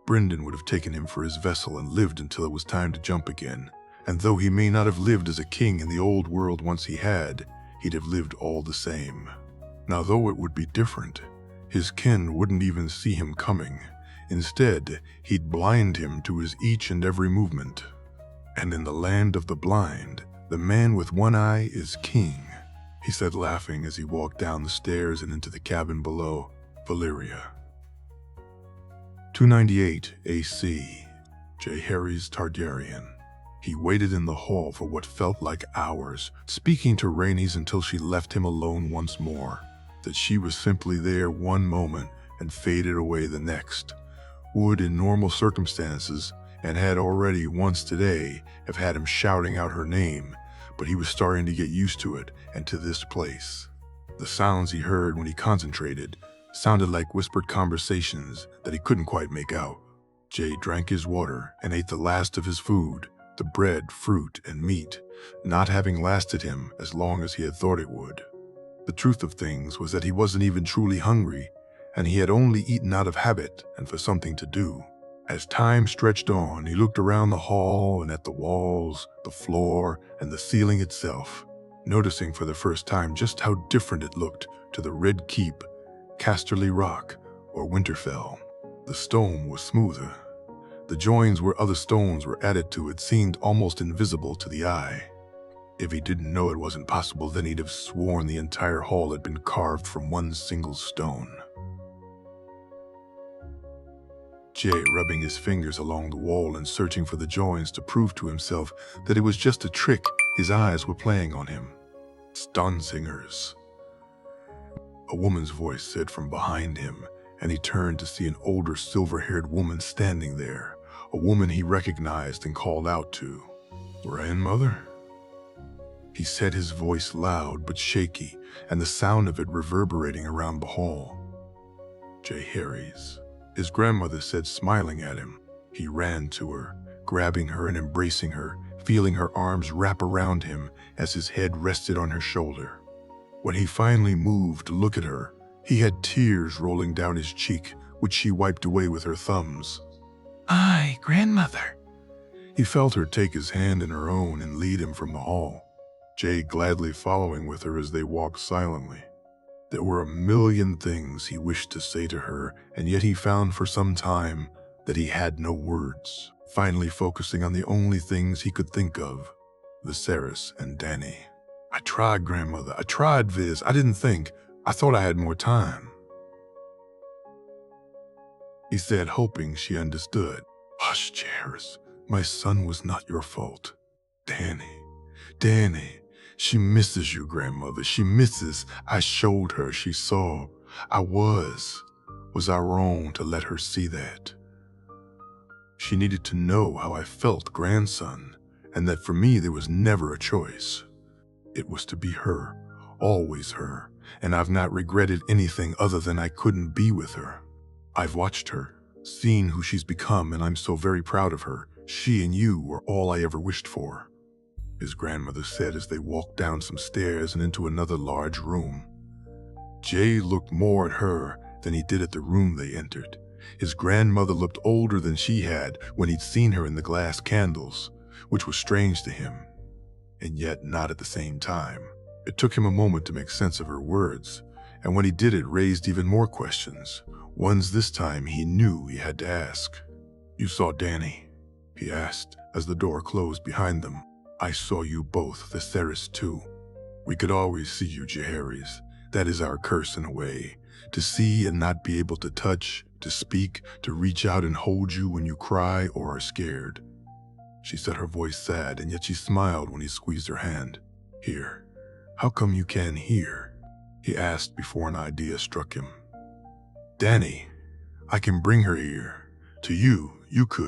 Brynden would have taken him for his vessel and lived until it was time to jump again. And though he may not have lived as a king in the old world once he had, he'd have lived all the same. Now, though it would be different, his kin wouldn't even see him coming. Instead, he'd blind him to his each and every movement. And in the land of the blind, the man with one eye is king, he said, laughing as he walked down the stairs and into the cabin below. Valyria. 298 AC. Jaehaerys Targaryen. He waited in the hall for what felt like hours, speaking to Rhaenys until she left him alone once more. That she was simply there one moment and faded away the next. Would, in normal circumstances, and had already once today, have had him shouting out her name, but he was starting to get used to it and to this place. The sounds he heard when he concentrated sounded like whispered conversations that he couldn't quite make out. Jay drank his water and ate the last of his food, the bread, fruit, and meat, not having lasted him as long as he had thought it would. The truth of things was that he wasn't even truly hungry, and he had only eaten out of habit and for something to do. As time stretched on, he looked around the hall and at the walls, the floor, and the ceiling itself, noticing for the first time just how different it looked to the Red Keep, Casterly Rock, or Winterfell. The stone was smoother. The joins where other stones were added to it seemed almost invisible to the eye. If he didn't know it wasn't possible, then he'd have sworn the entire hall had been carved from one single stone. Jay, rubbing his fingers along the wall and searching for the joins to prove to himself that it was just a trick his eyes were playing on him. Stondsingers. A woman's voice said from behind him, and he turned to see an older silver-haired woman standing there, a woman he recognized and called out to. Grandmother? He said, his voice loud but shaky, and the sound of it reverberating around the hall. Jaehaerys, his grandmother said, smiling at him. He ran to her, grabbing her and embracing her, feeling her arms wrap around him as his head rested on her shoulder. When he finally moved to look at her, he had tears rolling down his cheek, which she wiped away with her thumbs. "Aye, grandmother." He felt her take his hand in her own and lead him from the hall, Jay gladly following with her as they walked silently. There were a million things he wished to say to her, and yet he found for some time that he had no words, finally focusing on the only things he could think of, Viserys and Dany. "I tried, grandmother. I tried, Viz. I didn't think. I thought I had more time," he said, hoping she understood. "Hush, Jairus. My son was not your fault. Dany, she misses you, grandmother. She misses. I showed her. She saw. Was I wrong to let her see that? She needed to know how I felt, grandson, and that for me there was never a choice. It was to be her, always her, and I've not regretted anything other than I couldn't be with her. I've watched her, seen who she's become, and I'm so very proud of her. She and you were all I ever wished for," his grandmother said as they walked down some stairs and into another large room. Jay looked more at her than he did at the room they entered. His grandmother looked older than she had when he'd seen her in the glass candles, which was strange to him, and yet not at the same time. It took him a moment to make sense of her words, and when he did, it raised even more questions, ones this time he knew he had to ask. "You saw Dany?" he asked as the door closed behind them. "I saw you both, Viserys too. We could always see you, Jaehaerys. That is our curse in a way, to see and not be able to touch, to speak, to reach out and hold you when you cry or are scared." She said, her voice sad, and yet she smiled when he squeezed her hand. "Here, how come you can hear?" he asked before an idea struck him. "Dany, I can bring her here. To you,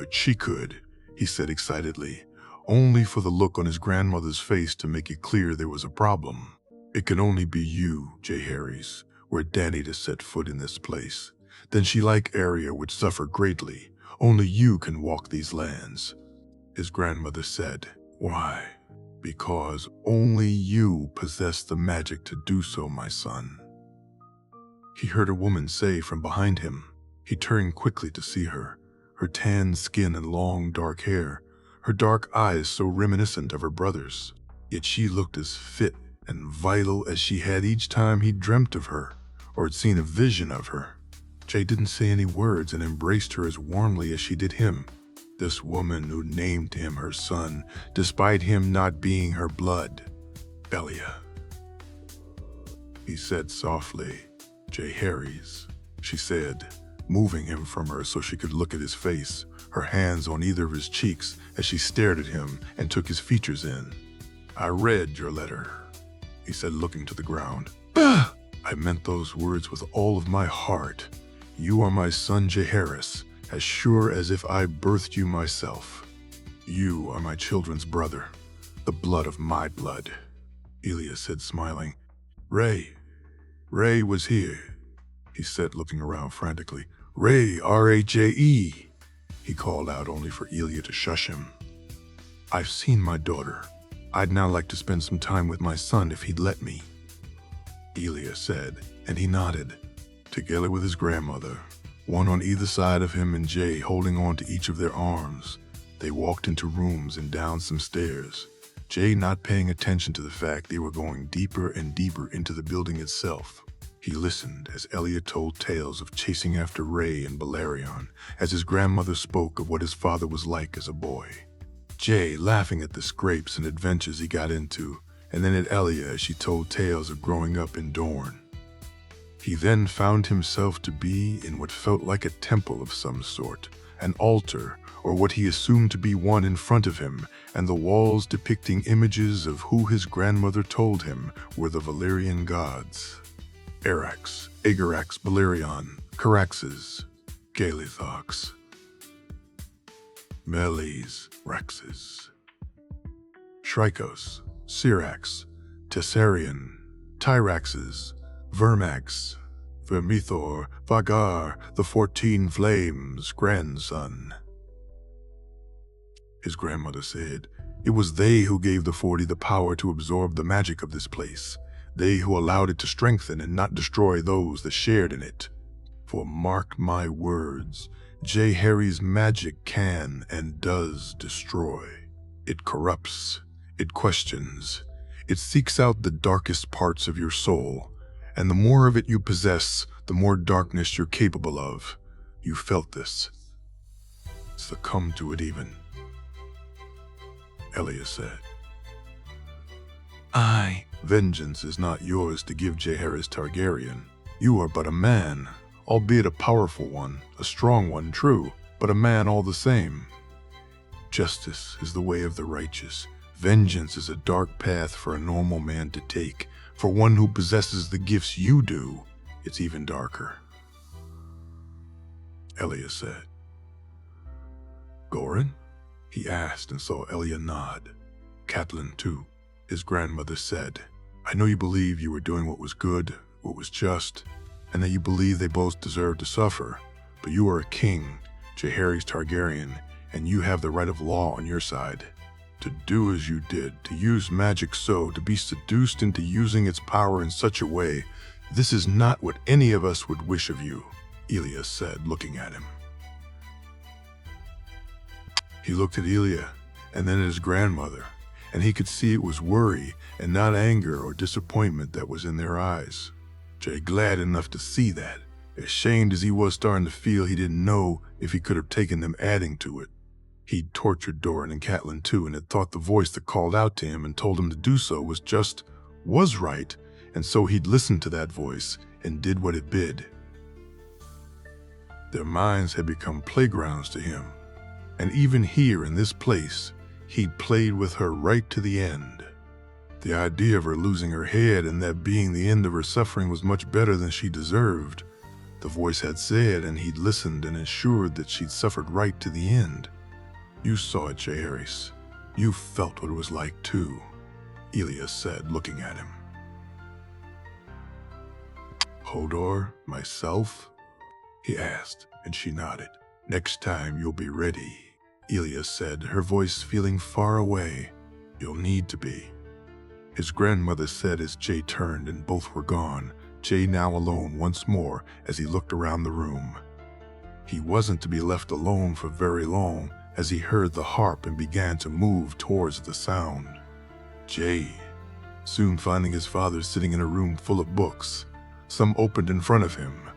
she could," he said excitedly, only for the look on his grandmother's face to make it clear there was a problem. "It can only be you, Jaehaerys, were Dany to set foot in this place. Then she, like Arya, would suffer greatly. Only you can walk these lands," his grandmother said. "Why? Because only you possess the magic to do so, my son," he heard a woman say from behind him. He turned quickly to see her, her tan skin and long dark hair, her dark eyes so reminiscent of her brother's. Yet she looked as fit and vital as she had each time he dreamt of her or had seen a vision of her. Jay didn't say any words and embraced her as warmly as she did him. This woman who named him her son, despite him not being her blood. "Elia," he said softly. "Jaehaerys," she said, moving him from her so she could look at his face, her hands on either of his cheeks as she stared at him and took his features in. "I read your letter," he said, looking to the ground. "I meant those words with all of my heart. You are my son Jaehaerys, as sure as if I birthed you myself. You are my children's brother, the blood of my blood," Elia said, smiling. Ray was here," he said, looking around frantically. "Ray, R-A-J-E, he called out, only for Elia to shush him. "I've seen my daughter. I'd now like to spend some time with my son if he'd let me," Elia said, and he nodded. Together with his grandmother, one on either side of him and Jay holding on to each of their arms, they walked into rooms and down some stairs, Jay not paying attention to the fact they were going deeper and deeper into the building itself. He listened as Elia told tales of chasing after Ray and Balerion, as his grandmother spoke of what his father was like as a boy. Jay laughing at the scrapes and adventures he got into, and then at Elia as she told tales of growing up in Dorne. He then found himself to be in what felt like a temple of some sort, an altar, or what he assumed to be one in front of him, and the walls depicting images of who his grandmother told him were the Valyrian gods. Arax, Agarax, Balerion, Caraxes, Galethox, Meles, Rexes, Shrikos, Syrax, Tessarion, Tyraxes, Vermax, Vermithor, Vagar, the 14 Flames, grandson, his grandmother said. It was they who gave the 40 the power to absorb the magic of this place, they who allowed it to strengthen and not destroy those that shared in it. For mark my words, J. Harry's magic can and does destroy. It corrupts, it questions, it seeks out the darkest parts of your soul, and the more of it you possess, the more darkness you're capable of. You felt this. Succumb to it even. Elia said. Vengeance is not yours to give, Jaehaerys Targaryen. You are but a man, albeit a powerful one, a strong one, true, but a man all the same. Justice is the way of the righteous. Vengeance is a dark path for a normal man to take. For one who possesses the gifts you do, it's even darker. Elia said. Goran? He asked and saw Elia nod. Catelyn, too, his grandmother said. I know you believe you were doing what was good, what was just, and that you believe they both deserve to suffer, but you are a king, Jaehaerys Targaryen, and you have the right of law on your side. To do as you did, to use magic so, to be seduced into using its power in such a way, this is not what any of us would wish of you, Elia said, looking at him. He looked at Elia, and then at his grandmother, and he could see it was worry and not anger or disappointment that was in their eyes. Jay glad enough to see that, ashamed as he was starting to feel he didn't know if he could have taken them adding to it. He'd tortured Doran and Catelyn too, and had thought the voice that called out to him and told him to do so was right, and so he'd listened to that voice and did what it bid. Their minds had become playgrounds to him, and even here in this place, he'd played with her right to the end. The idea of her losing her head and that being the end of her suffering was much better than she deserved. The voice had said, and he'd listened and ensured that she'd suffered right to the end. You saw it, Jaehaerys. You felt what it was like too, Elia said, looking at him. Hodor, myself? He asked, and she nodded. Next time you'll be ready, Elia said, her voice feeling far away. You'll need to be. His grandmother said as Jay turned and both were gone, Jay now alone once more as he looked around the room. He wasn't to be left alone for very long as he heard the harp and began to move towards the sound. Jay, soon finding his father sitting in a room full of books, some opened in front of him,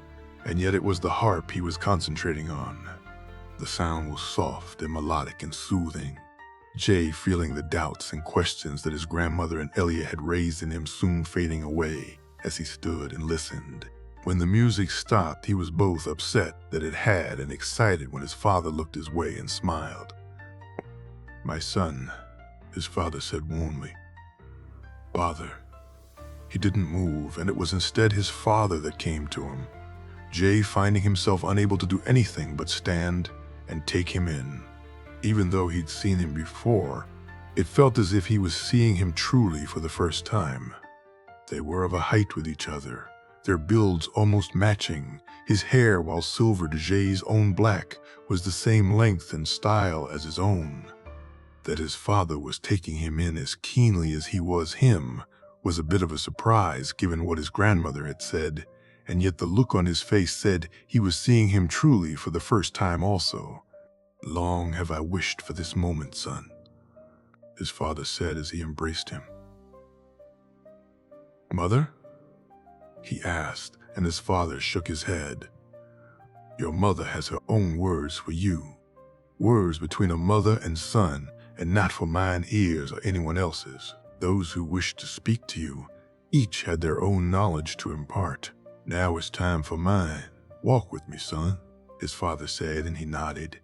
and yet it was the harp he was concentrating on. The sound was soft and melodic and soothing. Jay, feeling the doubts and questions that his grandmother and Elia had raised in him, soon fading away as he stood and listened. When the music stopped, he was both upset that it had and excited when his father looked his way and smiled. My son, his father said warmly. Father. He didn't move, and it was instead his father that came to him. Jay, finding himself unable to do anything but stand and take him in. Even though he'd seen him before, it felt as if he was seeing him truly for the first time. They were of a height with each other, their builds almost matching. His hair, while silver to Jay's own black, was the same length and style as his own. That his father was taking him in as keenly as he was him was a bit of a surprise given what his grandmother had said, and yet the look on his face said he was seeing him truly for the first time also. Long have I wished for this moment, son, his father said as he embraced him. Mother? He asked, and his father shook his head. Your mother has her own words for you. Words between a mother and son, and not for mine ears or anyone else's. Those who wished to speak to you, each had their own knowledge to impart. Now it's time for mine. Walk with me, son, his father said, and he nodded.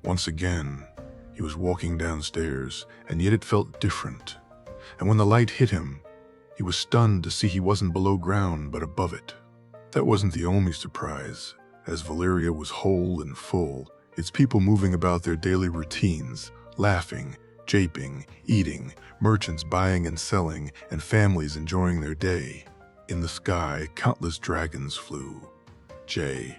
Once again, he was walking downstairs, and yet it felt different. And when the light hit him, he was stunned to see he wasn't below ground, but above it. That wasn't the only surprise, as Valyria was whole and full, its people moving about their daily routines, laughing, japing, eating, merchants buying and selling, and families enjoying their day. In the sky, countless dragons flew. Jay,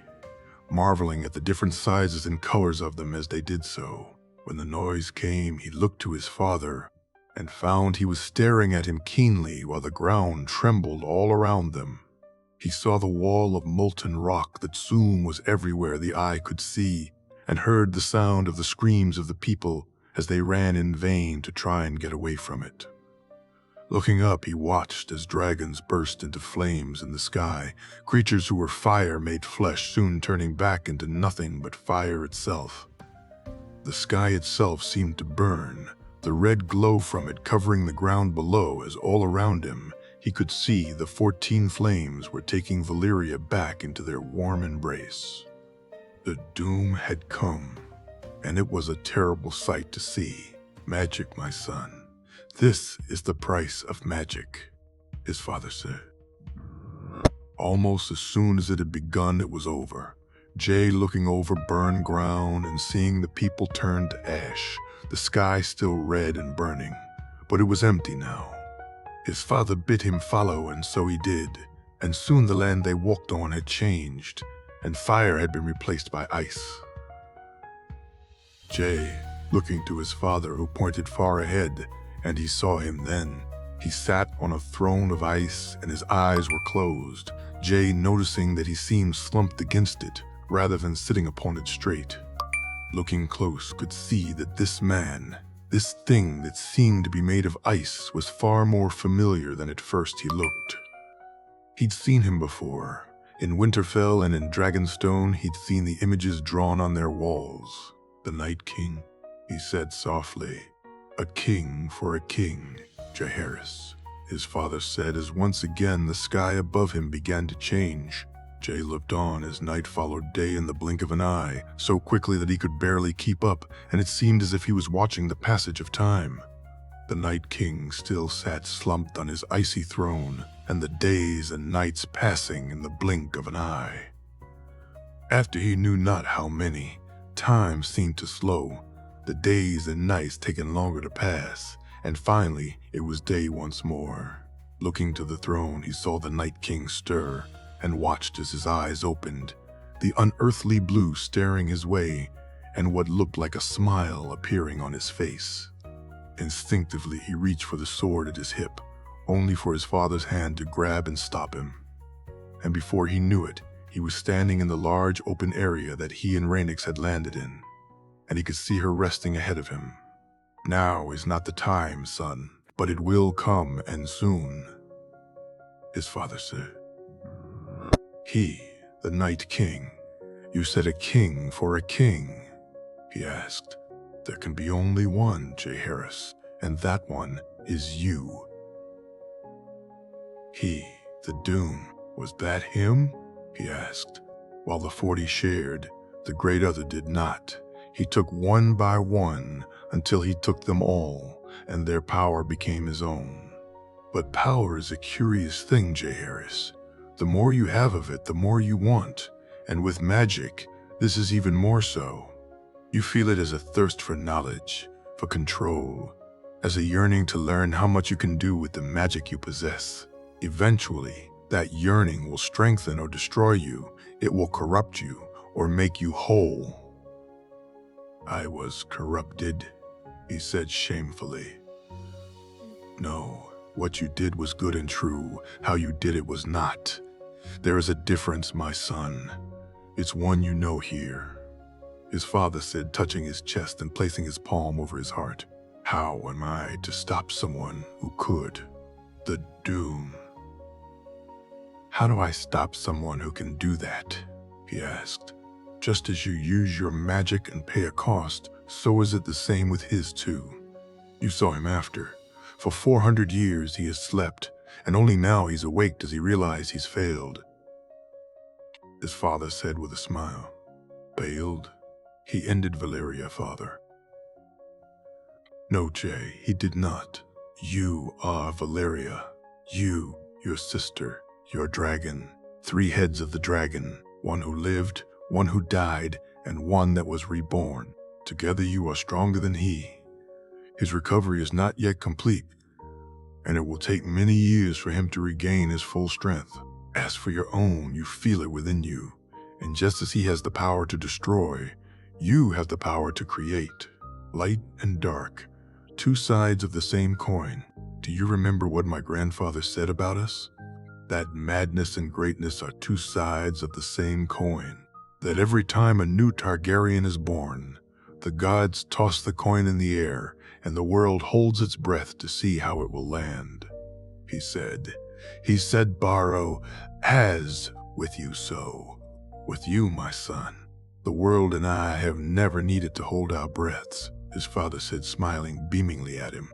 marveling at the different sizes and colors of them as they did so. When the noise came, he looked to his father and found he was staring at him keenly while the ground trembled all around them. He saw the wall of molten rock that soon was everywhere the eye could see, and heard the sound of the screams of the people as they ran in vain to try and get away from it. Looking up, he watched as dragons burst into flames in the sky, creatures who were fire made flesh soon turning back into nothing but fire itself. The sky itself seemed to burn, the red glow from it covering the ground below as all around him he could see the 14 flames were taking Valyria back into their warm embrace. The doom had come, and it was a terrible sight to see. "Magic, my son. This is the price of magic," his father said. Almost as soon as it had begun, it was over. Jay looking over burned ground and seeing the people turn to ash, the sky still red and burning, but it was empty now. His father bid him follow, and so he did, and soon the land they walked on had changed, and fire had been replaced by ice. Jay, looking to his father who pointed far ahead, and he saw him then. He sat on a throne of ice and his eyes were closed, Jay noticing that he seemed slumped against it rather than sitting upon it straight. Looking close, could see that this man, this thing that seemed to be made of ice, was far more familiar than at first he looked. He'd seen him before. In Winterfell and in Dragonstone, he'd seen the images drawn on their walls. "The Night King," he said softly. "A king for a king, Jaehaerys," his father said as once again the sky above him began to change. Jay looked on as night followed day in the blink of an eye, so quickly that he could barely keep up, and it seemed as if he was watching the passage of time. The Night King still sat slumped on his icy throne, and the days and nights passing in the blink of an eye. After he knew not how many, time seemed to slow, the days and nights taking longer to pass, and finally it was day once more. Looking to the throne, he saw the Night King stir, and watched as his eyes opened, the unearthly blue staring his way, and what looked like a smile appearing on his face. Instinctively, he reached for the sword at his hip, only for his father's hand to grab and stop him. And before he knew it, he was standing in the large open area that he and Rhaenys had landed in, and he could see her resting ahead of him. "Now is not the time, son, but it will come, and soon," his father said. "He, the Night King, you said a king for a king?" he asked. "There can be only one, Jaehaerys, and that one is you." "He, the Doom, was that him?" he asked. While the 40 shared, the Great Other did not. He took one by one until he took them all, and their power became his own. But power is a curious thing, Jaehaerys. The more you have of it, the more you want, and with magic, this is even more so. You feel it as a thirst for knowledge, for control, as a yearning to learn how much you can do with the magic you possess. Eventually, that yearning will strengthen or destroy you. It will corrupt you or make you whole. "I was corrupted," he said shamefully. "No, what you did was good and true. How you did it was not. There is a difference, my son. It's one you know here," his father said, touching his chest and placing his palm over his heart. "How am I to stop someone who could? The Doom." "How do I stop someone who can do that?" he asked. "Just as you use your magic and pay a cost, so is it the same with his too. You saw him after. For 400 years he has slept, and only now he's awake does he realize he's failed," his father said with a smile. "Failed? He ended Valyria, father." "No, Jay, he did not. You are Valyria. You, your sister, your dragon. 3 heads of the dragon, one who lived, one who died, and one that was reborn. Together you are stronger than he. His recovery is not yet complete, and it will take many years for him to regain his full strength. As for your own, you feel it within you, and just as he has the power to destroy, you have the power to create. Light and dark, 2 sides of the same coin. Do you remember what my grandfather said about us? That madness and greatness are 2 sides of the same coin. that every time a new Targaryen is born, the gods toss the coin in the air and the world holds its breath to see how it will land. He said, Baro, as with you so. With you, my son. The world and I have never needed to hold our breaths, his father said, smiling beamingly at him.